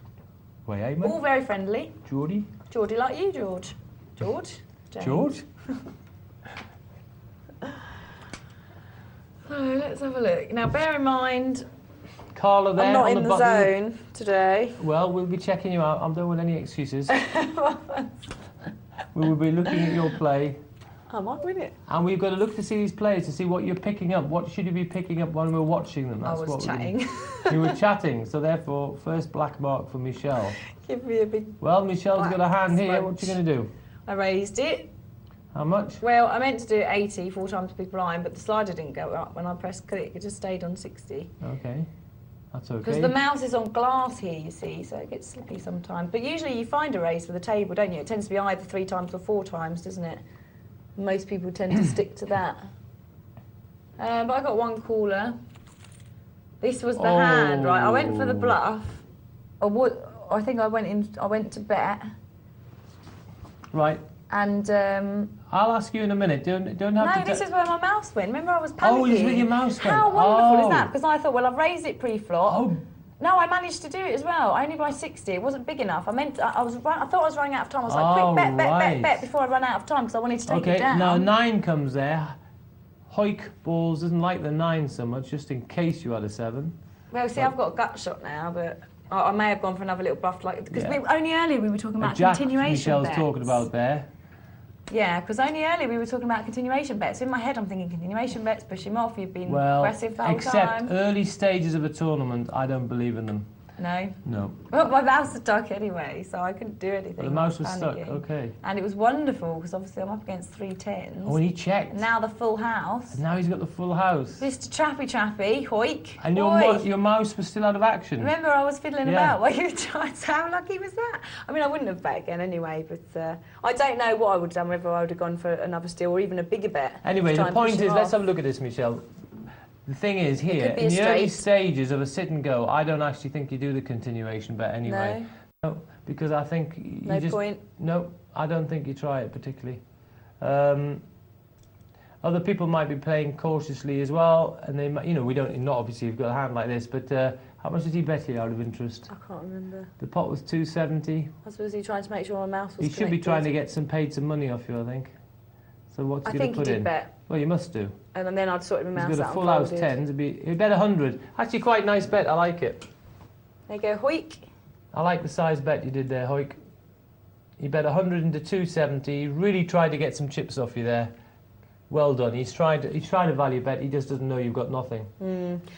Way, eh, all very friendly. Geordie. Geordie like you, George. George? James. George? So let's have a look. Now bear in mind, Carla there. I'm not on in the button. zone today. Well, we'll be checking you out. I don't want any excuses. We will be looking at your play. I might win it. And we've got to look to see these players to see what you're picking up. What should you be picking up when we're watching them? That's I was chatting. You were chatting, so therefore, first black mark for Michelle. Give me a big. Well, Michelle's got a hand here. Sponge. What are you going to do? I raised it. How much? Well, I meant to do 80, 4 times big blind, but the slider didn't go up when I pressed click. It just stayed on 60. Okay. That's okay. Because the mouse is on glass here, you see, so it gets slippy sometimes. But usually you find a raise for the table, don't you? It tends to be either 3 times or 4 times, doesn't it? Most people tend to stick to that. But I got one caller. This was the hand, right? I went for the bluff. I think I went to bet. Right. And I'll ask you in a minute. Don't have to. No, this is where my mouse went. Remember, I was panicking. Oh, it's with your mouse went. How wonderful is that? Because I thought, well, I've raised it pre-flop. Oh. No, I managed to do it as well. Only by 60. It wasn't big enough. I thought I was running out of time. I was like, quick, bet before I run out of time because I wanted to take it down. Okay, now 9 comes there. Hoik Balls doesn't like the 9 so much, just in case you had a 7. Well, see, I've got a gut shot now, but I may have gone for another little bluff, because only earlier we were talking about continuation Michelle's bets. talking about there. Yeah, because only earlier we were talking about continuation bets. In my head, I'm thinking continuation bets, push him off. You've been aggressive the whole time. Except early stages of a tournament, I don't believe in them. No? No. Well, my mouse was stuck anyway, so I couldn't do anything. Well, the mouse was stuck, okay. And it was wonderful, because obviously I'm up against 3 10s. Oh, and he checked. And now the full house. And now he's got the full house. Mr. Trappy, hoik. And your mouse was still out of action. Remember, I was fiddling about while you were trying. How lucky was that? I mean, I wouldn't have bet again anyway, but I don't know what I would have done, whether I would have gone for another steal or even a bigger bet. Anyway, the point is, let's have a look at this, Michelle. The thing is, here, in the early stages of a sit and go, I don't actually think you do the continuation bet anyway. No, because I think you No, I don't think you try it particularly. Other people might be playing cautiously as well, and they might, we don't, not obviously you've got a hand like this, but how much did he bet you out of interest? I can't remember. The pot was 270. I suppose he trying to make sure my mouse was He should be trying to get some money off you, I think. So what's he going to put in? I think he did bet. Well, you must do. And then I'd sorted my mouse out. He's got a full house 10s. He'd bet 100. Actually, quite nice bet. I like it. There you go, hoik. I like the size bet you did there, hoik. He bet 100 into 270. He really tried to get some chips off you there. Well done. He's tried a value bet. He just doesn't know you've got nothing.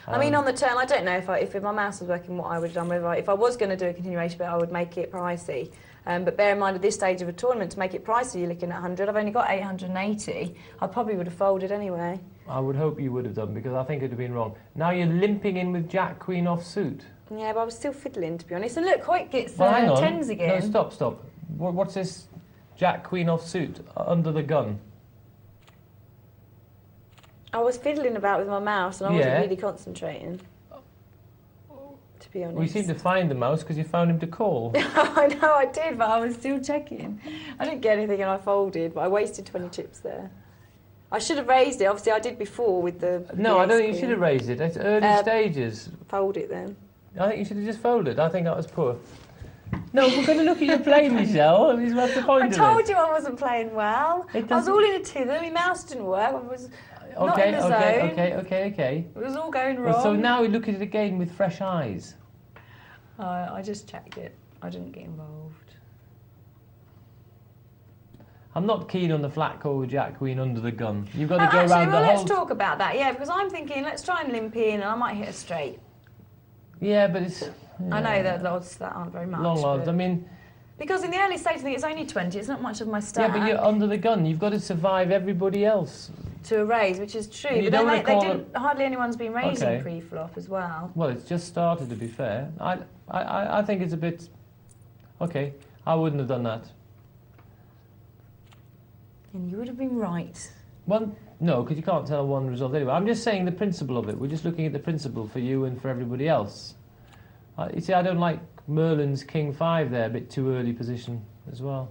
I mean, on the turn, I don't know if my mouse was working, what I would have done. If I was going to do a continuation bet, I would make it pricey. But bear in mind, at this stage of a tournament, to make it pricey, you're looking at 100. I've only got 880. I probably would have folded anyway. I would hope you would have done, because I think it would have been wrong. Now you're limping in with Jack Queen off suit. Yeah, but I was still fiddling, to be honest. And look, Hoyt gets Well, hang on. tens again. No, stop. What's this Jack Queen offsuit under the gun? I was fiddling about with my mouse and I wasn't really concentrating. To be honest. We seem to find the mouse because you found him to call. I know I did, but I was still checking. I didn't get anything and I folded, but I wasted 20 chips there. I should have raised it. Obviously, I did before with the... No, I don't think you should have raised it. It's early stages. Fold it then. I think you should have just folded. I think that was poor. No, we're going to look at your play, Michelle. What's the point of it? I told you I wasn't playing well. I was all in a tither. My mouse didn't work. I was not in the zone. Okay. It was all going wrong. Well, so now we look at it again with fresh eyes. I just checked it. I didn't get involved. I'm not keen on the flat call with Jack Queen under the gun. You've got to go actually, around the whole... let's talk about that, yeah, because I'm thinking, let's try and limp in and I might hit a straight. Yeah, but it's... I know that odds that aren't very much. Long odds, I mean... Because in the early stage, I think it's only 20, it's not much of my stack. Yeah, but you're under the gun. You've got to survive everybody else. To a raise, which is true. You but don't then they didn't, hardly anyone's been raising pre-flop as well. Well, it's just started, to be fair. I think it's a bit... Okay, I wouldn't have done that. And you would have been right. Well, no, because you can't tell one result anyway. I'm just saying the principle of it. We're just looking at the principle for you and for everybody else. You see, I don't like Merlin's King 5 there, a bit too early position as well.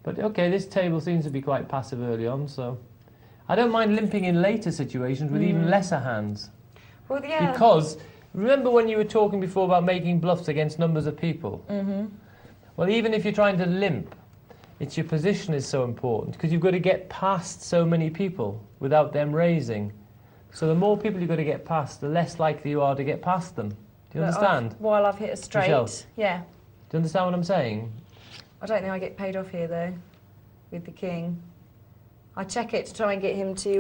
But okay, this table seems to be quite passive early on, so... I don't mind limping in later situations with even lesser hands. Well, yeah. Because, remember when you were talking before about making bluffs against numbers of people? Mm-hmm. Well, even if you're trying to limp, it's your position is so important, because you've got to get past so many people without them raising. So the more people you've got to get past, the less likely you are to get past them. Do you understand? While I've hit a straight. Michelle, yeah. do you understand what I'm saying? I don't think I get paid off here, though, with the king. I check it to try and get him to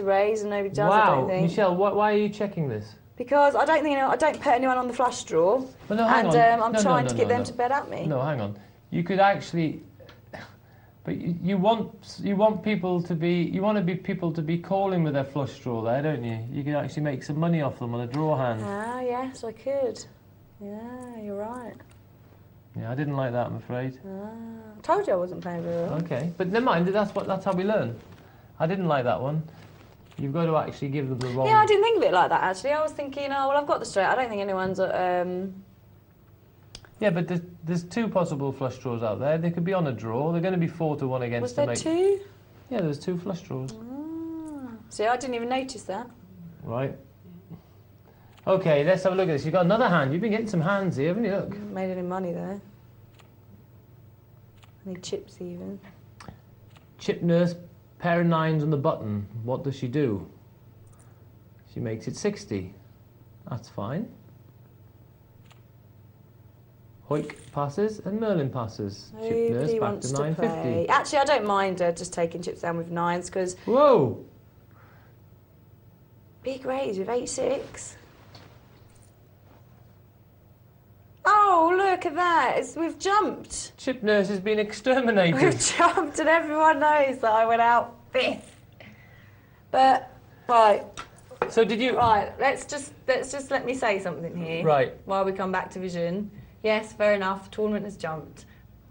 raise, and nobody does, I don't think. Michelle, why are you checking this? Because I don't think I don't put anyone on the flush draw, Well, no, hang on. I'm trying to get them to bet at me. No, hang on. You could actually... But you want people to be people to be calling with their flush draw there, don't you? You can actually make some money off them on a draw hand. Ah, yes, I could. Yeah, you're right. Yeah, I didn't like that, I'm afraid. I told you I wasn't playing very well. Okay, but never mind. That's how we learn. I didn't like that one. You've got to actually give them the wrong. Yeah, I didn't think of it like that actually. I was thinking, oh well, I've got the straight. I don't think anyone's. Yeah, but there's two possible flush draws out there. They could be on a draw. They're going to be 4-1 against. Was there two? Yeah, there's two flush draws. See, I didn't even notice that. Right. Okay, let's have a look at this. You've got another hand. You've been getting some hands here, haven't you? Look. Made any money there. Any chips even. Chip nurse, pair of nines on the button. What does she do? She makes it 60. That's fine. Hoik passes and Merlin passes. Chip nurse back to 950. Actually, I don't mind just taking chips down with nines because. Whoa! Big raise with 8-6. Oh, look at that. We've jumped. Chip nurse has been exterminated. We've jumped and everyone knows that I went out 5th. But, right. So did you... Right, let's just let me say something here. Right. While we come back to vision. Yes, fair enough, tournament has jumped.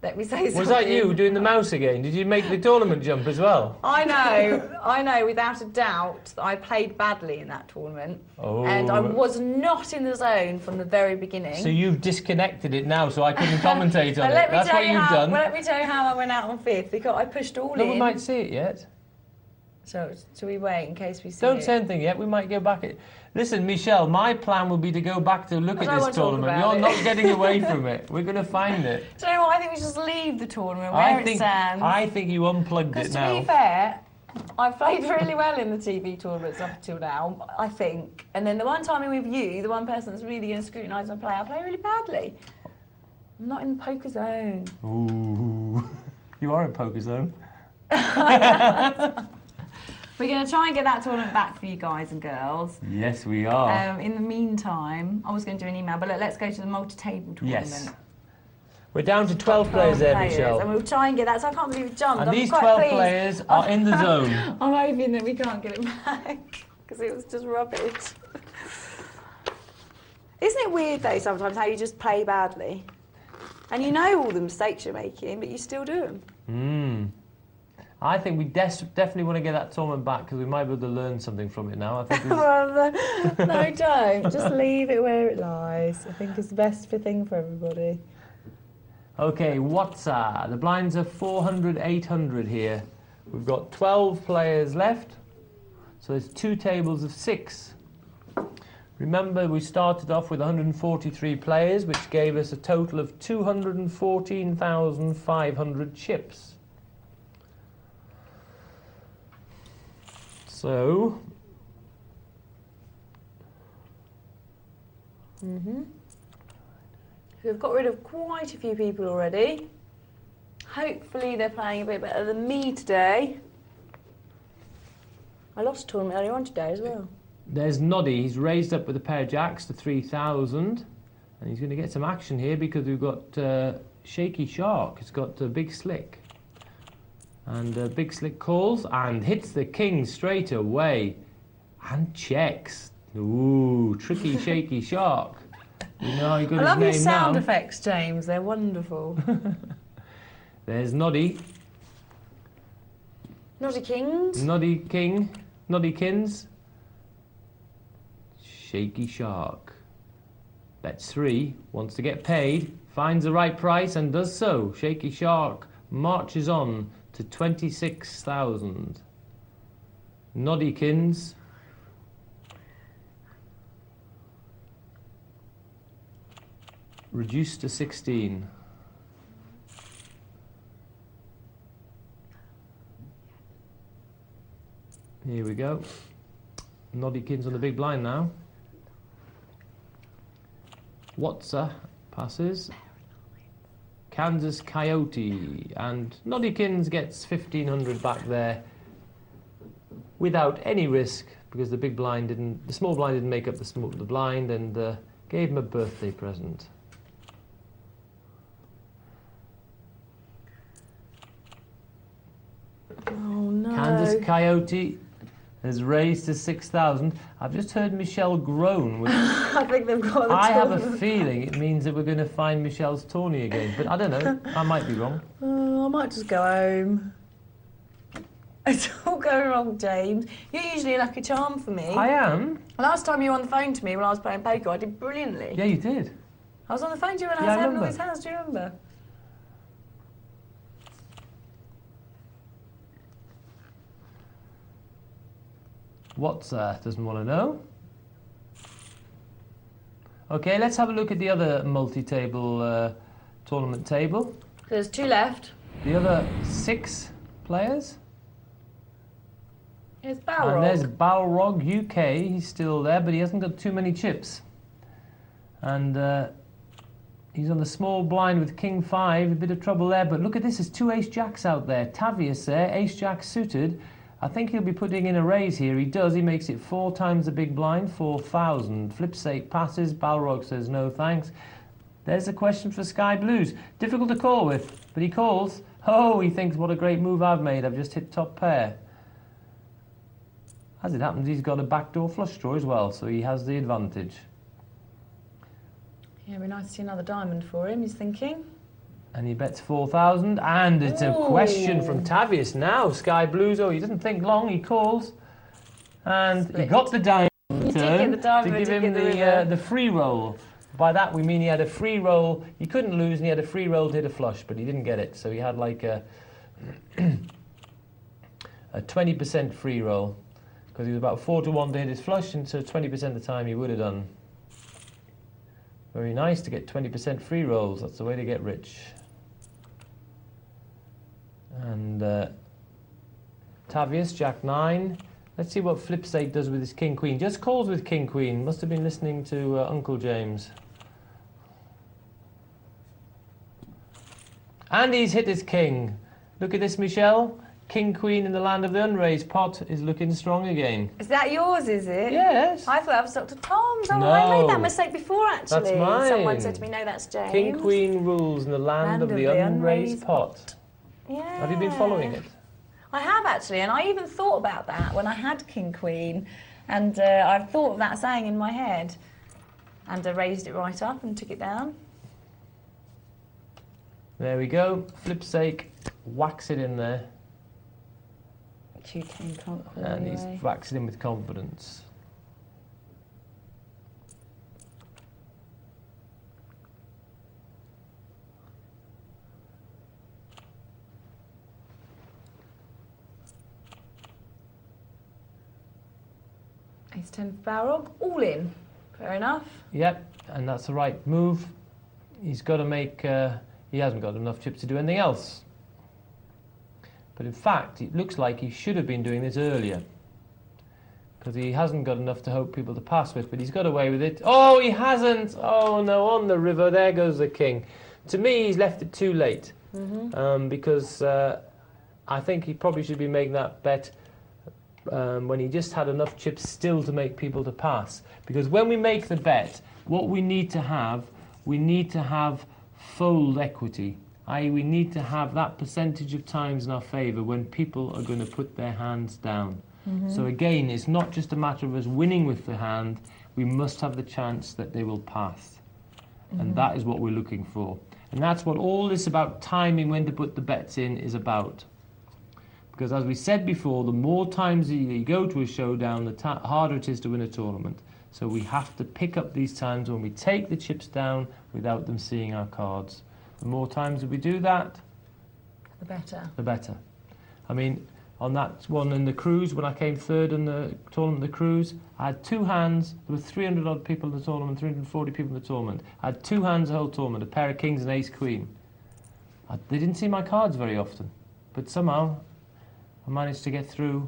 Let me say something. Was that you doing the mouse again? Did you make the tournament jump as well? I know, without a doubt, that I played badly in that tournament. Oh. And I was not in the zone from the very beginning. So you've disconnected it now, so I couldn't commentate on it. That's what you've done. Well, let me tell you how I went out on 5th, because I pushed all in. No, we might see it yet. So, shall we wait in case we see Don't it? say anything yet, we might go back. Listen, Michelle, my plan will be to go back to look at this tournament. You're not getting away from it. We're going to find it. Do you know what? I think we should just leave the tournament where it stands. I think you unplugged it now. Because to be fair, I've played really well in the TV tournaments up until now, I think. And then the one time with you, the one person that's really going to scrutinise my play, I play really badly. I'm not in the poker zone. Ooh. You are in poker zone. We're going to try and get that tournament back for you guys and girls. Yes, we are. In the meantime, I was going to do an email, but let's go to the multi-table tournament. Yes. We're down to 12 players there, Michelle. And we'll try and get that. So I can't believe we jumped. And these 12 players are in the zone. I'm hoping that we can't get it back because it was just rubbish. Isn't it weird though sometimes how you just play badly? And you know all the mistakes you're making, but you still do them. I think we definitely want to get that tournament back because we might be able to learn something from it now. I think Well, no, don't. Just leave it where it lies. I think it's the best thing for everybody. Okay, Watsa. The blinds are 400, 800 here. We've got 12 players left, so there's 2 tables of 6. Remember, we started off with 143 players, which gave us a total of 214,500 chips. So, We've got rid of quite a few people already. Hopefully they're playing a bit better than me today. I lost a tournament earlier on today as well. there's Noddy. He's raised up with a pair of jacks to 3,000. And he's going to get some action here because we've got Shaky Shark. It's got Big Slick. And Big Slick calls and hits the king straight away. And checks. Ooh, tricky Shaky Shark. You know how he got his name now. I love your sound effects, James. They're wonderful. There's Noddy. Noddy Kings. Noddy King. Noddy Kins. Shaky Shark. Bets 3. Wants to get paid. Finds the right price and does so. Shaky Shark marches on to 26,000. Noddy Kins. Reduced to 16. Here we go. Noddykins on the big blind now. Watsa passes. Kansas Coyote. And Noddykins gets 1,500 back there without any risk because the big blind didn't, the small blind didn't make up the blind and gave him a birthday present. Oh no. Kansas Coyote has raised to 6,000. I've just heard Michelle groan. Which I think they've got the I have a tournament. feeling it means that we're going to find Michelle's tourney again. But I don't know. I might be wrong. Oh, I might just go home. It's all going wrong, James. You're usually a lucky charm for me. I am. Last time you were on the phone to me when I was playing poker, I did brilliantly. Yeah, you did. I was on the phone to you when I Yeah, was I having all remember. these hands, do you remember? What's doesn't want to know. Okay, let's have a look at the other multi-table tournament table. There's 2 left. The other 6 players. It's And Balrog. there's Balrog UK. He's still there, but he hasn't got too many chips. And he's on the small blind with King 5. A bit of trouble there, but look at this. There's 2 ace-jacks out there. Tavius there, ace-jack suited. I think he'll be putting in a raise here. He does. He makes it 4 times the big blind, 4,000. Flipsake passes. Balrog says no thanks. There's a question for Sky Blues. Difficult to call with, but he calls. Oh, he thinks, what a great move I've made. I've just hit top pair. As it happens, he's got a backdoor flush draw as well, so he has the advantage. Yeah, it'd be nice to see another diamond for him, he's thinking. And he bets 4,000, and it's a question from Tavius now. Sky Blues, oh, he doesn't think long, he calls. And he got the diamond You did turn get the diamond, to give you him did get the free roll. By that we mean he had a free roll. He couldn't lose, and he had a free roll to hit a flush, but he didn't get it. So he had like a 20% free roll, because he was about 4 to 1 to hit his flush, and so 20% of the time he would have done. Very nice to get 20% free rolls. That's the way to get rich. And Tavius, Jack 9. Let's see what Flipsake does with his King Queen. Just calls with King Queen. Must have been listening to Uncle James. And he's hit his king. Look at this, Michelle. King Queen in the land of the unraised pot is looking strong again. Is that yours, is it? Yes. I thought that was Dr. Tom's. Oh, No. I made that mistake before, actually. That's mine. Someone said to me, no, that's James. King Queen rules in the land of the unraised pot. Yeah. Have you been following it? I have, actually, and I even thought about that when I had King Queen, and I've thought of that saying in my head. And I raised it right up and took it down. There we go. Flip's sake, whacks it in there. Which you can conquer And anyway. he's whacks it in with confidence. Ace 10 for Balrog, all in. Fair enough. Yep, and that's the right move. He's got to make... he hasn't got enough chips to do anything else. But in fact, it looks like he should have been doing this earlier. Because he hasn't got enough to hope people to pass with, but he's got away with it. Oh, he hasn't! Oh no, on the river, there goes the king. To me, he's left it too late. Because I think he probably should be making that bet when he just had enough chips still to make people to pass. Because when we make the bet, what we need to have fold equity, i.e. we need to have that percentage of times in our favour when people are going to put their hands down. So again, it's not just a matter of us winning with the hand, we must have the chance that they will pass. And that is what we're looking for. And that's what all this about timing when to put the bets in is about. Because as we said before, the more times you go to a showdown, the harder it is to win a tournament. So we have to pick up these times when we take the chips down without them seeing our cards. The more times that we do that, The better. the better. I mean, on that one in the cruise, when I came third in the tournament, the cruise, I had two hands. There were 300 odd people in the tournament, 340 people in the tournament. I had two hands the whole tournament, a pair of kings and ace queen. They didn't see my cards very often, but somehow I managed to get through.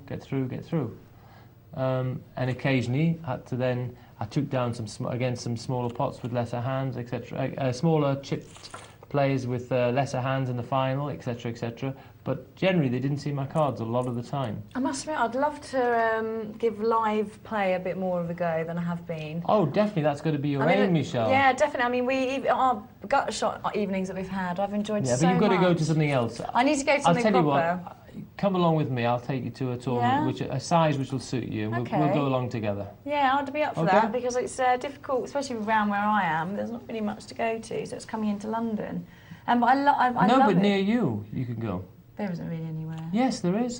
And occasionally had to then, I took down some smaller pots with lesser hands, etc. Smaller chipped players with lesser hands in the final, etc., etc. But generally, they didn't see my cards a lot of the time. I must admit, I'd love to give live play a bit more of a go than I have been. Oh, definitely, that's going to be your aim, Michelle. Yeah, definitely. I mean, our gut shot evenings that we've had, I've enjoyed so much. Yeah, but you've got to go to something else. I need to go to something proper. I'll tell you what, come along with me, I'll take you to a tournament, a size which will suit you, and we'll go along together. Yeah, I'd be up for that, because it's difficult, especially around where I am. There's not really much to go to, so it's coming into London. But I love no, it. but near you can go. There isn't really anywhere. Yes, there is.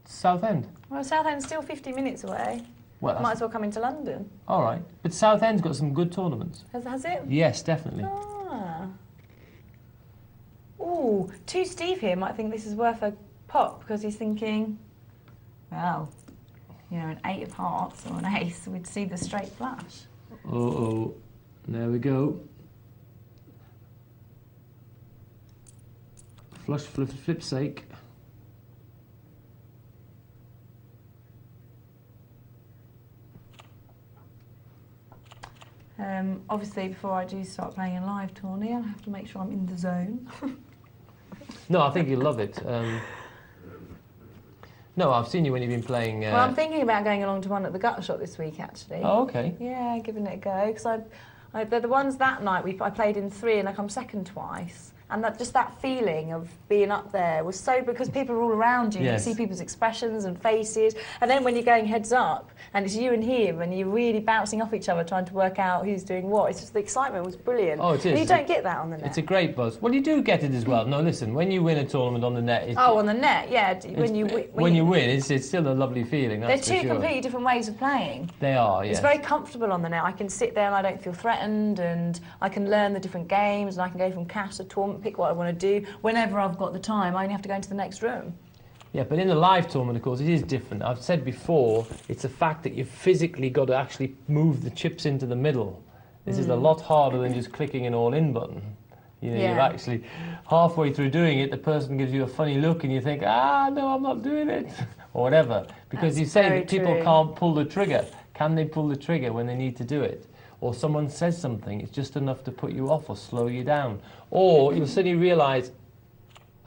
Southend. Well, Southend's still 50 minutes away. Well, might as well come into London. All right, but Southend's got some good tournaments. Has it? Yes, definitely. Ah. Ooh, Steve here might think this is worth a pop because he's thinking, well, you know, an 8 of hearts or an ace, we'd see the straight flush. Uh-oh, there we go. Flush for flip's sake. Obviously, before I do start playing a live tourney, I'll have to make sure I'm in the zone. No, I think you'll love it. No, I've seen you when you've been playing... Well, I'm thinking about going along to one at the gut shot this week, actually. Oh, okay. Yeah, giving it a go, because they're the ones that night I played in 3 and I come second twice. And that feeling of being up there was so, because people are all around you, yes. You see people's expressions and faces, and then when you're going heads up, and it's you and him, and you're really bouncing off each other trying to work out who's doing what, it's just the excitement was brilliant. Oh, it is. And you don't get that on the net. It's a great buzz. Well, you do get it as well. No, listen, when you win a tournament on the net... on the net, yeah. When you win, it's still a lovely feeling, that's They're for two sure. completely different ways of playing. They are, yes. It's very comfortable on the net. I can sit there and I don't feel threatened, and I can learn the different games, and I can go from cash to tournament, pick what I want to do. Whenever I've got the time, I only have to go into the next room. Yeah, but in the live tournament, of course, it is different. I've said before, it's the fact that you've physically got to actually move the chips into the middle. This is a lot harder than just clicking an all-in button. You know, you've actually, halfway through doing it, the person gives you a funny look and you think, no, I'm not doing it, or whatever. Because you say that people can't pull the trigger. Can they pull the trigger when they need to do it? Or someone says something, it's just enough to put you off or slow you down. Or you'll suddenly realise,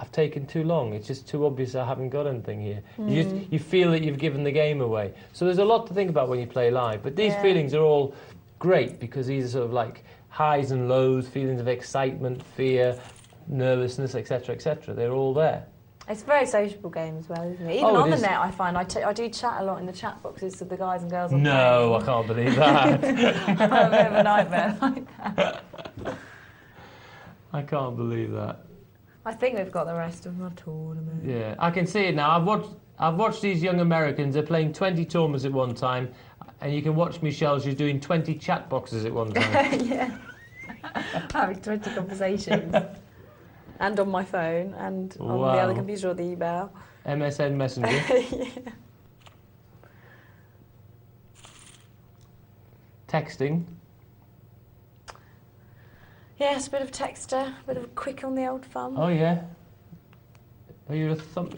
I've taken too long, it's just too obvious I haven't got anything here. You feel that you've given the game away. So there's a lot to think about when you play live, but these feelings are all great because these are sort of like highs and lows, feelings of excitement, fear, nervousness, etc., etc. They're all there. It's a very sociable game as well, isn't it? Even Oh, on it the is. net, I find I do chat a lot in the chat boxes to the guys and girls. No, I can't believe that. I'm a bit of a nightmare like that. I can't believe that. I think we've got the rest of my tournament. Yeah, I can see it now. I've watched these young Americans. They're playing 20 tournaments at one time, and you can watch Michelle. She's doing 20 chat boxes at one time. Yeah. Having 20 conversations. And on my phone, and on the other computer or the email. MSN Messenger. Yeah. Texting. Yes, a bit of texter, a bit of a quick on the old thumb. Oh yeah. Are you a thumb?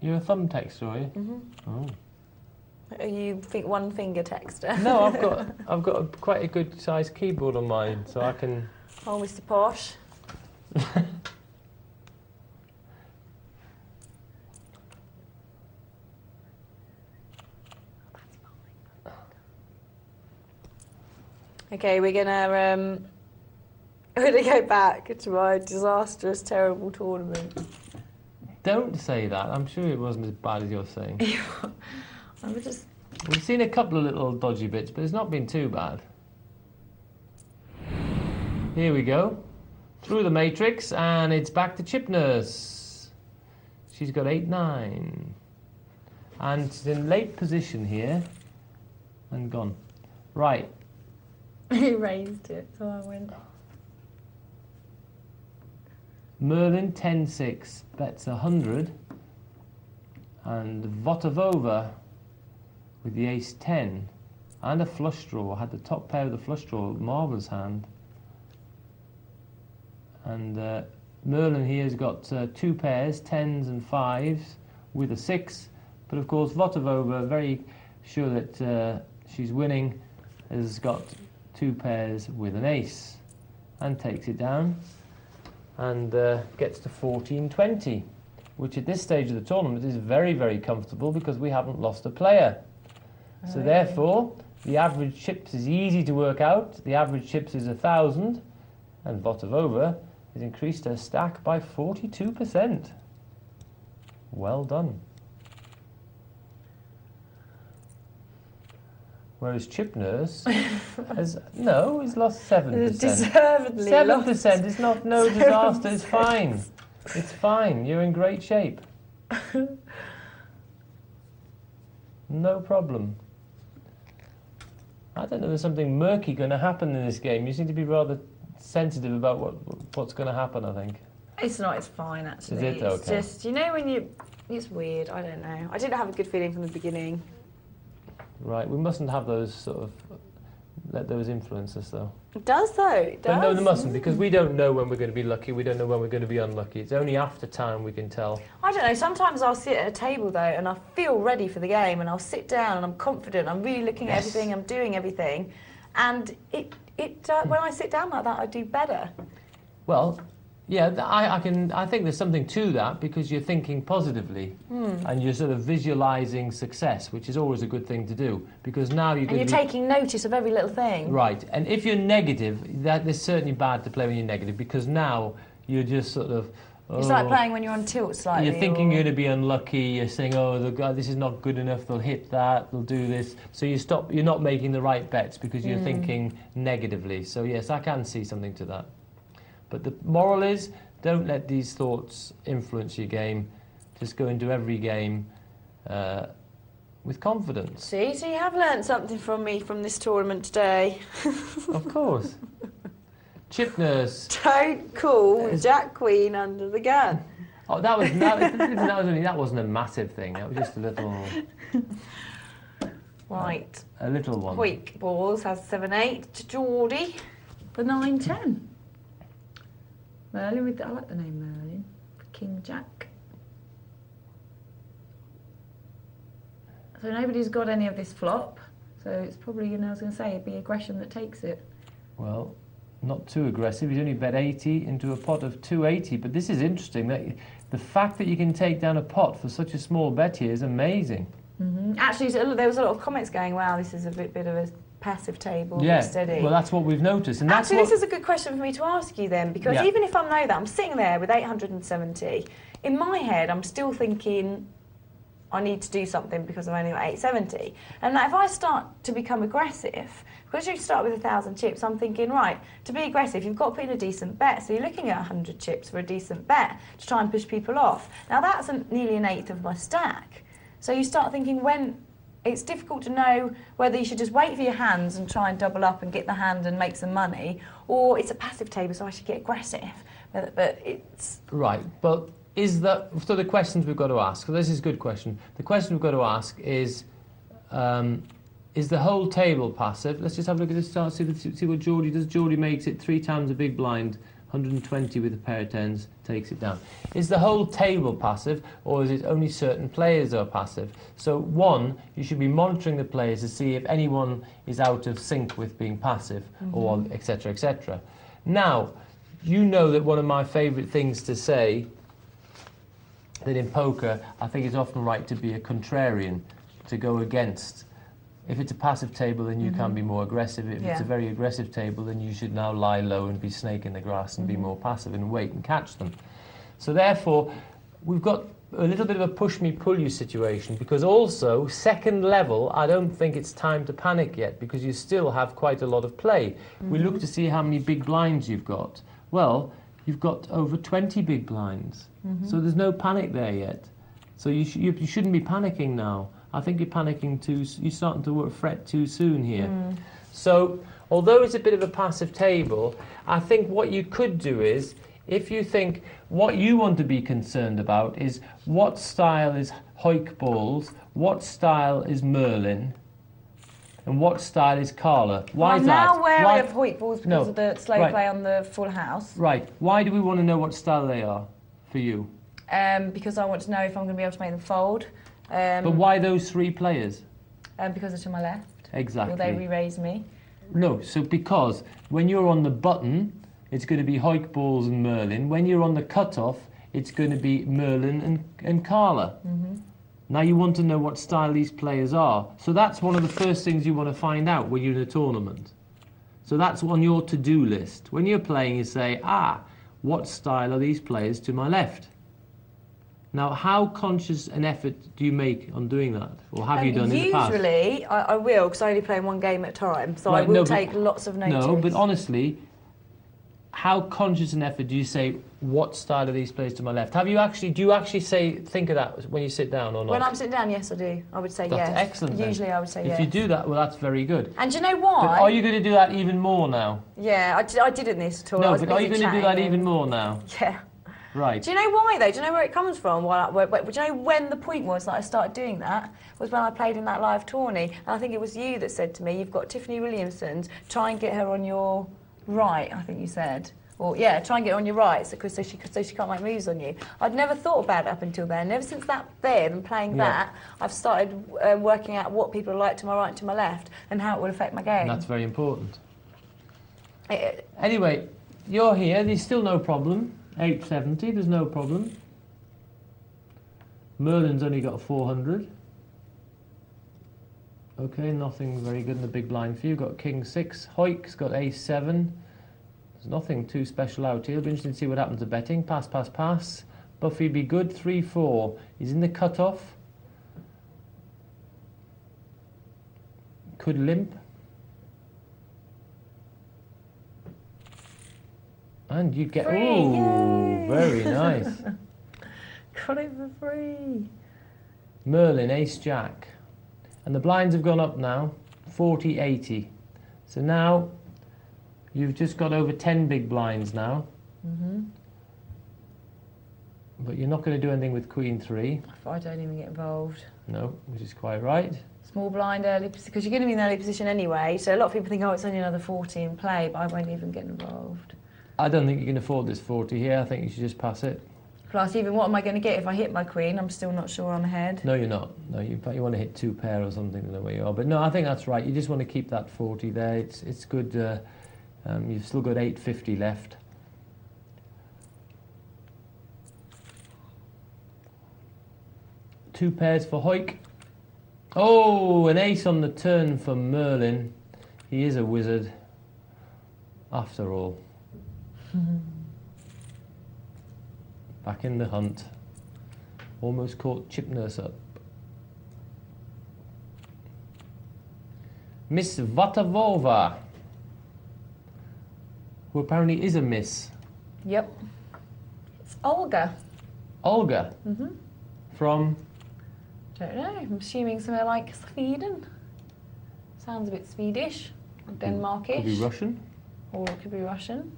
You're a thumb texter, are you? Mhm. Oh. Are you one finger texter? No, I've got quite a good sized keyboard on mine, so I can. Oh, Mr. Posh. Okay, we're gonna go back to my disastrous, terrible tournament. Don't say that. I'm sure it wasn't as bad as you're saying. I was just. We've seen a couple of little dodgy bits, but it's not been too bad. Here we go. Through the matrix, and it's back to Chip Nurse. She's got 8-9. And she's in late position here. And gone. Right. He raised it, so I went. Merlin 10-6 bets 100. And Votavova with the ace 10 and a flush draw. Had the top pair of the flush draw. Marvellous hand. And Merlin here has got two pairs, 10s and 5s with a 6. But of course Votavova, very sure that she's winning, has got two pairs with an ace and takes it down and gets to 14-20, which at this stage of the tournament is very, very comfortable because we haven't lost a player. So therefore, the average chips is easy to work out. The average chips is 1,000, and Votavova has increased her stack by 42%. Well done. Whereas Chip Nurse has he's lost 7%. Deservedly 7% is not no disaster. It's fine. It's fine. You're in great shape. No problem. I don't know. There's something murky going to happen in this game. You seem to be rather sensitive about what's going to happen. I think. It's not. It's fine actually. Is it? It's Okay. just when you. It's weird. I don't know. I didn't have a good feeling from the beginning. Right. We mustn't have those sort of let those influence us though. It does though. It does. No, they mustn't, because we don't know when we're going to be lucky. We don't know when we're going to be unlucky. It's only after time we can tell. I don't know. Sometimes I'll sit at a table though, and I feel ready for the game, and I'll sit down and I'm confident. I'm really looking at everything. I'm doing everything, and when I sit down like that, I do better. Well, yeah, I think there's something to that because you're thinking positively and you're sort of visualising success, which is always a good thing to do because now you're taking notice of every little thing. Right, and if you're negative, that is certainly bad to play when you're negative because now you're just sort of. It's like playing when you're on tilt slightly. You're thinking you're going to be unlucky. You're saying, "Oh, this is not good enough. They'll hit that. They'll do this." So you stop. You're not making the right bets because you're thinking negatively. So yes, I can see something to that. But the moral is, don't let these thoughts influence your game. Just go into every game with confidence. See, so you have learnt something from me from this tournament today. Of course. Chip Nurse. Don't call Jack Queen under the gun. Oh, that wasn't a massive thing. That was just a little. Right. A little one. Quick balls has 7-8 to Geordie. The 9-10. Merlin I like the name Merlin. King Jack. So nobody's got any of this flop. So it's probably, I was going to say, it'd be aggression that takes it. Well, not too aggressive. He's only bet 80 into a pot of 280. But this is interesting. That the fact that you can take down a pot for such a small bet here is amazing. Actually, there was a lot of comments going, wow, this is a bit of a passive table, Yeah, steady. well, that's what we've noticed. And that's Actually, this is a good question for me to ask you then, because even if I know that, I'm sitting there with 870, in my head, I'm still thinking, I need to do something because I've only got 870. And if I start to become aggressive, because you start with 1,000 chips, I'm thinking, right, to be aggressive, you've got to put in a decent bet. So you're looking at 100 chips for a decent bet to try and push people off. Now that's nearly an eighth of my stack. So you start thinking it's difficult to know whether you should just wait for your hands and try and double up and get the hand and make some money, or it's a passive table, so I should get aggressive. But it's... Right, but so the questions we've got to ask, this is a good question. The question we've got to ask is the whole table passive? Let's just have a look at this start, see what Geordie does. Geordie makes it 3 times a big blind, 120 with a pair of tens, takes it down. Is the whole table passive, or is it only certain players are passive? So one, you should be monitoring the players to see if anyone is out of sync with being passive, or etc, etc. Now, you know that one of my favourite things to say, that in poker, I think it's often right to be a contrarian, to go against. If it's a passive table, then you can be more aggressive. If it's a very aggressive table, then you should now lie low and be snake in the grass and be more passive and wait and catch them. So therefore, we've got a little bit of a push-me-pull-you situation, because also, second level, I don't think it's time to panic yet, because you still have quite a lot of play. We look to see how many big blinds you've got. Well, you've got over 20 big blinds, so there's no panic there yet. So you shouldn't be panicking now. I think you're panicking you're starting to fret too soon here. So, although it's a bit of a passive table, I think what you could do is, if you think what you want to be concerned about is what style is Hoik balls, what style is Merlin, and what style is Carla. Why is that? I'm now wary of Hoik balls because of the slow play on the full house. Right. Why do we want to know what style they are for you? Because I want to know if I'm going to be able to make them fold. But why those 3 players? Because they're to my left. Exactly. Will they re-raise me? No, so because when you're on the button, it's going to be Hoik balls and Merlin. When you're on the cutoff, it's going to be Merlin and Carla. Now you want to know what style these players are. So that's one of the first things you want to find out when you're in a tournament. So that's on your to-do list. When you're playing, you say, what style are these players to my left? Now, how conscious an effort do you make on doing that? Or have you done in the past? Usually, I will, because I only play 1 game at a time. So I will take lots of notice. No, but honestly, how conscious an effort do you say, what style are these players to my left? Do you actually think of that when you sit down or not? When I'm sitting down, yes, I do. I would say yes. That's excellent. Usually then. I would say if yes. If you do that, well, that's very good. And do you know why? But are you going to do that even more now? Yeah, I didn't this at all. No, but are you going to do that even more now? Yeah. Right. Do you know why, though? Do you know where it comes from? Do you know when the point was that I started doing that? Was when I played in that live tourney. And I think it was you that said to me, you've got Tiffany Williamson, try and get her on your right, I think you said. Or, yeah, try and get her on your right so she can't make moves on you. I'd never thought about it up until then. Ever since and playing that, I've started working out what people are like to my right and to my left and how it would affect my game. And that's very important. Anyway, you're here. There's still no problem. 870, there's no problem. Merlin's only got 400. Okay, nothing very good in the big blind for you. Got King 6. Hoik's got Ace 7. There's nothing too special out here. It'll be interesting to see what happens to betting. Pass, pass, pass. Buffy be good. 3-4. He's in the cutoff. Could limp. And you get... Oh, very nice. Got it for free. Merlin, Ace Jack. And the blinds have gone up now, 40-80. So now you've just got over 10 big blinds now. But you're not going to do anything with Queen 3. I don't even get involved. No, which is quite right. Small blind early, because you're going to be in the early position anyway. So a lot of people think, oh, it's only another 40 in play, but I won't even get involved. I don't think you can afford this 40 here. I think you should just pass it. Plus, even what am I going to get if I hit my queen? I'm still not sure I'm ahead. No, you're not. No, you want to hit 2 pair or something, I don't know where you are. But no, I think that's right. You just want to keep that 40 there. It's good. You've still got 850 left. Two pairs for Hoik. Oh, an ace on the turn for Merlin. He is a wizard, after all. Back in the hunt. Almost caught Chip Nurse up. Miss Vatavova, who apparently is a miss. Yep. It's Olga. Olga. From? Don't know. I'm assuming somewhere like Sweden. Sounds a bit Swedish, or Denmarkish. Could be Russian. Or it could be Russian.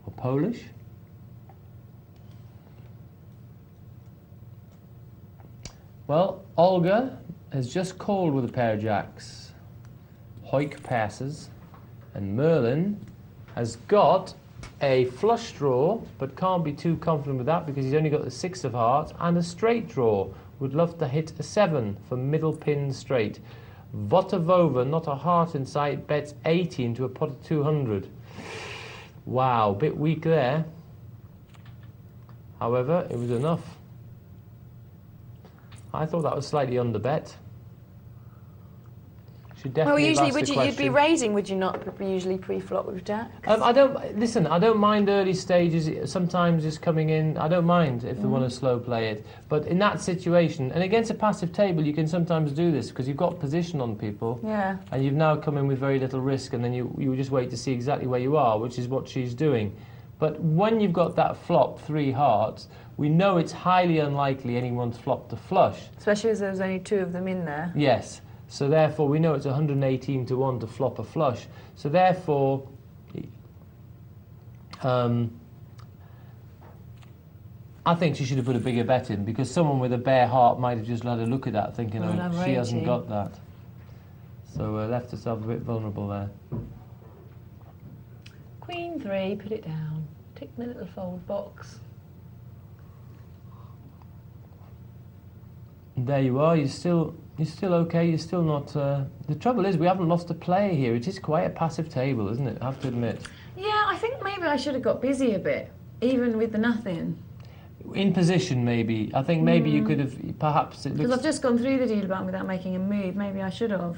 Or Polish. Well, Olga has just called with a pair of jacks. Hoik passes, and Merlin has got a flush draw, but can't be too confident with that because he's only got the 6 of hearts and a straight draw. Would love to hit a 7 for middle pin straight. Votavova, not a heart in sight, bets 80 into a pot of 200. Wow, bit weak there. However, it was enough. I thought that was slightly under bet. Should definitely Well, usually have asked the you'd be question. raising, would you not? Usually pre-flop with jacks. I don't mind early stages. Sometimes just coming in, I don't mind if they want to slow play it. But in that situation, and against a passive table, you can sometimes do this because you've got position on people. Yeah. And you've now come in with very little risk, and then you just wait to see exactly where you are, which is what she's doing. But when you've got that flop, 3 hearts, we know it's highly unlikely anyone's flopped a flush. Especially as there's only 2 of them in there. Yes. So therefore, we know it's 118 to 1 to flop a flush. So therefore, I think she should have put a bigger bet in because someone with a bare heart might have just had a look at that thinking, oh, she hasn't got that. So left herself a bit vulnerable there. Queen 3, put it down. Tick the little fold box. And there you are. You're still okay. You're still not. The trouble is, we haven't lost a player here. It is quite a passive table, isn't it? I have to admit. Yeah, I think maybe I should have got busy a bit, even with the nothing. In position, maybe. I think maybe you could have perhaps. Because I've just gone through the deal button without making a move. Maybe I should have.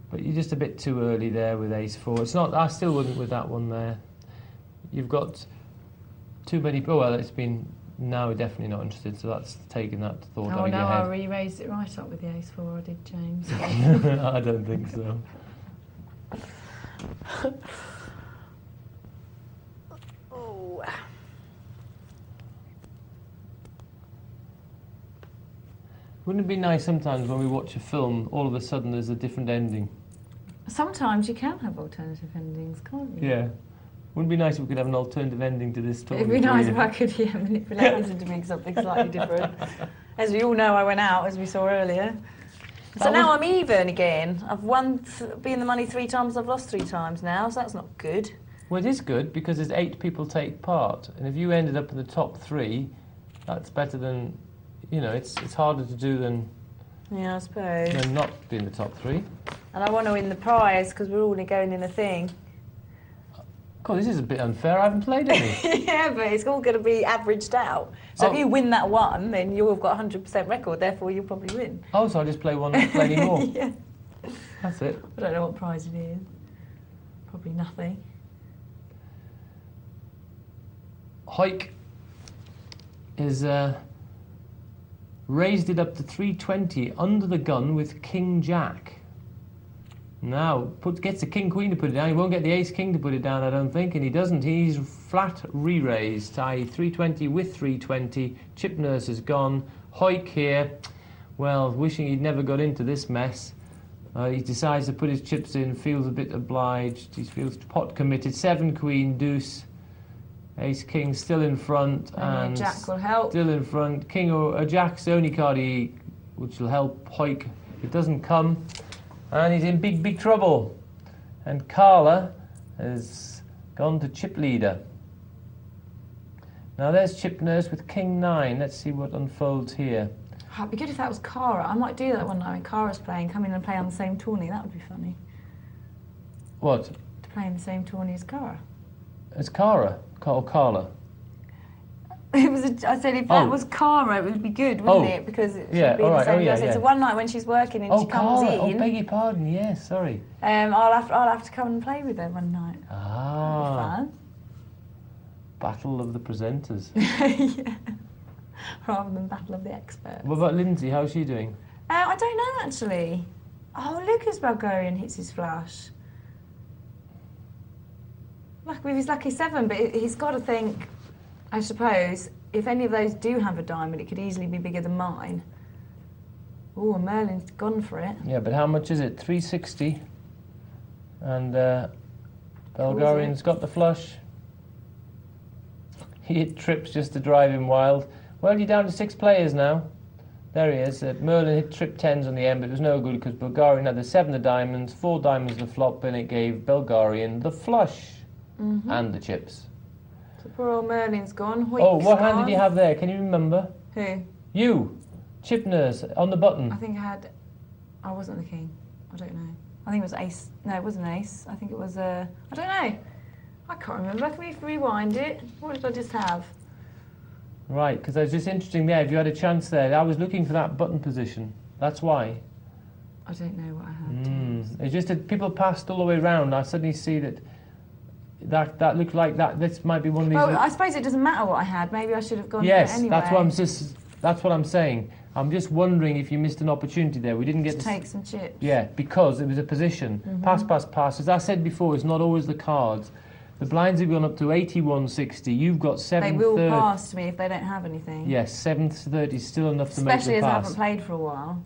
But you're just a bit too early there with ace-4. It's not. I still wouldn't with that one there. You've got too many. Oh well, it's been. Now we're definitely not interested. So that's taken that thought out of your no, head. I re-raised it right up with the ace-4. I did, James. I don't think so. Oh. Wouldn't it be nice sometimes when we watch a film, all of a sudden there's a different ending? Sometimes you can have alternative endings, can't you? Yeah. Wouldn't it be nice if we could have an alternative ending to this story? It'd be nice if I could manipulate this into being something slightly different. As we all know, I went out, as we saw earlier. So now I'm even again. I've won, been the money 3 times, I've lost 3 times now, so that's not good. Well, it is good because there's 8 people take part. And if you ended up in the top 3, that's better than, it's harder to do than Yeah, I suppose. not be in the top 3. And I want to win the prize because we're all going in a thing. God, this is a bit unfair. I haven't played any. Yeah, but it's all going to be averaged out. So if you win that one, then you've got 100% record, therefore you'll probably win. Oh, so I just play one, not play any more. Yeah. That's it. I don't know what prize it is. Probably nothing. Hoik is raised it up to 320 under the gun with King Jack. Now, gets the King Queen to put it down. He won't get the Ace King to put it down, I don't think, and he doesn't. He's flat re-raised, i.e. 320 with 320. Chip Nurse is gone. Hoik here, well, wishing he'd never got into this mess. He decides to put his chips in, feels a bit obliged. He feels pot committed. 7 Queen, Deuce. Ace King still in front, and Jack will help. Still in front. King or Jack's the only card which will help Hoik. It doesn't come. And he's in big, big trouble. And Carla has gone to chip leader. Now there's Chip Nurse with King 9. Let's see what unfolds here. Oh, it'd be good if that was Cara. I might do that one night when Cara's playing. Come in and play on the same tourney. That would be funny. What? To play in the same tourney as Cara. It's Cara or Carla. I said if that was Cara, it would be good, wouldn't it? Because she'd be in the same dress. So one night when she's working and she comes Cara. in. Oh, beg your pardon. Yes, sorry. I'll have to come and play with her one night. Ah. That'd be fun. Battle of the presenters. Yeah. Rather than Battle of the Experts. What about Lindsay? How's she doing? I don't know actually. Oh, Lucas Bulgarian hits his flush. Like with his lucky 7, but he's got to think. I suppose if any of those do have a diamond, it could easily be bigger than mine. Oh, and Merlin's gone for it. Yeah, but how much is it? 360. And Bulgarian's got the flush. He hit trips just to drive him wild. Well, you're down to 6 players now. There he is. Merlin hit trip 10s on the end, but it was no good because Bulgarian had the 7 of diamonds, 4 diamonds the flop, and it gave Bulgarian the flush and the chips. So poor old Merlin's gone. What hand did you have there? Can you remember? Who? You. Chip nurse on the button. I think I wasn't the king. I don't know. I think it was ace. No, it wasn't ace. I think it was I don't know. I can't remember. Can we rewind it? What did I just have? Right, because it was just interesting there. If you had a chance there, I was looking for that button position. That's why. I don't know what I had. It's just that people passed all the way around. I suddenly see that looked like that. This might be one of these. Well, I suppose it doesn't matter what I had. Maybe I should have gone for it anyway. Yes, that's what I'm saying. I'm just wondering if you missed an opportunity there. We didn't get to take some chips. Yeah, because it was a position. Pass. As I said before, it's not always the cards. The blinds have gone up to 81.60. You've got 7.30. They will pass to me if they don't have anything. Yes, 7.30 is still enough to make the pass. Especially as I haven't played for a while.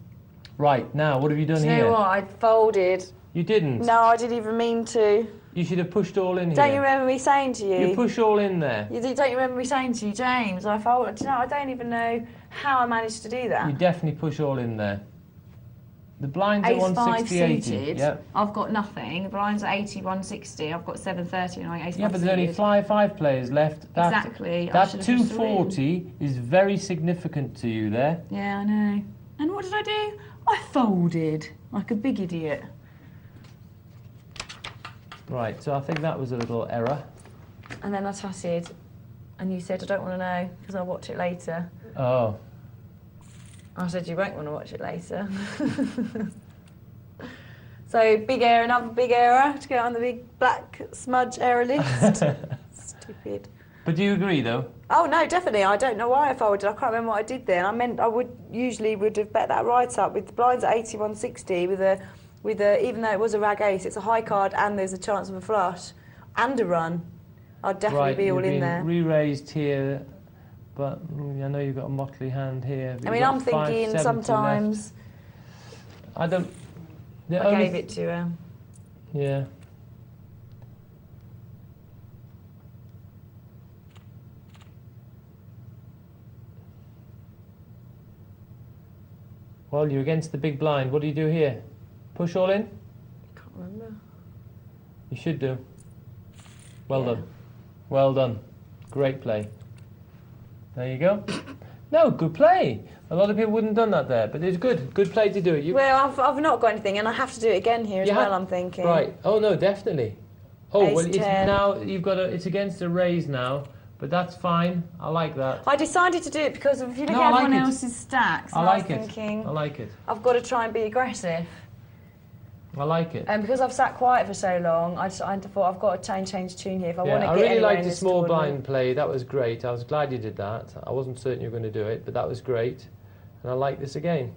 Right, now, what have you done here? Do you know what? I folded. You didn't? No, I didn't even mean to. You should have pushed all in here. Don't you remember me saying to you? You push all in there. Don't you remember me saying to you, James, I folded? Do you know, I don't even know how I managed to do that. You definitely push all in there. The blinds Ace are 160, suited. Yep. I've got nothing. The blinds are 80, 160. I've got 730 and I ace. Yeah, but there's only five players left. Exactly. That 240 is very significant to you there. Yeah, I know. And what did I do? I folded like a big idiot. Right, so I think that was a little error. And then I tutted, and you said, I don't want to know because I'll watch it later. Oh. I said, you won't want to watch it later. So, big error, another big error to go on the big black smudge error list. Stupid. But do you agree, though? Oh, no, definitely. I don't know why I folded. I can't remember what I did then. I meant I would have bet that right up with the blinds at 81.60 with a, even though it was a rag ace, it's a high card and there's a chance of a flush and a run. I'd definitely be all in there. Re-raised here, but I know you've got a motley hand here. I mean, I'm thinking sometimes. I don't. I gave it to her. Yeah. Well, you're against the big blind. What do you do here? Push all in? Can't remember. You should do. Well done. Well done. Great play. There you go. No, good play. A lot of people wouldn't have done that there, but it's good. Good play to do it. Well, I've not got anything, and I have to do it again here as well, I'm thinking. Right. Oh, no, definitely. Oh, Ace well, it's 10. now, you've got it's against a raise now, but that's fine. I like that. I decided to do it because if you look at everyone else's stacks, I like it. Thinking, I like it. I've got to try and be aggressive. I like it. And because I've sat quiet for so long, I thought I've got to change tune here if I want to get I really anywhere liked in the this small tournament. blind play. That was great. I was glad you did that. I wasn't certain you were going to do it, but that was great. And I like this again.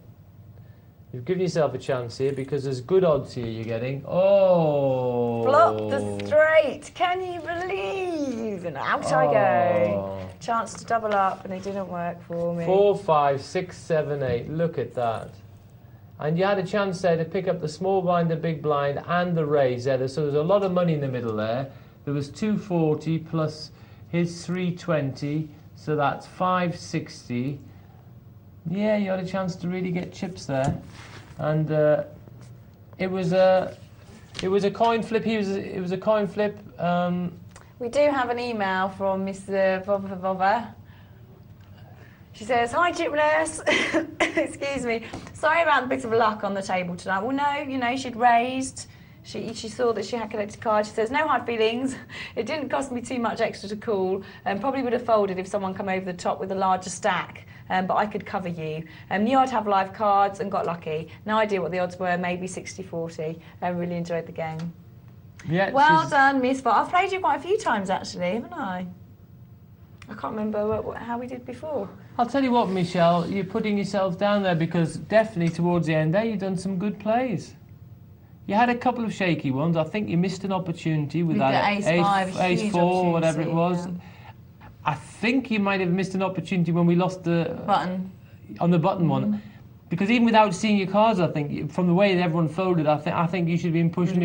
You've given yourself a chance here because there's good odds here you're getting. Oh! Flop the straight. Can you believe? And out I go. Chance to double up, and it didn't work for me. 4, 5, 6, 7, 8. Look at that. And you had a chance there to pick up the small blind, the big blind, and the raise there. So there's a lot of money in the middle there. There was 240 plus his 320, so that's 560. Yeah, you had a chance to really get chips there, and it was a coin flip. It was a coin flip. We do have an email from Mr. Vova. She says, hi, Chipness. Excuse me. Sorry about the bit of luck on the table tonight. Well, no, you know, she'd raised. She saw that she had collected cards. She says, no hard feelings. It didn't cost me too much extra to call. Probably would have folded if someone come over the top with a larger stack. But I could cover you. Knew I'd have live cards and got lucky. No idea what the odds were, maybe 60-40. I really enjoyed the game. Yeah, well done, Miss Fox. I've played you quite a few times, actually, haven't I? I can't remember how we did before. I'll tell you what, Michelle, you're putting yourself down there because definitely towards the end there you've done some good plays. You had a couple of shaky ones. I think you missed an opportunity with that ace 4 or whatever it was. Yeah. I think you might have missed an opportunity when we lost the button on the button one, because even without seeing your cards, I think from the way that everyone folded, I think you should have been pushing.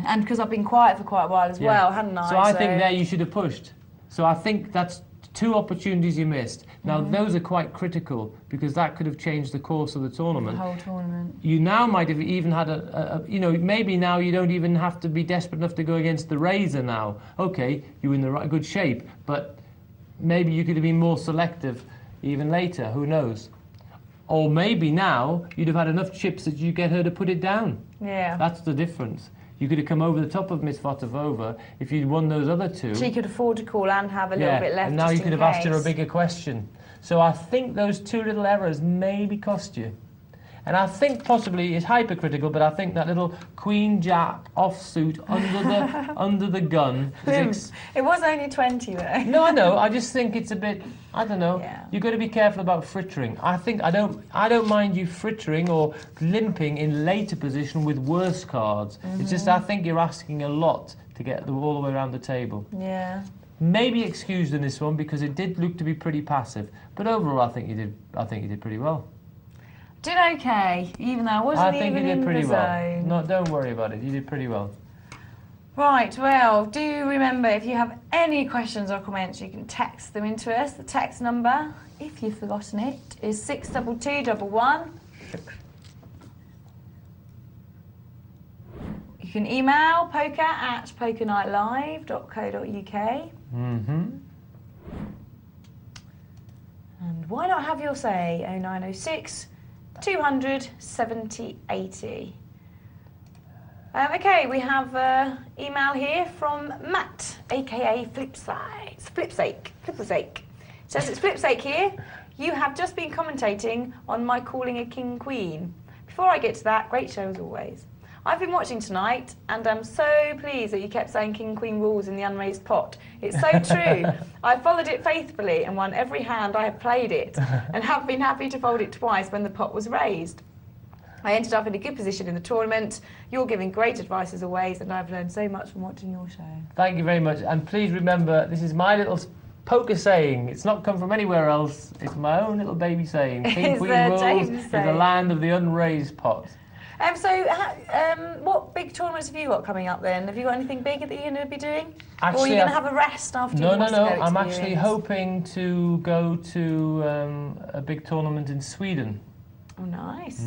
And because I've been quiet for quite a while as well, hadn't I? So I think there you should have pushed. So I think that's 2 opportunities you missed. Now those are quite critical because that could have changed the course of the tournament. The whole tournament. You now might have even had you know, maybe now you don't even have to be desperate enough to go against the razor now. Okay, you're in the right good shape, but maybe you could have been more selective even later, who knows? Or maybe now you'd have had enough chips that you get her to put it down. Yeah. That's the difference. You could have come over the top of Miss Votavova if you'd won those other 2. She could afford to call and have a little bit left. And now you could have asked her a bigger question. So I think those 2 little errors maybe cost you. And I think possibly it's hypercritical, but I think that little Queen Jack offsuit under the gun. It was only 20 though. No, I know. I just think it's a bit. I don't know. Yeah. You've got to be careful about frittering. I don't mind you frittering or limping in later position with worse cards. It's just I think you're asking a lot to get all the way around the table. Yeah. Maybe excused in this one because it did look to be pretty passive, but overall I think you did pretty well. Did okay, even though I wasn't even in the zone. No, don't worry about it. You did pretty well. Right, well, do remember if you have any questions or comments, you can text them into us. The text number, if you've forgotten it, is 62211. You can email poker@pokernightlive.co.uk. And why not have your say? 0906 200 70 80. Okay, we have email here from Matt, aka Flipsake. Says it's Flipsake here. You have just been commentating on my calling a king queen. Before I get to that, great show as always. I've been watching tonight and I'm so pleased that you kept saying king queen rules in the unraised pot. It's so true. I followed it faithfully and won every hand I have played it and have been happy to fold it twice when the pot was raised. I ended up in a good position in the tournament. You're giving great advice as always and I've learned so much from watching your show. Thank you very much, and please remember this is my little poker saying. It's not come from anywhere else. It's my own little baby saying. King queen rules is the land of the unraised pot. What big tournaments have you got coming up then? Have you got anything big that you're going to be doing? Actually, or are you going to have a rest after No. I'm actually hoping to go to a big tournament in Sweden. Oh, nice.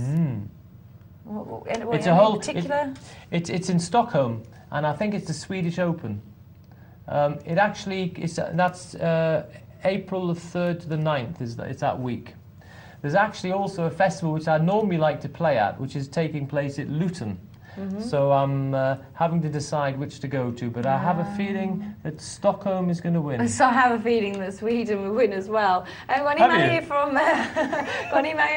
It's a whole particular. It's in Stockholm, and I think it's the Swedish Open. That's April the 3rd to the 9th. It's that week. There's actually also a festival which I normally like to play at, which is taking place at Luton. So I'm having to decide which to go to, but I have a feeling that Stockholm is going to win. So I have a feeling that Sweden will win as well. And got an email here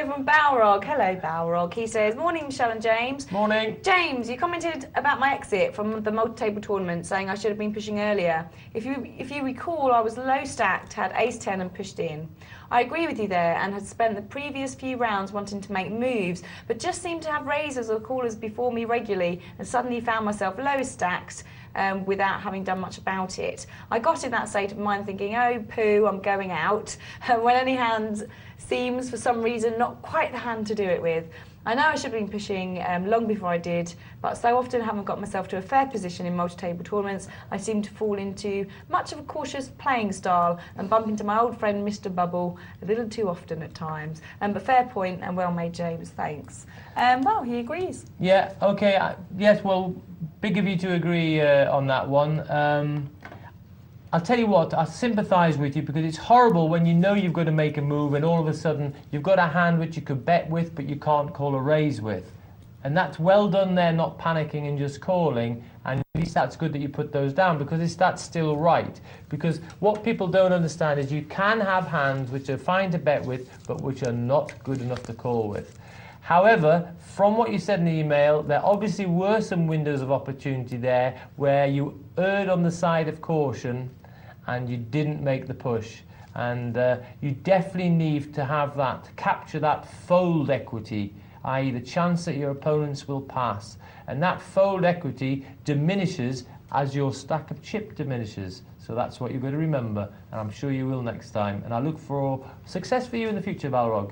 from Balrog. Hello, Balrog. He says, morning, Michelle and James. Morning. James, you commented about my exit from the multi-table tournament, saying I should have been pushing earlier. If you recall, I was low stacked, had ace-10 and pushed in. I agree with you there and had spent the previous few rounds wanting to make moves, but just seemed to have raisers or callers before me regularly and suddenly found myself low stacked without having done much about it. I got in that state of mind thinking, oh poo, I'm going out, when any hand seems for some reason not quite the hand to do it with. I know I should have been pushing long before I did, but so often haven't got myself to a fair position in multi-table tournaments, I seem to fall into much of a cautious playing style and bump into my old friend Mr. Bubble a little too often at times. But fair point and well made, James, thanks. Well, he agrees. Yeah, okay, yes, well, big of you to agree on that one. I'll tell you what, I sympathise with you because it's horrible when you know you've got to make a move and all of a sudden you've got a hand which you could bet with but you can't call a raise with. And that's well done there, not panicking and just calling. And at least that's good that you put those down because that's still right. Because what people don't understand is you can have hands which are fine to bet with but which are not good enough to call with. However, from what you said in the email, there obviously were some windows of opportunity there where you erred on the side of caution and you didn't make the push. And you definitely need to have that, capture that fold equity, i.e. the chance that your opponents will pass. And that fold equity diminishes as your stack of chip diminishes. So that's what you've got to remember, and I'm sure you will next time. And I look for success for you in the future, Balrog.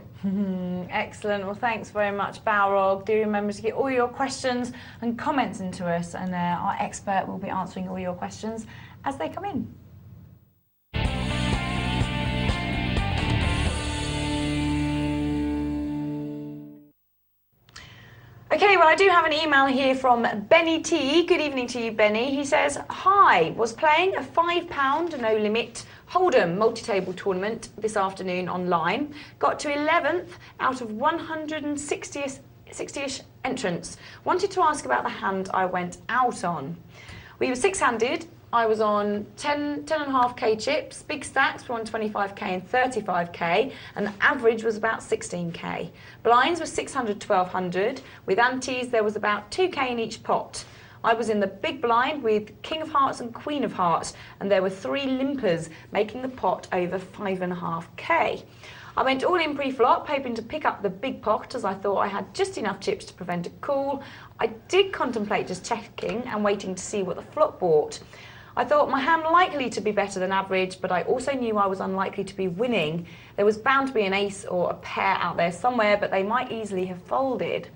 Excellent. Well, thanks very much, Balrog. Do remember to get all your questions and comments into us, and our expert will be answering all your questions as they come in. Okay, well, I do have an email here from Benny T. Good evening to you, Benny. He says, hi, was playing a £5 no limit Hold'em multi-table tournament this afternoon online. Got to 11th out of 160-ish entrants. Wanted to ask about the hand I went out on. We were six-handed. I was on 10.5k chips, big stacks were on 25k and 35k, and the average was about 16k. Blinds were 600, 1200, with antes there was about 2k in each pot. I was in the big blind with King of Hearts and Queen of Hearts, and there were 3 limpers, making the pot over 5.5k. I went all in pre-flop, hoping to pick up the big pot as I thought I had just enough chips to prevent a call. I did contemplate just checking and waiting to see what the flop brought. I thought my hand likely to be better than average, but I also knew I was unlikely to be winning. There was bound to be an ace or a pair out there somewhere, but they might easily have folded.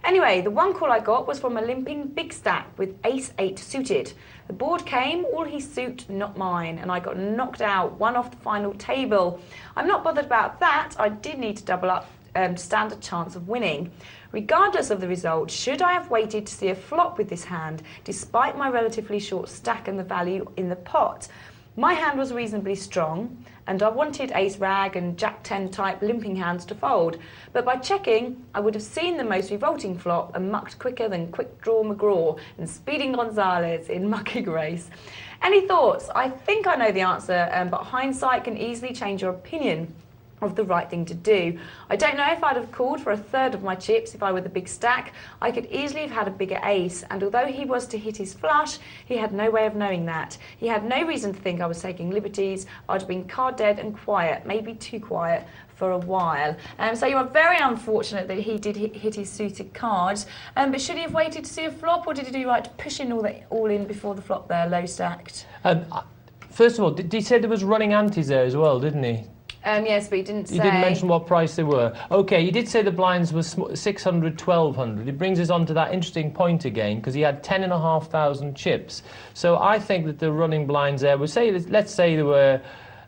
Anyway, the one call I got was from a limping big stack with ace-8 suited. The board came, all his suit, not mine, and I got knocked out, one off the final table. I'm not bothered about that. I did need to double up to stand a chance of winning. Regardless of the result, should I have waited to see a flop with this hand, despite my relatively short stack and the value in the pot? My hand was reasonably strong, and I wanted ace-rag and jack-10 type limping hands to fold, but by checking, I would have seen the most revolting flop and mucked quicker than Quick Draw McGraw and Speeding Gonzalez in mucking race. Any thoughts? I think I know the answer, but hindsight can easily change your opinion of the right thing to do. I don't know if I'd have called for a third of my chips if I were the big stack. I could easily have had a bigger ace, and although he was to hit his flush, he had no way of knowing that. He had no reason to think I was taking liberties. I'd have been card dead and quiet, maybe too quiet, for a while. So you are very unfortunate that he did hit his suited cards. But should he have waited to see a flop, or did he do right to push in all in before the flop there, low stacked? First of all, he said there was running antes there as well, didn't he? Yes, but he didn't say. He didn't mention what price they were. Okay, he did say the blinds were 600, 1200. It brings us on to that interesting point again, because he had 10,500 chips. So I think that the running blinds there, let's say there were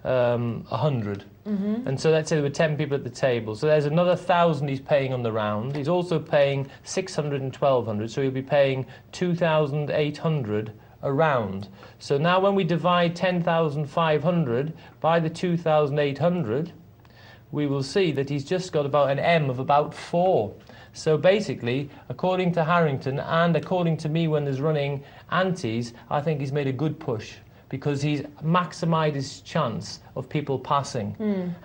100. And so let's say there were 10 people at the table. So there's another 1,000 he's paying on the round. He's also paying 600 and 1200, so he'll be paying 2,800 a round. So now when we divide 10,500 by the 2,800, we will see that he's just got about an M of about 4. So basically, according to Harrington and according to me when there's running antes, I think he's made a good push, because he's maximised his chance of people passing.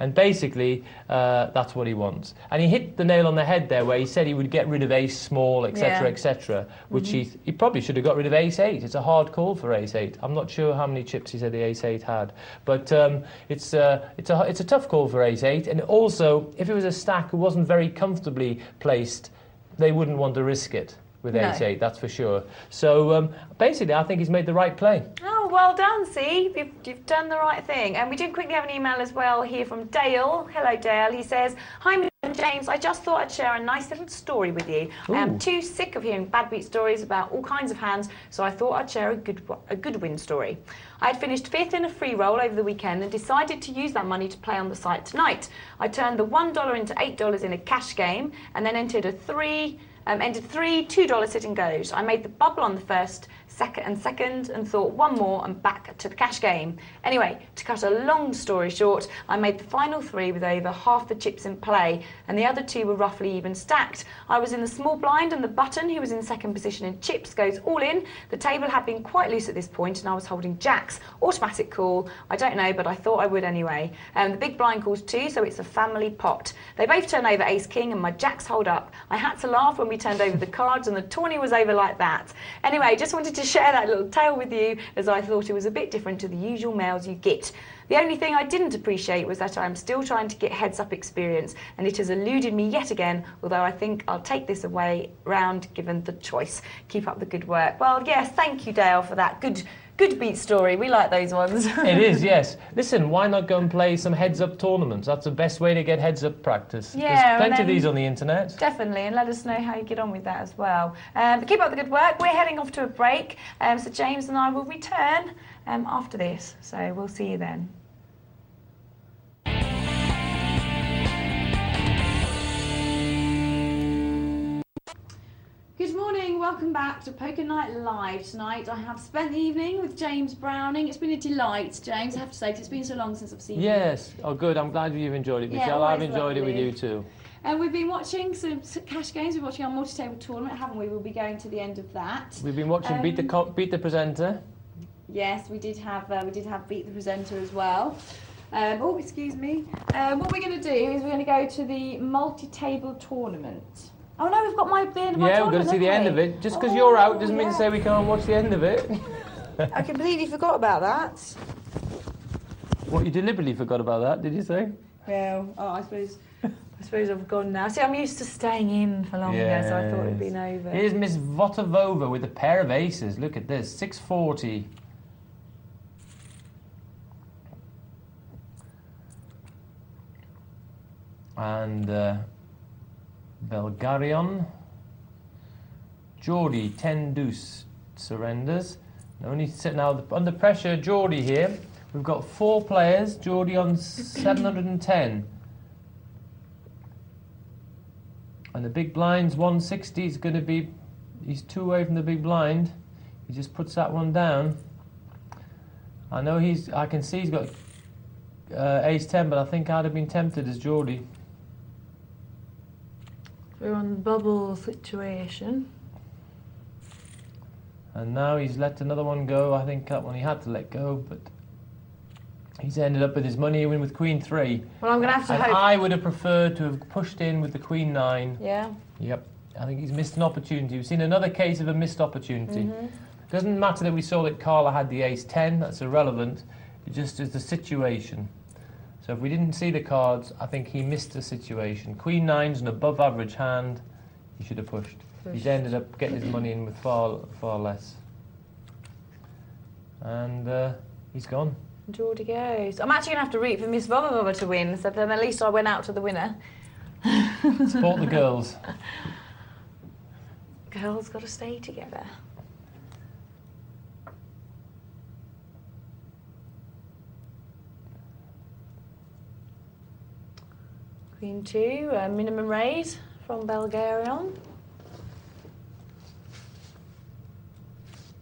And basically, that's what he wants. And he hit the nail on the head there, where he said he would get rid of ace small, etc., etc., which he probably should have got rid of ace-8. It's a hard call for ace-8. I'm not sure how many chips he said the ace-8 had. But it's a tough call for ace-8. And also, if it was a stack who wasn't very comfortably placed, they wouldn't want to risk it with ace-8, that's for sure. So basically, I think he's made the right play. Oh, well done, see? You've done the right thing. And we do quickly have an email as well here from Dale. Hello, Dale. He says, hi, Mr. James. I just thought I'd share a nice little story with you. Ooh. I am too sick of hearing bad beat stories about all kinds of hands, so I thought I'd share a good win story. I had finished 5th in a free roll over the weekend and decided to use that money to play on the site tonight. I turned the $1 into $8 in a cash game and then entered three $2 sit and goes. I made the bubble on the first second and thought one more and back to the cash game. Anyway, to cut a long story short, I made the final 3 with over half the chips in play, and the other 2 were roughly even stacked. I was in the small blind, and the button, who was in second position in chips, goes all in. The table had been quite loose at this point, and I was holding jacks. Automatic call. I don't know, but I thought I would anyway. The big blind calls 2, so it's a family pot. They both turn over ace king, and my jacks hold up. I had to laugh when we turned over the cards, and the tourney was over like that. Anyway, just wanted to share that little tale with you, as I thought it was a bit different to the usual mails you get. The only thing I didn't appreciate was that I'm still trying to get heads-up experience, and it has eluded me yet again, although I think I'll take this away round given the choice. Keep up the good work. Well, yes, thank you, Dale, for that good beat story. We like those ones. It is, yes. Listen, why not go and play some heads-up tournaments? That's the best way to get heads-up practice. Yeah, there's plenty of these on the internet. Definitely, and let us know how you get on with that as well. But keep up the good work. We're heading off to a break, so James and I will return after this. So we'll see you then. Good morning, welcome back to Poker Night Live. Tonight I have spent the evening with James Browning. It's been a delight, James, I have to say, 'cause it's been so long since I've seen you. Yes, oh good, I'm glad you've enjoyed it, Michelle. I've enjoyed it with you too. And we've been watching some cash games. We're watching our multi-table tournament, haven't we? We'll be going to the end of that. We've been watching Beat the Presenter. Yes, we did have Beat the Presenter as well. Oh, excuse me. What we're going to do is we're going to go to the multi-table tournament. Oh no, we've got the end of my tournament. Yeah, we're going to see the end of it. Just because you're out doesn't mean to say we can't watch the end of it. I completely forgot about that. What, you deliberately forgot about that, did you say? Well, I suppose I've gone now. See, I'm used to staying in for longer, so I thought it'd been over. Here's Miss Votavova with a pair of aces. Look at this, 640. And Belgarion. Geordie, 10 deuce, surrenders. Now under pressure, Geordie here. We've got 4 players, Geordie on 710. And the big blind's 160. Is going to be, he's 2 away from the big blind. He just puts that one down. I know I can see he's got ace 10, but I think I'd have been tempted as Geordie. We're on the bubble situation. And now he's let another one go. I think that one he had to let go, but he's ended up with his money win with Queen 3. Well, I'm going to have to hope. I would have preferred to have pushed in with the Queen 9. Yeah. Yep. I think he's missed an opportunity. We've seen another case of a missed opportunity. Doesn't matter that we saw that Carla had the ace 10. That's irrelevant. It just is the situation. So if we didn't see the cards, I think he missed the situation. Queen 9's an above average hand. He should have pushed. He's ended up getting his money in with far less. And he's gone. Geordie goes. I'm actually going to have to root for Miss Vovavova to win, so then at least I went out to the winner. Support the girls. Girls got to stay together. Queen 2, minimum raise from Belgarion.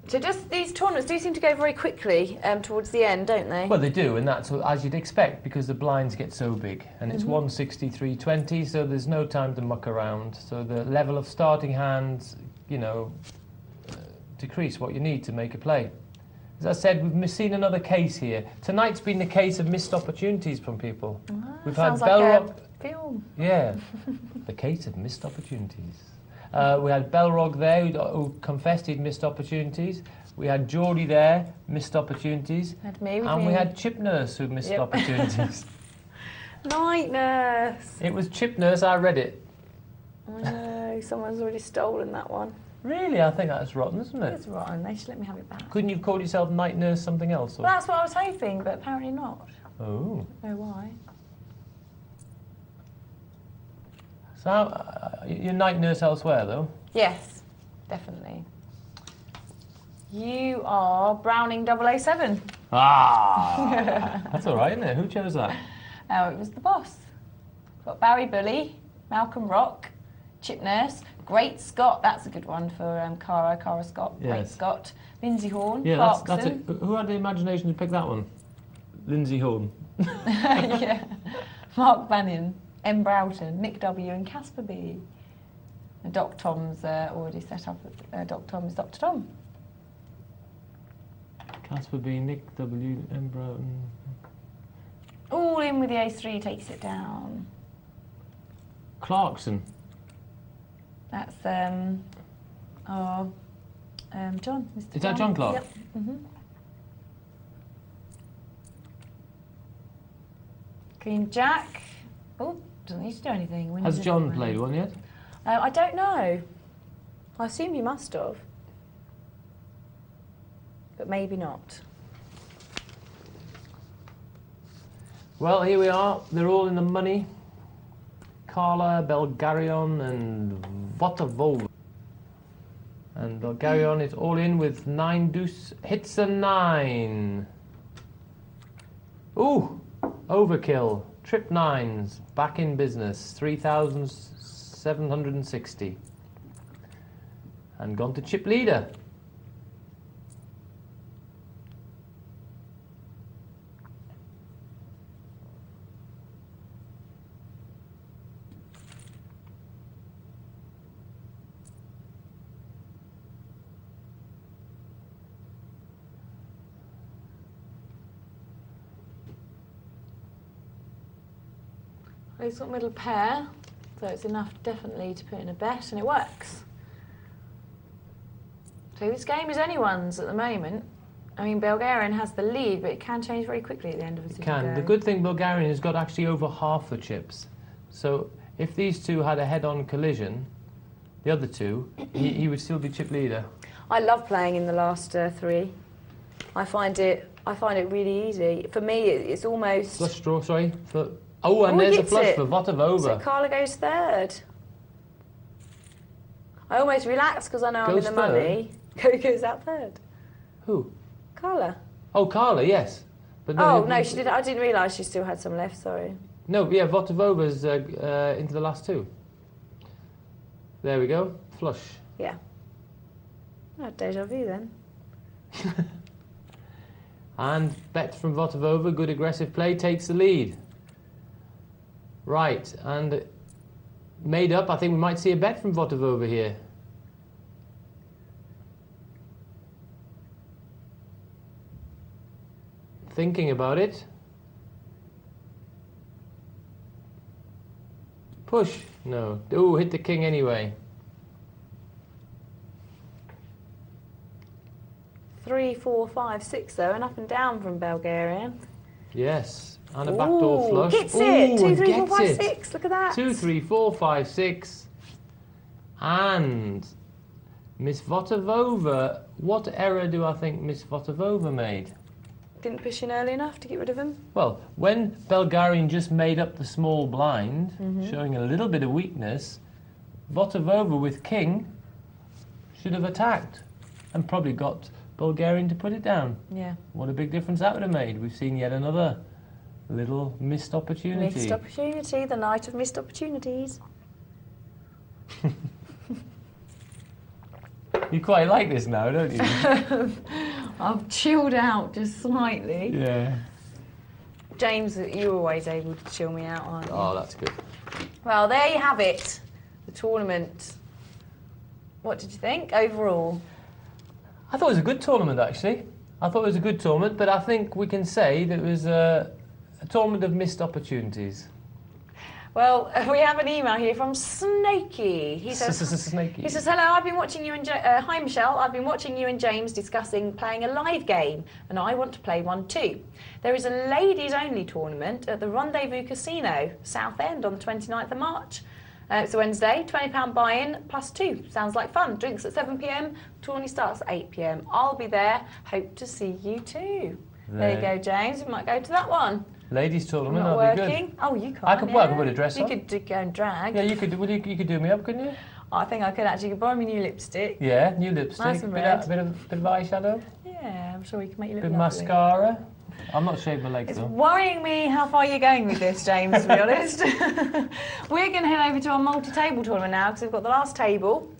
So just these tournaments do seem to go very quickly towards the end, don't they? Well, they do, and that's as you'd expect because the blinds get so big. And it's 160, 320, so there's no time to muck around. So the level of starting hands, decrease what you need to make a play. As I said, we've seen another case here. Tonight's been the case of missed opportunities from people. We've had Belrog. Film. Yeah, the case of missed opportunities. We had Belrog there who confessed he'd missed opportunities. We had Geordie there, missed opportunities. And we had Chip Nurse who missed opportunities. Night Nurse. It was Chip Nurse, I read it. I know, someone's already stolen that one. Really? I think that's rotten, isn't it? It's rotten, they should let me have it back. Couldn't you have called yourself Night Nurse something else? Or? Well, that's what I was hoping, but apparently not. Oh. I don't know why. So, you're Night Nurse elsewhere, though? Yes, definitely. You are Browning 007. Ah! That's all right, isn't it? Who chose that? Oh, it was the boss. Got Barry Bully, Malcolm Rock, Chip Nurse. Great Scott, that's a good one for Cara Scott. Yes. Great Scott. Lindsay Horn. Yeah, that's it. Clarkson. Who had the imagination to pick that one? Lindsay Horn. Yeah. Mark Bannon, M. Broughton, Nick W. and Casper B. And Doc Tom's already set up. Doc Tom is Dr. Tom. Casper B, Nick W, M. Broughton. All in with the A3 takes it down. Clarkson. That's John. Mr. Is that John Clark? Yep. Queen Jack. Oh, doesn't need to do anything. Has John played one yet? I don't know. I assume he must have. But maybe not. Well, here we are. They're all in the money. Carla, Belgarion and Votavova. And Belgarion is all in with 9 deuce. Hits a 9. Ooh! Overkill. Trip 9s. Back in business. 3,760. And gone to chip leader. He's got middle pair, so it's enough definitely to put in a bet, and it works. So this game is anyone's at the moment. I mean, Bulgarian has the lead, but it can change very quickly at the end of a It can. The good thing, Bulgarian has got actually over half the chips. So if these two had a head-on collision, the other two, he would still be chip leader. I love playing in the last 3. I find it really easy. For me, it's almost. Flush draw, sorry. Oh, and there's a flush for Votavova. So Carla goes third. I almost relax because I know I'm in the money. Goes out third. Who? Carla. Oh, Carla, yes. But no, no, she did. I didn't realise she still had some left. Sorry. No, yeah, Votavova's into the last 2. There we go. Flush. Yeah. Oh, deja vu then. And bet from Votavova. Good aggressive play. Takes the lead. Right, and made up, I think we might see a bet from Votavova here. Thinking about it. Push. No. Ooh, hit the king anyway. 3, 4, 5, 6 though, and up and down from Bulgarian. Yes. And a backdoor flush. Gets it! 2, 3, 4, gets 5, it. 6. Look at that. 2, 3, 4, 5, 6. And Miss Votavova. What error do I think Miss Votavova made? Didn't push in early enough to get rid of him? Well, when Bulgarian just made up the small blind, showing a little bit of weakness, Votavova with king should have attacked and probably got Bulgarian to put it down. Yeah. What a big difference that would have made. We've seen yet another little missed opportunity. Missed opportunity, the night of missed opportunities. You quite like this now, don't you? I've chilled out just slightly. Yeah. James, you're always able to chill me out, aren't you? Oh, that's good. Well, there you have it. The tournament. What did you think overall? I thought it was a good tournament, actually. I thought it was a good tournament, but I think we can say that it was a tournament of missed opportunities. Well, we have an email here from Snakey. He says, Snakey. He says, hello, I've been watching you and hi Michelle, I've been watching you and James discussing playing a live game, and I want to play one too. There is a ladies only tournament at the Rendezvous Casino, Southend, on the 29th of March. It's a Wednesday, £20 buy-in plus 2. Sounds like fun. Drinks at 7 p.m, tourney starts at 8 p.m. I'll be there. Hope to see you too. There you go, James. We might go to that one. Ladies tournament, Not that'd be working. good. Oh, you can't. I could, well, I could put a dress you on. You could go and drag. Yeah, you could do me up, couldn't you? I think I could actually. You could borrow me new lipstick. Yeah, new lipstick. Nice and bit red. of eyeshadow. Yeah, I'm sure we can make you look Bit of lovely. mascara. I'm not shaving my legs It's though. worrying me how far you're going with this, James, to be honest. We're going to head over to our multi-table tournament now because we've got the last table.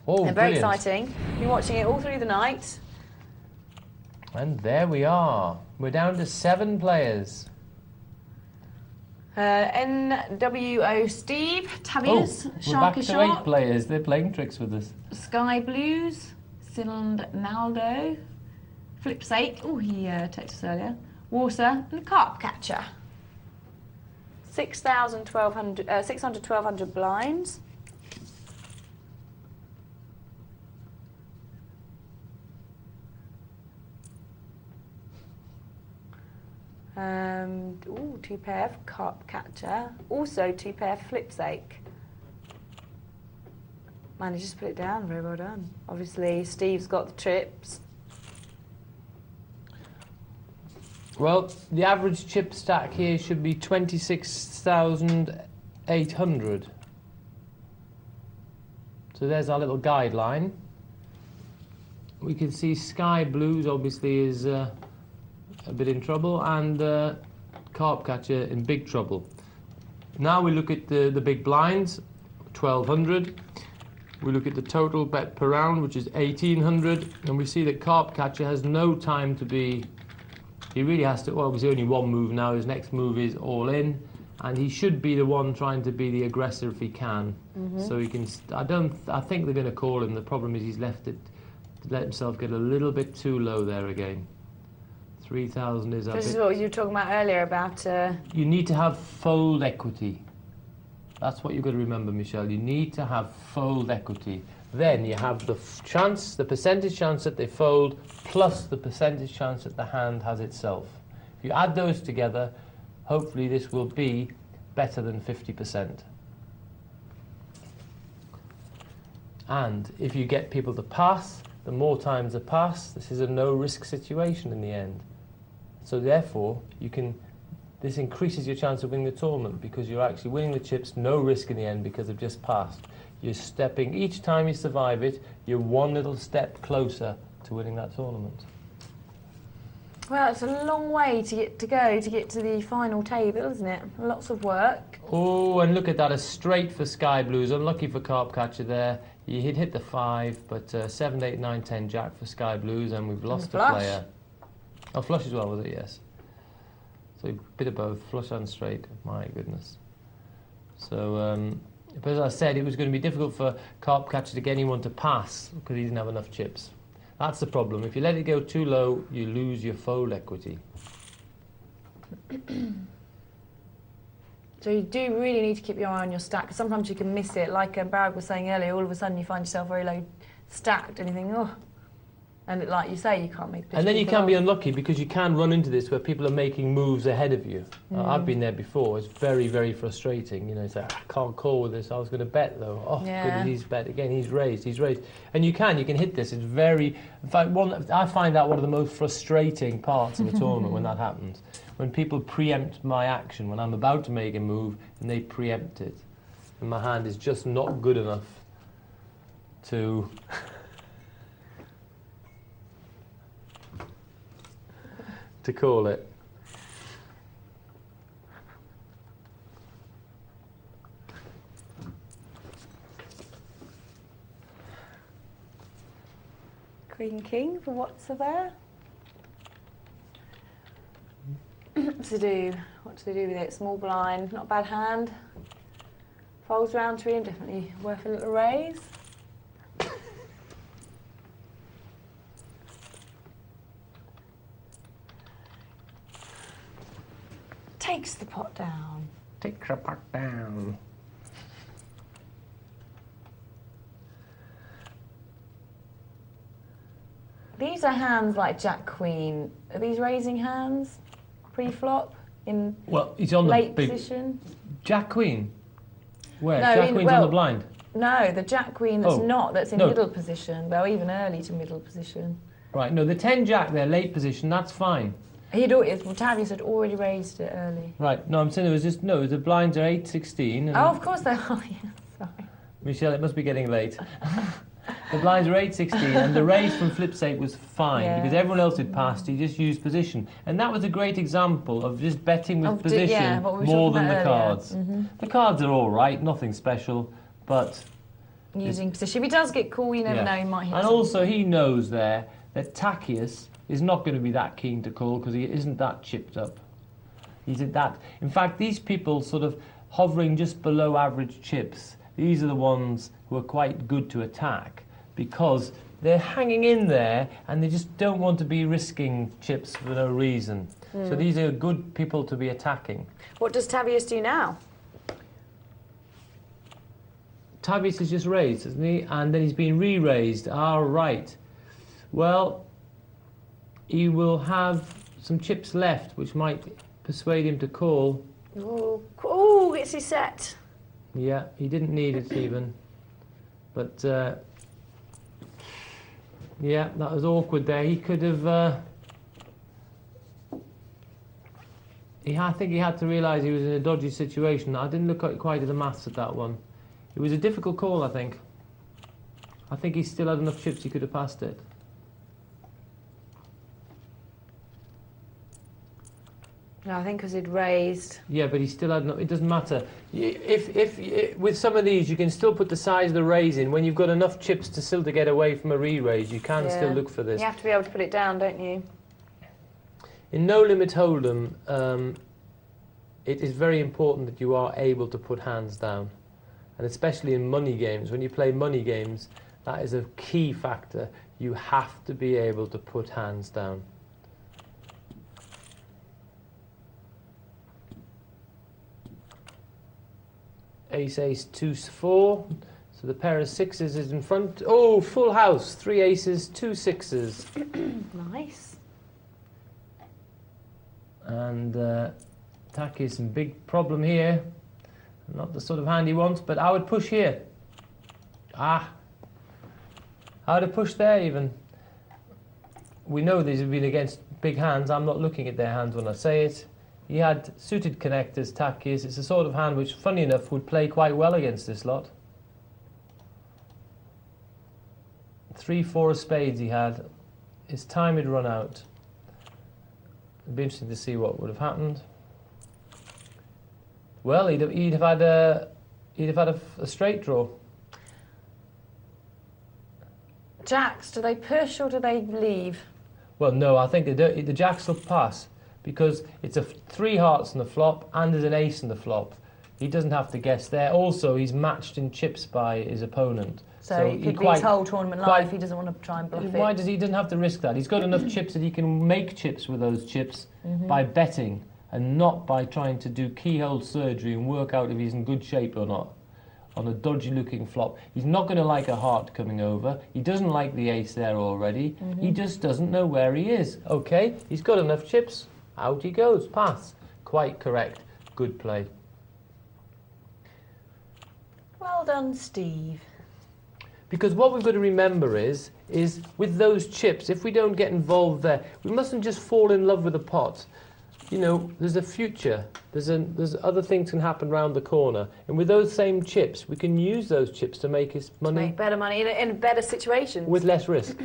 Oh, They're very brilliant. exciting. Been watching it all through the night. And there we are. We're down to 7 players. NWO Steve, Tavius, we're back Sharky to 8 Shark, players. They're playing tricks with us. Sky Blues, Siland Naldo, Flipsake, oh he texted us earlier, Warsaw and Carp Catcher. 600, 1200 blinds. Ooh, 2 pair for Carp Catcher. Also 2 pair for Flipsake. Managed to put it down, very well done. Obviously, Steve's got the trips. Well, the average chip stack here should be 26,800. So there's our little guideline. We can see Sky Blues obviously is a bit in trouble, and Carp Catcher in big trouble. Now we look at the big blinds, 1,200. We look at the total bet per round, which is 1,800, and we see that Carp Catcher has no time to be. He really has to. Well, obviously only one move now. His next move is all in, and he should be the one trying to be the aggressor if he can. So he can. I think they're going to call him. The problem is he's left it. Let himself get a little bit too low there again. 3,000 is up. This is what you were talking about earlier about... You need to have fold equity. That's what you've got to remember, Michelle. You need to have fold equity. Then you have the chance, the percentage chance that they fold, plus the percentage chance that the hand has itself. If you add those together, hopefully this will be better than 50%. And if you get people to pass, the more times they pass, this is a no-risk situation in the end. So therefore, this increases your chance of winning the tournament because you're actually winning the chips, no risk in the end because they've just passed. You're stepping, each time you survive it, you're one little step closer to winning that tournament. Well, it's a long way to get to the final table, isn't it? Lots of work. Oh, and look at that, a straight for Sky Blues. Unlucky for Carp Catcher there. He hit the 5, but 7, 8, 9, 10 jack for Sky Blues, and we've lost a player. Oh, flush as well, was it? Yes. So a bit of both, flush and straight. My goodness. So, but as I said, it was going to be difficult for Carp Catcher to get anyone to pass because he didn't have enough chips. That's the problem. If you let it go too low, you lose your fold equity. So you do really need to keep your eye on your stack, because sometimes you can miss it. Like Barrett was saying earlier, all of a sudden you find yourself very low stacked and you think, oh. And like you say, you can't make... And then you can be unlucky because you can run into this where people are making moves ahead of you. I've been there before. It's very, very frustrating. You know, it's like, I can't call with this. I was going to bet, though. Oh, goodness, he's bet again. He's raised. And you can hit this. It's very... In fact, I find that one of the most frustrating parts of a tournament when that happens. When people preempt my action, when I'm about to make a move and they preempt it. And my hand is just not good enough to... to call it. Queen King for what's there? What do they do with it? Small blind, not a bad hand. Folds round to him, definitely worth a little raise. Takes the pot down. Takes the pot down. These are hands like Jack Queen. Are these raising hands? Pre-flop? In he's on late the position? Jack Queen? Where? No, Jack Queen's on the blind? No, the Jack Queen that's in middle position. Well, even early to middle position. Right, no, the 10 Jack there, late position, that's fine. Tavius had already raised it early. Right, no, I'm saying the blinds are 8, 16. And of course they are, yeah, sorry. Michelle, it must be getting late. The blinds were 8-16, and the raise from flips 8 was fine, Yeah. because everyone else had passed, he just used position. And that was a great example of just betting with position what we were more talking than the about earlier. cards. The cards are all right, nothing special, but... Using position. If he does get caught, you never know, he might hit And something. also he knows there that Tacius is not going to be that keen to call because he isn't that chipped up. He's at that. In fact, these people sort of hovering just below average chips, these are the ones who are quite good to attack because they're hanging in there and they just don't want to be risking chips for no reason. So these are good people to be attacking. What does Tavius do now? Tavius is just raised, isn't he? And then he's been re-raised. All right. Well, he will have some chips left, which might persuade him to call. Oh, it's his set. Yeah, he didn't need it even. But, yeah, that was awkward there. He could have... I think he had to realise he was in a dodgy situation. I didn't look quite at the maths at that one. It was a difficult call, I think. I think he still had enough chips he could have passed it. No, I think because he'd raised. Yeah, but he still had enough. It doesn't matter. If with some of these, you can still put the size of the raise in. When you've got enough chips to still to get away from a re-raise, you can still look for this. You have to be able to put it down, don't you? In no limit hold'em, it is very important that you are able to put hands down. And especially in money games, when you play money games, that is a key factor. You have to be able to put hands down. Ace, ace, 2, 4. So the pair of sixes is in front. Oh, full house. 3 aces, 2 sixes. Nice. And Tacius, some big problem here. Not the sort of hand he wants, but I would push here. I would have pushed there even. We know these have been against big hands. I'm not looking at their hands when I say it. He had suited connectors, Tacius. It's a sort of hand which, funny enough, would play quite well against this lot. 3, 4 of spades he had. His time had run out. It'd be interesting to see what would have happened. Well, he'd have had a straight draw. Jacks, do they push or do they leave? Well, no, I think the jacks will pass because it's a 3 hearts on the flop and there's an ace on the flop. He doesn't have to guess there. Also, he's matched in chips by his opponent. So he could be his whole tournament life. He doesn't want to try and bluff it. Why does he? Doesn't have to risk that. He's got enough chips that he can make chips with those chips by betting and not by trying to do keyhole surgery and work out if he's in good shape or not on a dodgy looking flop. He's not going to like a heart coming over. He doesn't like the ace there already. He just doesn't know where he is. Okay, he's got enough chips. Out he goes. Pass. Quite correct. Good play. Well done, Steve. Because what we've got to remember is with those chips, if we don't get involved there, we mustn't just fall in love with the pot. You know, there's a future. There's other things can happen round the corner. And with those same chips, we can use those chips to make us money. Make better money in better situations. With less risk.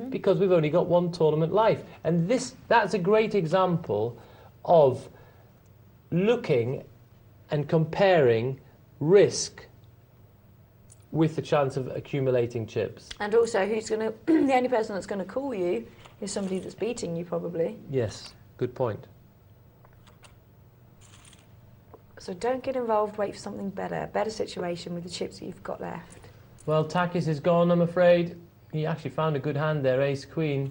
Because we've only got one tournament life. And that's a great example of looking and comparing risk with the chance of accumulating chips. And also, the only person that's going to call you is somebody that's beating you, probably. Yes, good point. So don't get involved, wait for something better, a better situation with the chips that you've got left. Well, Tacius is gone, I'm afraid. He actually found a good hand there, ace-queen.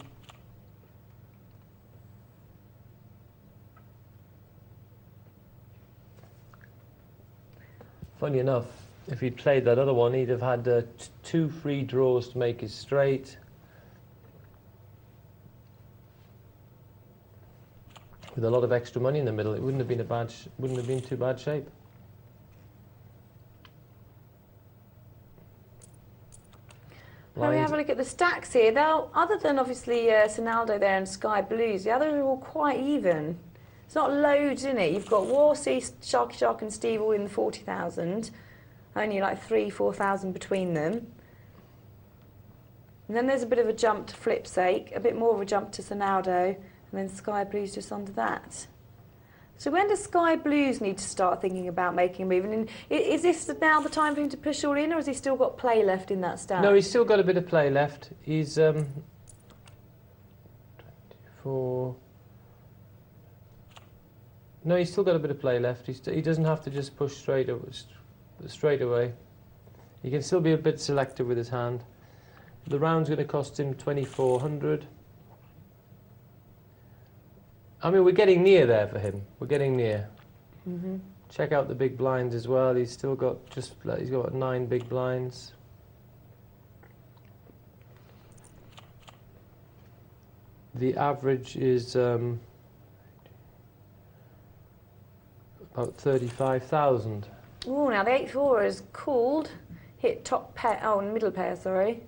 Funny enough, if he'd played that other one, he'd have had 2 free draws to make his straight. With a lot of extra money in the middle, it wouldn't have been too bad shape. When we have a look at the stacks here, other than obviously Sinaldo there and Sky Blues, the others are all quite even. It's not loads in it. You've got Warsea, Sharky Shark and Steve all in the 40,000. Only like 3,000, 4,000 between them. And then there's a bit of a jump to Flipsake, a bit more of a jump to Sonaldo, and then Sky Blues just under that. So when does Sky Blues need to start thinking about making a move? And is this now the time for him to push all in, or has he still got play left in that stack? No, he's still got a bit of play left. He's 24. No, he's still got a bit of play left. He doesn't have to just push straight away. He can still be a bit selective with his hand. The round's going to cost him 2,400. I mean, we're getting near there for him. We're getting near. Mm-hmm. Check out the big blinds as well. He's still got he's got 9 big blinds. The average is about 35,000. Oh, now the 8-4 is called. Hit top pair. Oh, middle pair. Sorry.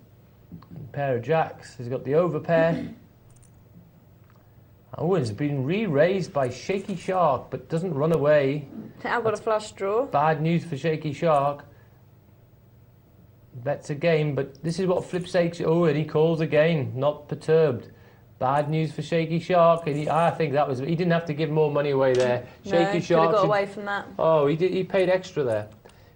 Pair of jacks. He's got the overpair. Oh, it's been re-raised by Shaky Shark, but doesn't run away. I've got a flush draw. Bad news for Shaky Shark. Bets a game, but this is what Flipsake's. Oh, and he calls again, not perturbed. Bad news for Shaky Shark, and I think that was. He didn't have to give more money away there. Shaky Shark could have got away from that. Oh, he did. He paid extra there.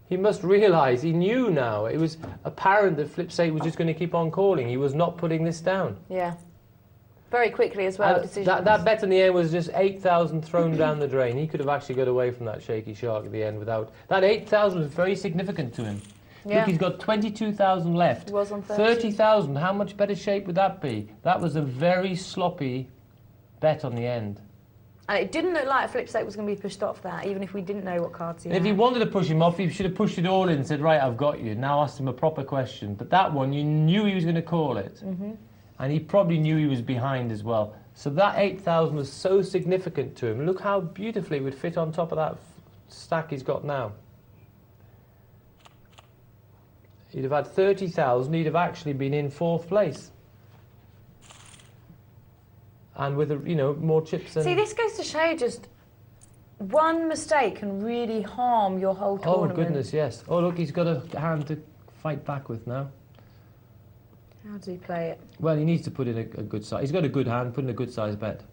He must realise. He knew now. It was apparent that Flipsake was just going to keep on calling. He was not putting this down. Yeah. Very quickly as well. That bet in the end was just 8,000 thrown down the drain. He could have actually got away from that Shaky Shark at the end without. That 8,000 was very significant to him. Yeah. Look, he's got 22,000 left. He was on 30,000. How much better shape would that be? That was a very sloppy bet on the end. And it didn't look like Flipsake was going to be pushed off that, even if we didn't know what cards he had. If he wanted to push him off, he should have pushed it all in and said, right, I've got you. Now asked him a proper question. But that one, you knew he was going to call it. Mm-hmm. And he probably knew he was behind as well. So that 8,000 was so significant to him. Look how beautifully it would fit on top of that stack he's got now. He'd have had 30,000. He'd have actually been in 4th place. And with, more chips. See, this goes to show just one mistake can really harm your whole tournament. Oh, goodness, yes. Oh, look, he's got a hand to fight back with now. How does he play it? Well, he needs to put in a good size. He's got a good hand, put in a good size bet.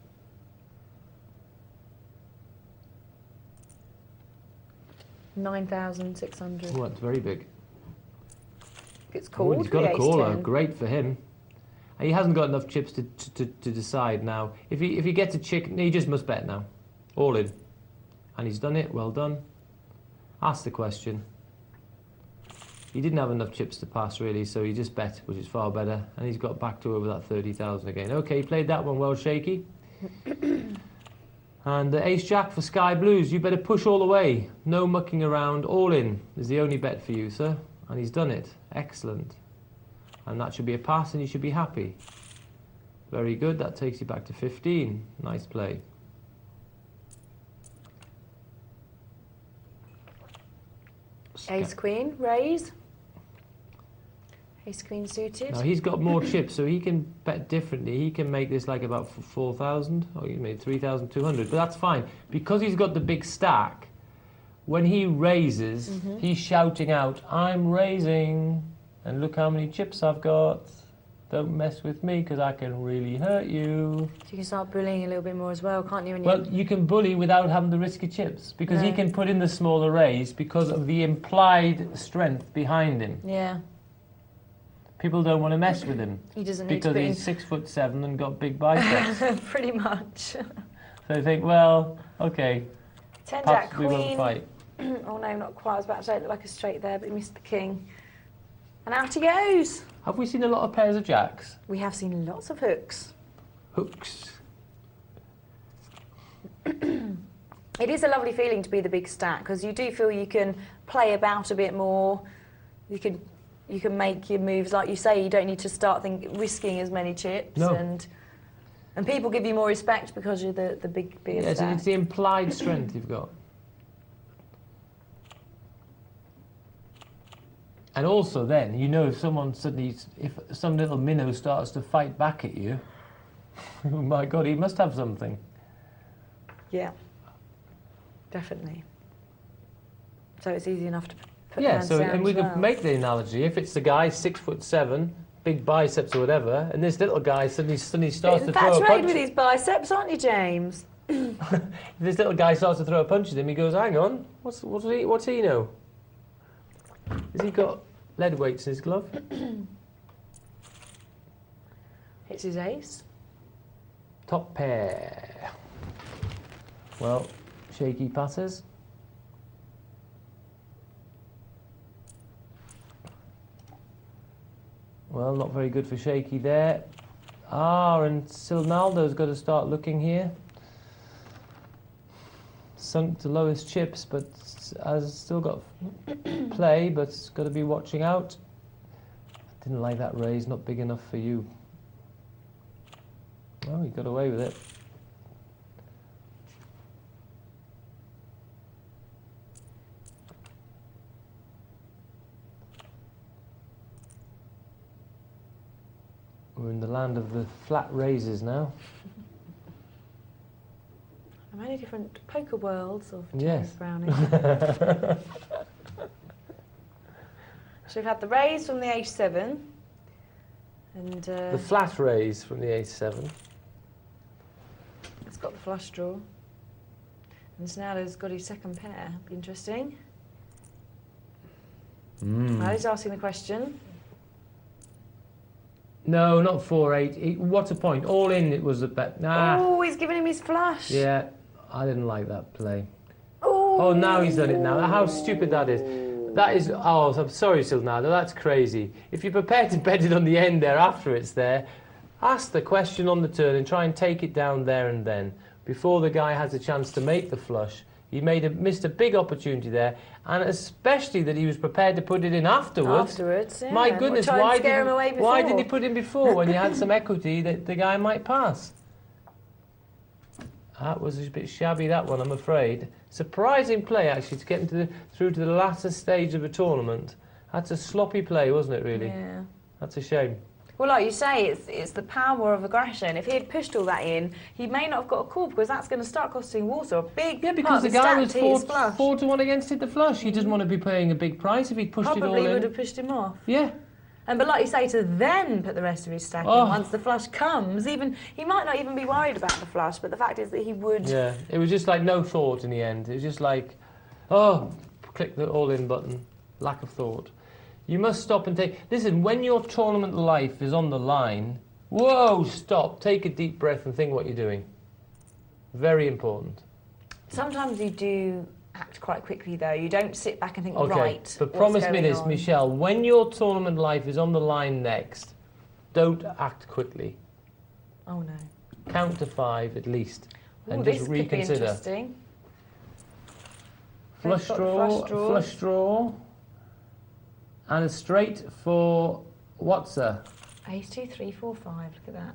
$9,600. Oh, that's very big. It's called. He's got a caller. Great for him. And he hasn't got enough chips to decide now. If he gets a chick, he just must bet now. All in. And he's done it. Well done. Ask the question. He didn't have enough chips to pass, really, so he just bet, which is far better. And he's got back to over that 30,000 again. OK, he played that one well, Shaky. And the ace-jack for Sky Blues. You better push all the way. No mucking around. All in is the only bet for you, sir. And he's done it. Excellent. And that should be a pass, and you should be happy. Very good. That takes you back to 15. Nice play. Ace-queen, raise. Ace-queen suited. Now, he's got more chips, so he can bet differently. He can make this like about 4,000, or he made 3,200, but that's fine. Because he's got the big stack, when he raises, he's shouting out, I'm raising, and look how many chips I've got. Don't mess with me, because I can really hurt you. So you can start bullying a little bit more as well, can't you? Well, you can bully without having the risky chips, because he can put in the smaller raise because of the implied strength behind him. Yeah. People don't want to mess with him. He doesn't need because to he's 6'7" and got big biceps. Pretty much. So they think, well, okay, 10-jack we won't fight. Oh no, not quite. I was about to say it looked like a straight there, but he missed the king. And out he goes. Have we seen a lot of pairs of jacks? We have seen lots of hooks. Hooks. It is a lovely feeling to be the big stack, because you do feel you can play about a bit more. You can make your moves, like you say. You don't need to start risking as many chips. No. And people give you more respect because you're the bigger stack. It's the implied strength you've got. And also then, if someone suddenly, if some little minnow starts to fight back at you, oh my God, he must have something. Yeah, definitely. So it's easy enough to put yeah, hands down and we as well. could make the analogy, if it's the guy 6'7", big biceps or whatever, and this little guy suddenly starts to throw a Infatuated punch. with his biceps, aren't you, James? If this little guy starts to throw a punch at him, he goes, "Hang on, what's he know? Has he got lead weights in his glove?" It's his ace. Top pair. Well, shaky passes. Well, not very good for shaky there. And Silnaldo's got to start looking here. Sunk to lowest chips, but has still got play, but it's got to be watching out. Didn't like that raise, not big enough for you. Oh, he got away with it. We're in the land of the flat raises now. Many different poker worlds of Yes. Browning. So we've had the raise from the H7, and The flat raise from the Ace-7. it's got the flush draw. And Snaller's got his second pair. Be interesting. Well, he's asking the question. No, not 4-8. What's the point? All in it was a bet. Nah. Oh, he's giving him his flush. Yeah, I didn't like that play. Ooh. Oh, now he's done it now. How stupid that is. That is, oh, I'm sorry, Silnado, that's crazy. If you're prepared to bet it on the end there after it's there, ask the question on the turn and try and take it down there and then, before the guy has a chance to make the flush. He missed a big opportunity there, and especially that he was prepared to put it in afterwards. Afterwards, yeah. My goodness, Try and scare him away why before. didn't he put in before when he had some equity that the guy might pass? That was a bit shabby, that one, I'm afraid. Surprising play, actually, to get through to the latter stage of a tournament. That's a sloppy play, wasn't it, really? Yeah. That's a shame. Well, like you say, it's the power of aggression. If he had pushed all that in, he may not have got a call, because that's going to start costing Walsall a big Yeah, because the part guy of was his stack to his flush. 4-1 against it, the flush. He doesn't want to be paying a big price if he'd pushed it all Probably in. would have pushed him off. Yeah. But like you say, to then put the rest of his stack in once the flush comes, even he might not even be worried about the flush, but the fact is that he would. Yeah, it was just like no thought in the end. It was just like, click the all-in button. Lack of thought. You must stop and take... Listen, when your tournament life is on the line, whoa, stop, take a deep breath and think what you're doing. Very important. Sometimes you do act quite quickly, though. You don't sit back and think, Okay, right, but what's promise me going this, on? Michelle, when your tournament life is on the line next, don't act quickly. Oh, no. Count to 5 at least, Ooh, and this just could be reconsider. interesting. Flush They've got the draw, flush draws. flush draw, and a straight for Watson. Ace 2, 3, 4, 5. Look at that.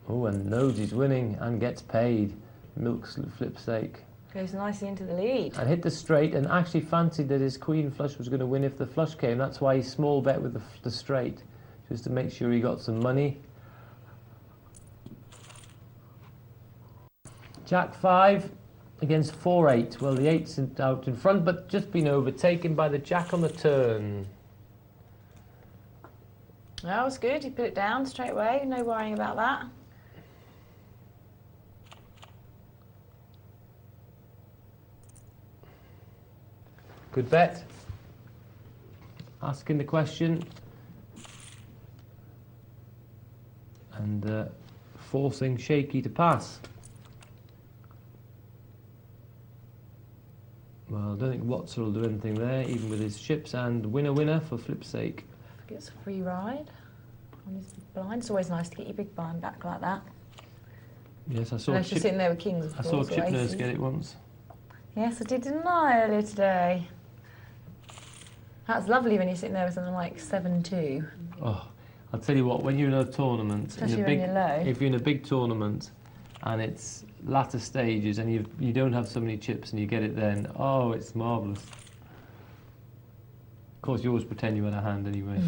Oh, and knows he's winning and gets paid. Milk's flip sake. Goes nicely into the lead. And hit the straight and actually fancied that his queen flush was going to win if the flush came. That's why he small bet with the straight, just to make sure he got some money. Jack 5 against 4-8. Well, the 8's out in front, but just been overtaken by the Jack on the turn. That was good. He put it down straight away. No worrying about that. Good bet. Asking the question. And forcing Shaky to pass. Well, I don't think Watson will do anything there, even with his chips, and winner for flip's sake. Gets a free ride on his blind. It's always nice to get your big blind back like that. Yes, I saw Unless you're sitting there with kings, of I course, saw or Chip Nurse aces. get it once. Yes, I did, didn't I, earlier today? That's lovely when you're sitting there with something like 7-2. Oh, I'll tell you what, when you're in a tournament, Especially when you're low. if you're in a big tournament and it's latter stages and you don't have so many chips and you get it then, oh, it's marvellous. Of course, you always pretend you had a hand anyway.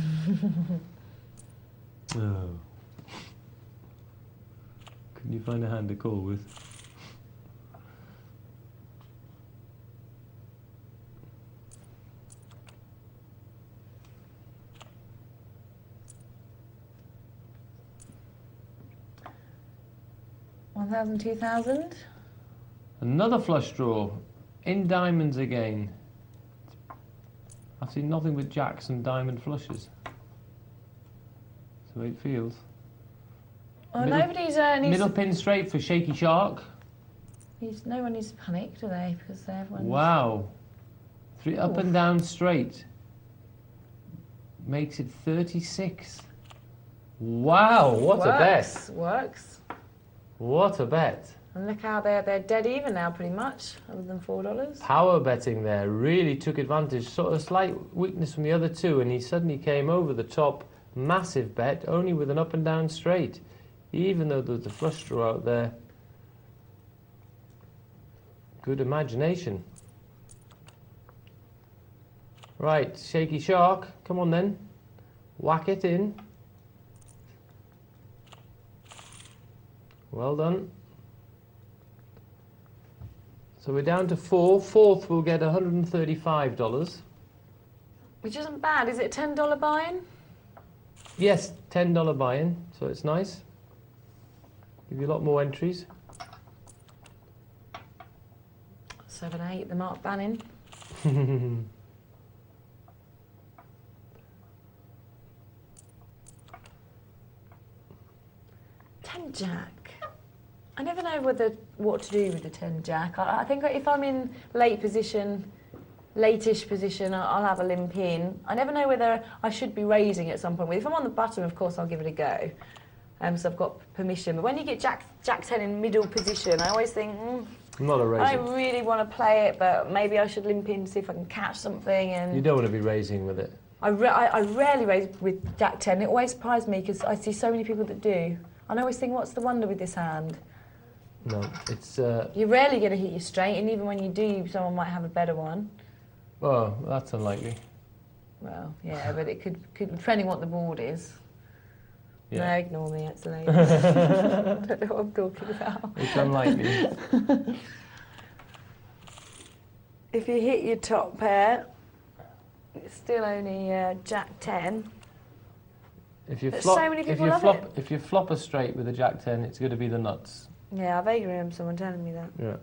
Oh. Couldn't you find a hand to call with? 1,000, 2,000. Another flush draw. In diamonds again. I've seen nothing but jacks and diamond flushes. That's the way it feels. Well, Middle- nobody's... Middle pin straight for Shaky Shark. No one is panicked, do they? Because everyone's... Wow. 3 up and down straight. Makes it 36. Wow, what a bet. Works. What a bet. And look how they're dead even now, pretty much, other than $4. Power betting there really took advantage. Sort of slight weakness from the other two, and he suddenly came over the top. Massive bet, only with an up and down straight. Even though there's a flush draw out there. Good imagination. Right, Shaky Shark, come on then. Whack it in. Well done. So we're down to 4. Fourth will get $135. Which isn't bad. Is it a $10 buy-in? Yes, $10 buy-in, so it's nice. Give you a lot more entries. 7, 8, the Mark Bannon. 10 Jack. I never know what to do with the 10 Jack. I think if I'm in late-ish position, I'll have a limp in. I never know whether I should be raising at some point. If I'm on the button, of course, I'll give it a go. So I've got permission. But when you get Jack 10 in middle position, I always think, not a raising. I don't really want to play it, but maybe I should limp in to see if I can catch something. And you don't want to be raising with it. I rarely raise with Jack 10. It always surprises me because I see so many people that do. And I always think, what's the wonder with this hand? No, it's... You're rarely going to hit you straight, and even when you do, someone might have a better one. Oh, that's unlikely. Well, yeah, but it could depending what the board is. Yeah. No, ignore me, it's late. I don't know what I'm talking about. It's unlikely. If you hit your top pair, it's still only Jack 10. If you But flop, so many if people you love flop, it. if you flop a straight with a Jack 10, it's going to be the nuts. Yeah, I vaguely remember someone telling me that. Yeah.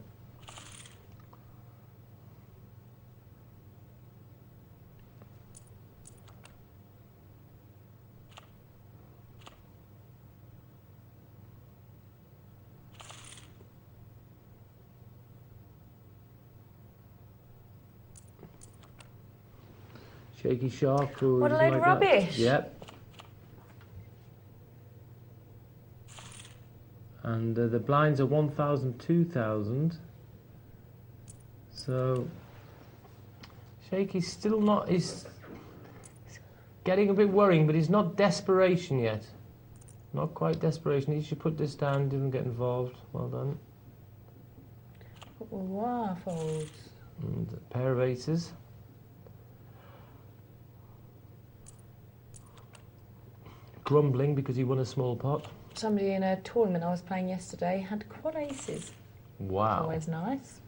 Shaky Shark. What a load of rubbish. Yep. And the blinds are 1,000, 2,000. So Shaky's still not. He's getting a bit worrying, but he's not desperation yet. Not quite desperation. He should put this down. Didn't get involved. Well done. Waffles. And a pair of aces. Grumbling because he won a small pot. Somebody in a tournament I was playing yesterday had quad aces. Wow. Always nice.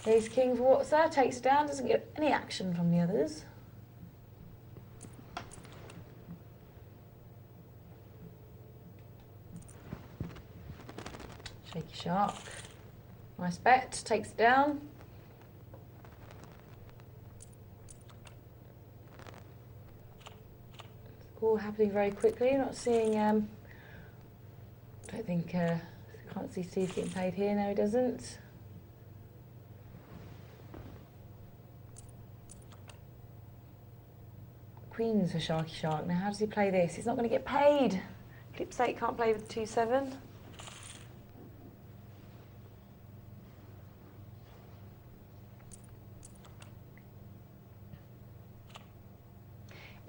Ace king for what's there, takes it down, doesn't get any action from the others. Shaky Shark. Nice bet, takes it down. It's all happening very quickly, not seeing, don't think, can't see Steve getting paid here, no he doesn't. Queens for Sharky Shark. Now how does he play this? He's not going to get paid. Clip 8 can't play with 2-7.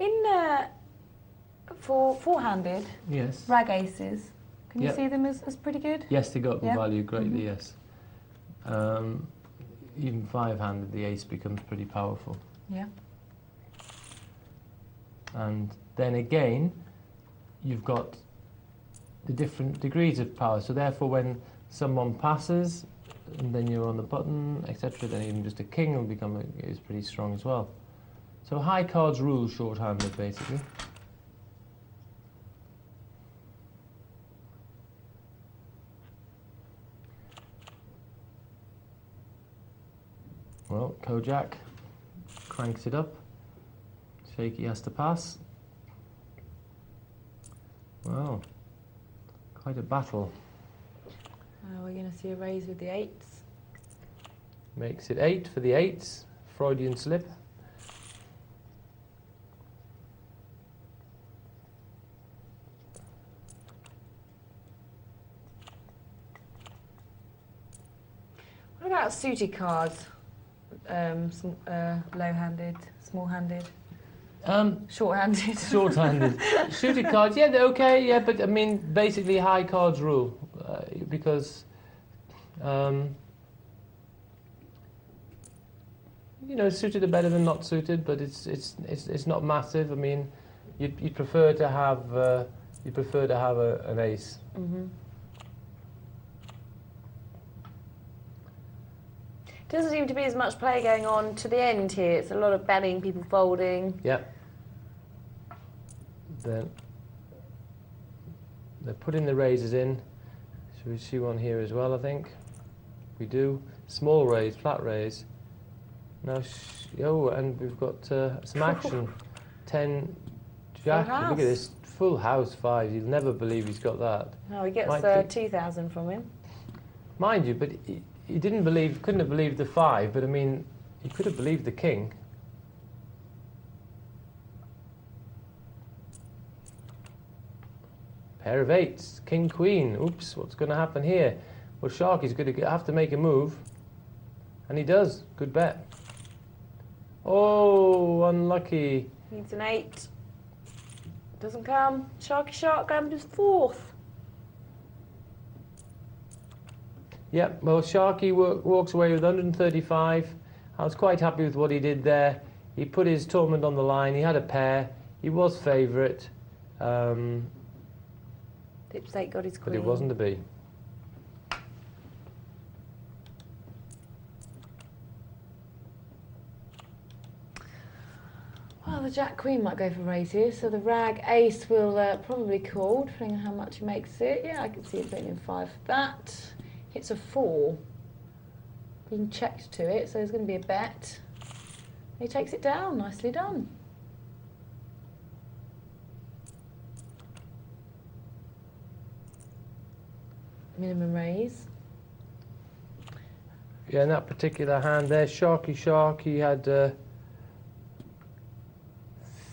In for four-handed, Yes. rag aces, can you Yep. see them as pretty good? Yes, they got the Yeah. value greatly, yes. Even five-handed, the ace becomes pretty powerful. Yeah. And then again, you've got the different degrees of power. So therefore, when someone passes, and then you're on the button, etc., then even just a king will become is pretty strong as well. So high cards rule shorthanded, basically. Well, Kojak cranks it up. Shaky has to pass. Wow, quite a battle. We're going to see a raise with the 8s. Makes it 8 for the 8s. Freudian slip. What about suited cards? Low-handed, small-handed, short-handed. Short-handed. Suited cards, yeah, they're okay, yeah, but I mean, basically high cards rule, because, you know, suited are better than not suited, but it's not massive. I mean, you'd prefer to have an ace. Mm-hmm. Doesn't seem to be as much play going on to the end here. It's a lot of bellying, people folding. Yeah. Then they're putting the raises in. Should we see one here as well, I think? We do. Small raise, flat raise. Now, oh, and we've got some action. 10 jack. Look at this. Full house 5. You'll never believe he's got that. Oh, he gets 2,000 from him. Mind you, but he couldn't have believed the 5, but I mean, he could have believed the king. Pair of 8s, king, queen. Oops, what's going to happen here? Well, Sharky's going to have to make a move. And he does. Good bet. Oh, unlucky. Needs an 8. Doesn't come. Shark comes 4th. Yep, well, Sharky walks away with 135. I was quite happy with what he did there. He put his tournament on the line. He had a pair. He was favourite. Dipstate got his queen. But it wasn't to be. Well, the Jack Queen might go for raise here, so the Rag Ace will probably call, depending on how much he makes it. Yeah, I can see it putting in 5 for that. Hits a 4. Being checked to it, so there's going to be a bet. He takes it down. Nicely done. Minimum raise. Yeah, in that particular hand there, Sharky had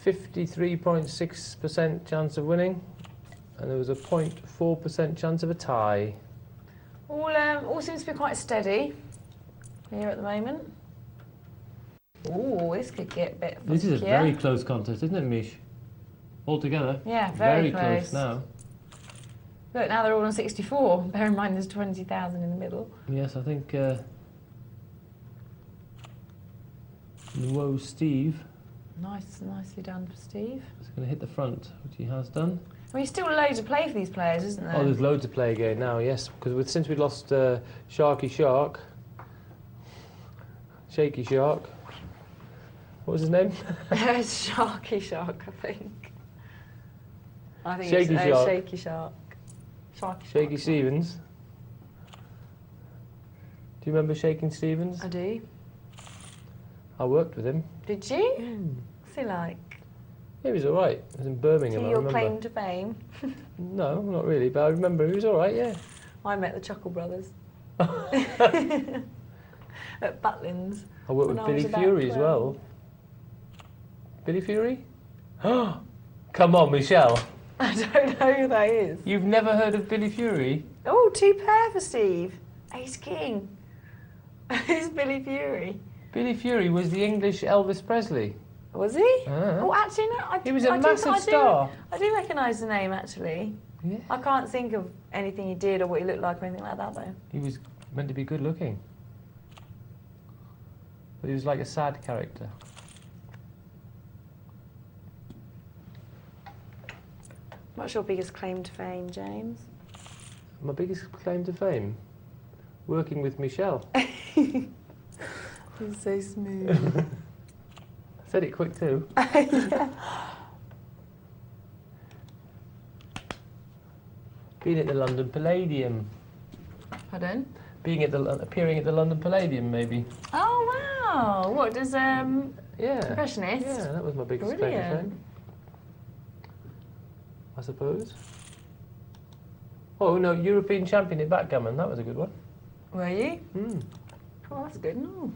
53.6% chance of winning, and there was a 0.4% chance of a tie. All seems to be quite steady here at the moment. Ooh, this could get a bit funky. This is a very close contest, isn't it, Mish? Altogether. Yeah, very close now. Look, now they're all on 64. Bear in mind there's 20,000 in the middle. Yes, I think Whoa, Steve. Nicely done for Steve. He's going to hit the front, which he has done. I mean, still loads of play for these players, isn't there? Oh, there's loads of play again now, yes. Because since we lost Shaky Shark, what was his name? Sharky Shark, I think. Shaky Shark. Shaky Shark. Shaky Stevens. Do you remember Shaking Stevens? I do. I worked with him. Did you? What's he like? He was all right. He was in Birmingham, To I your remember. claim to fame? No, not really, but I remember he was all right, yeah. I met the Chuckle Brothers. At Butlins. I worked with Billy Fury as well. Billy Fury? Come on, Michelle. I don't know who that is. You've never heard of Billy Fury? Oh, 2 pair for Steve. Ace King. Who's Billy Fury? Billy Fury was the English Elvis Presley. Was he? Oh, actually, no. He was a massive star. I do recognise the name, actually. Yeah. I can't think of anything he did or what he looked like or anything like that, though. He was meant to be good looking. But he was like a sad character. What's your biggest claim to fame, James? My biggest claim to fame? Working with Michelle. He's so smooth. Said it quick too. Yeah. Being at the London Palladium. Pardon? Appearing at the London Palladium, maybe. Oh wow! What does Yeah. impressionist? Yeah, that was my biggest claim to fame. I suppose. Oh no, European champion in backgammon. That was a good one. Were you? Hmm. Oh, that's good. No.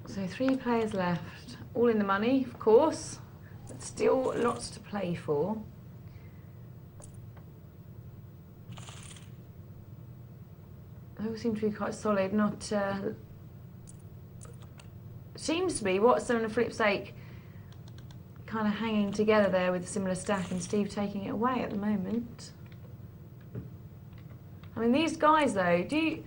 So 3 players left, all in the money, of course, but still lots to play for. They all seem to be quite solid, not... seems to be Watson and Flip's Sake kind of hanging together there with a similar stack and Steve taking it away at the moment. I mean, these guys though, these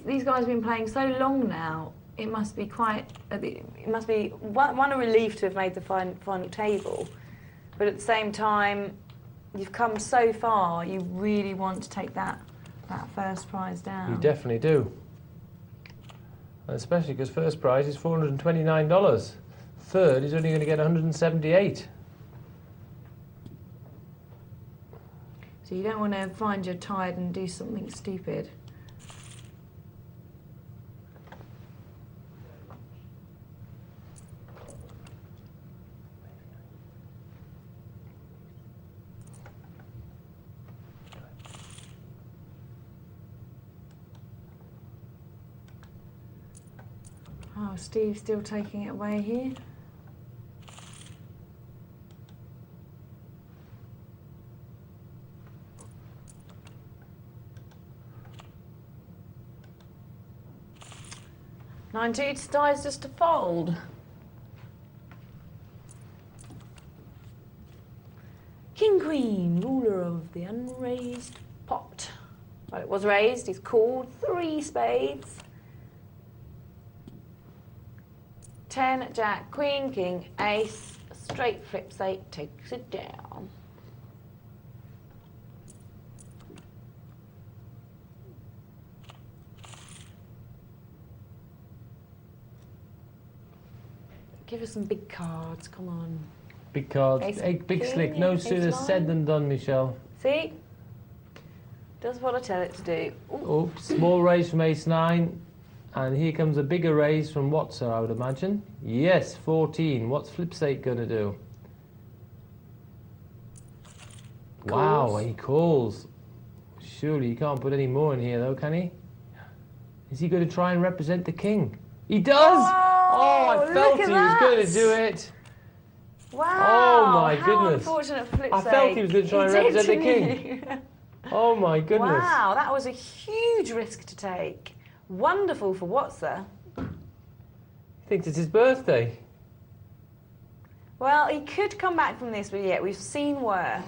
guys have been playing so long now, it must be quite, it must be one a relief to have made the final table, but at the same time, you've come so far, you really want to take that first prize down. You definitely do. And especially because first prize is $429. Third is only going to get 178. So you don't want to find you're tired and do something stupid. Oh, Steve's still taking it away here. Nine-two decides just to fold. King Queen, ruler of the unraised pot. Well, it was raised. He's called 3 spades. 10, Jack, Queen, King, Ace, straight Flip's Sake takes it down. Give us some big cards, come on. Big cards, Ace big king, slick. No ace sooner nine. said than done, Michelle. See? Does what I tell it to do. Ooh. Oh, small raise from ace 9. And here comes a bigger raise from Watson, I would imagine. Yes, 14. What's Flip's Sake going to do? Wow, he calls. Surely he can't put any more in here, though, can he? Is he going to try and represent the king? He does! Oh, I felt he was going to do it. Wow! Oh, my how goodness. Unfortunate Flip's I felt he was going to try and represent the king. Oh, my goodness. Wow, that was a huge risk to take. Wonderful for Watson. He thinks it's his birthday. Well, he could come back from this, but yet we've seen worse.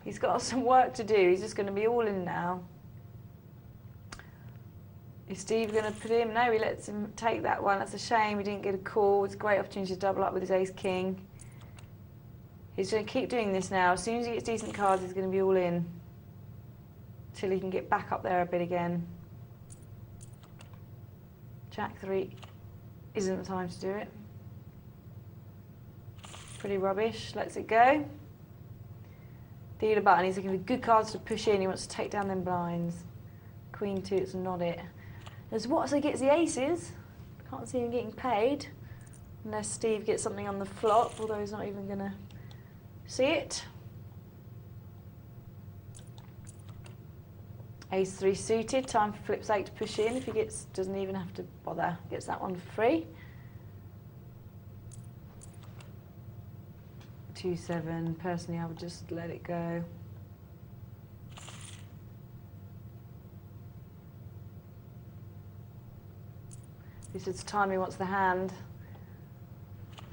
He's got some work to do. He's just going to be all in now. Is Steve going to put him? No, he lets him take that one. That's a shame. He didn't get a call. It's a great opportunity to double up with his ace-king. He's going to keep doing this now. As soon as he gets decent cards, he's going to be all in. Till he can get back up there a bit again. Jack 3 isn't the time to do it. Pretty rubbish. Lets it go. Dealer button. He's looking for good cards to push in. He wants to take down them blinds. Queen 2, it's not it. As Watson gets the aces, can't see him getting paid. Unless Steve gets something on the flop, although he's not even going to see it. Ace 3 suited, time for Flip's Sake to push in if he doesn't even have to bother. Gets that one for free. 2-7, personally I would just let it go. This is the time he wants the hand.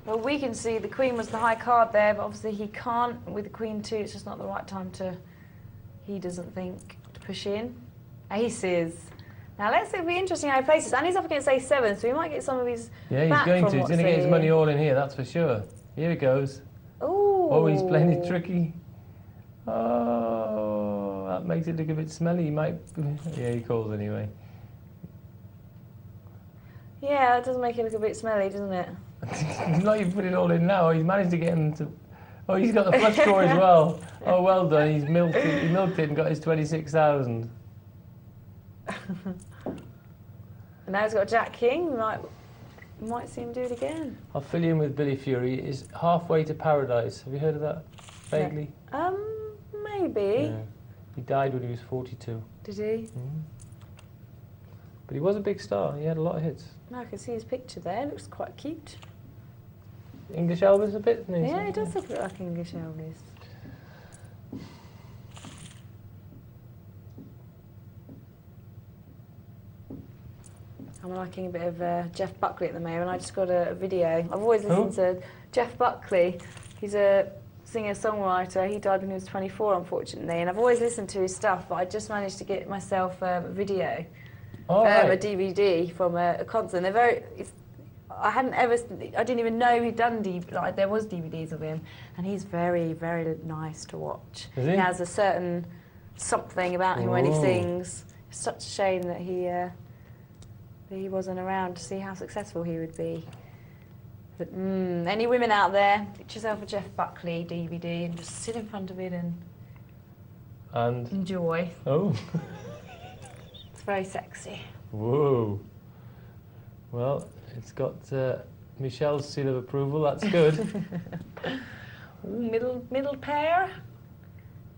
Well, we can see the Queen was the high card there, but obviously he can't. With the Queen 2, it's just not the right time to, he doesn't think, to push in. Aces. Now it'll be interesting how he places. And he's up against Ace 7, so he might get some of his Yeah, back he's going from to. He's going to get his money all in here, that's for sure. Here he goes. Ooh. Oh, he's playing it tricky. Oh, that makes it look a bit smelly. He might... Yeah, he calls anyway. Yeah, it does make it look a bit smelly, doesn't it? He's not even put it all in now. He's managed to get him to... Oh, he's got the flush score as well. Oh, well done. He's milked it. He milked it and got his 26,000. And now he's got Jack King. We might see him do it again. I'll fill you in with Billy Fury. It's Halfway to Paradise. Have you heard of that? Vaguely? Maybe. Yeah. He died when he was 42. Did he? Mm. But he was a big star. He had a lot of hits. No, I can see his picture there. Looks quite cute. English Elvis a bit, doesn't he? Yeah, he does look like English Elvis. I'm liking a bit of Jeff Buckley at the moment. I just got a video. I've always listened to Jeff Buckley. He's a singer-songwriter. He died when he was 24, unfortunately, and I've always listened to his stuff, but I just managed to get myself a video, a DVD from a concert. And they're very... I didn't even know he'd done there was DVDs of him, and he's very, very nice to watch. Is he? He has a certain something about him when he sings. It's such a shame that he wasn't around to see how successful he would be. But any women out there, get yourself a Jeff Buckley DVD and just sit in front of it and enjoy. Oh. It's very sexy. Whoa. Well, it's got Michelle's seal of approval. That's good. Ooh, middle pair.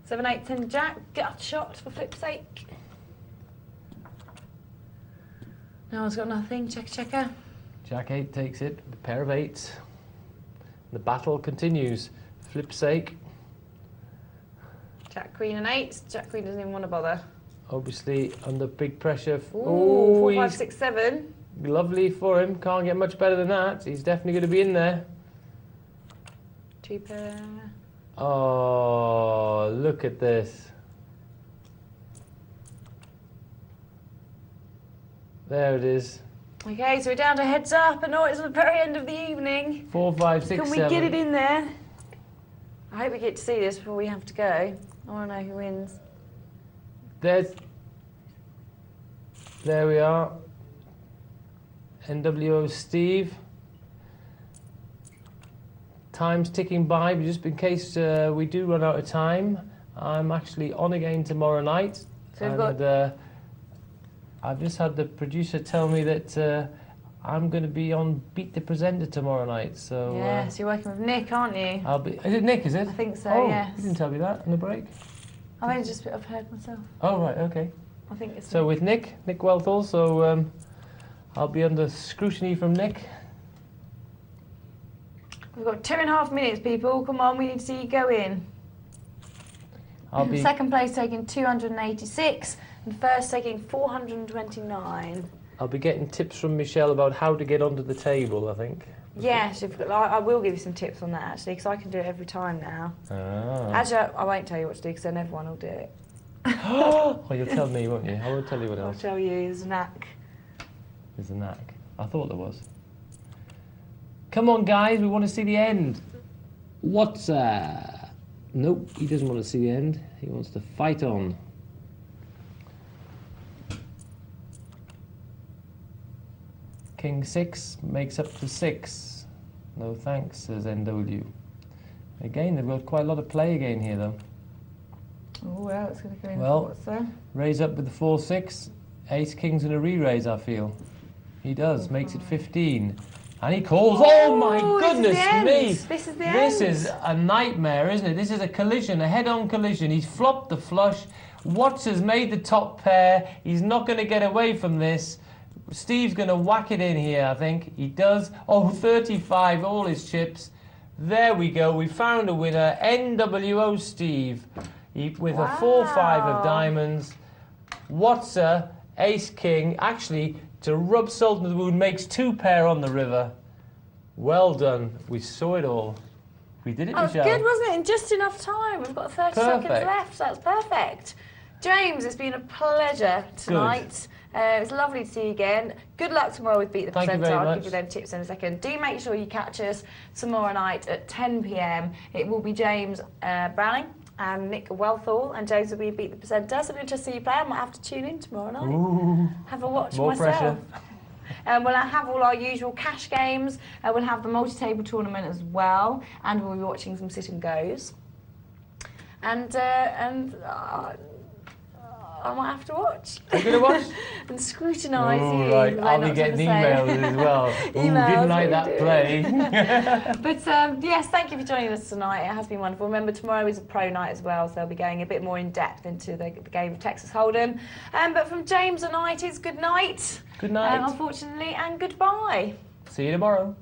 7, 8, 10 Jack. Gut shot for flip's sake. No one's got nothing. Checker. Jack 8 takes it. The pair of 8s. The battle continues. Flip's sake. Jack Queen and 8. Jack Queen doesn't even want to bother. Obviously under big pressure. Ooh, 4, 5, 6, 7. Lovely for him. Can't get much better than that. He's definitely going to be in there. 2 pair. Oh, look at this. There it is. Okay, so we're down to heads up, and it's the very end of the evening. 4, 5, 6, Can we 7. get it in there? I hope we get to see this before we have to go. I want to know who wins. There we are. NWO Steve. Time's ticking by, but just in case we do run out of time, I'm actually on again tomorrow night. So we've got... I've just had the producer tell me that I'm going to be on Beat the Presenter tomorrow night. So yes, you're working with Nick, aren't you? I'll be. Is it Nick? Is it? I think so. Oh, yes. You didn't tell me that on the break. I've heard myself. Oh right, okay. I think it's. So Nick. with Nick Welthall, so I'll be under scrutiny from Nick. We've got 2.5 minutes, people. Come on, we need to see you go in. I'll be second place taking 286. And first taking 429. I'll be getting tips from Michelle about how to get onto the table, I think. Yes, I will give you some tips on that, actually, because I can do it every time now. Ah. Actually, I won't tell you what to do, because then everyone will do it. Oh, you'll tell me, won't you? I won't tell you what else. I'll tell you, there's a knack. There's a knack. I thought there was. Come on, guys, we want to see the end. What's Nope, he doesn't want to see the end. He wants to fight on. King 6 makes up to 6. No thanks, says NW. Again, they've got quite a lot of play again here, though. Oh, well, it's going to go in Well, what's there? Raise up with the 4-6. Ace King's going to re-raise, I feel. He does, makes it 15. And he calls, oh my goodness me! This is the This end. is a nightmare, isn't it? This is a collision, a head-on collision. He's flopped the flush. Watts has made the top pair. He's not going to get away from this. Steve's going to whack it in here, I think. He does. Oh, 35, all his chips. There we go. We found a winner. NWO Steve. With a 4-5 of diamonds. Watson, Ace King. Actually, to rub salt in the wound, makes 2 pair on the river. Well done. We saw it all. We did it, Michelle. Good, wasn't it? In just enough time. We've got 30 seconds left. That's perfect. James, it's been a pleasure tonight. It's lovely to see you again. Good luck tomorrow with Beat the Presenter. I'll give you them tips in a second. Do make sure you catch us tomorrow night at 10 p.m. It will be James Browning and Nick Wealthall and James will be Beat the Presenter. So I'm interested to see you play. I might have to tune in tomorrow night. Ooh, have a watch more myself. pressure. We'll have all our usual cash games. We'll have the multi-table tournament as well, and we'll be watching some sit and goes. And I might have to watch. Are you going to watch? And scrutinise Oh, you. right. I'll be not getting to say. emails as well. Emails, Didn't like we that do. play. But yes, thank you for joining us tonight. It has been wonderful. Remember, tomorrow is a pro night as well, so they'll be going a bit more in depth into the game of Texas Hold'em. But from James and I, it is good night. Good night. Unfortunately, and goodbye. See you tomorrow.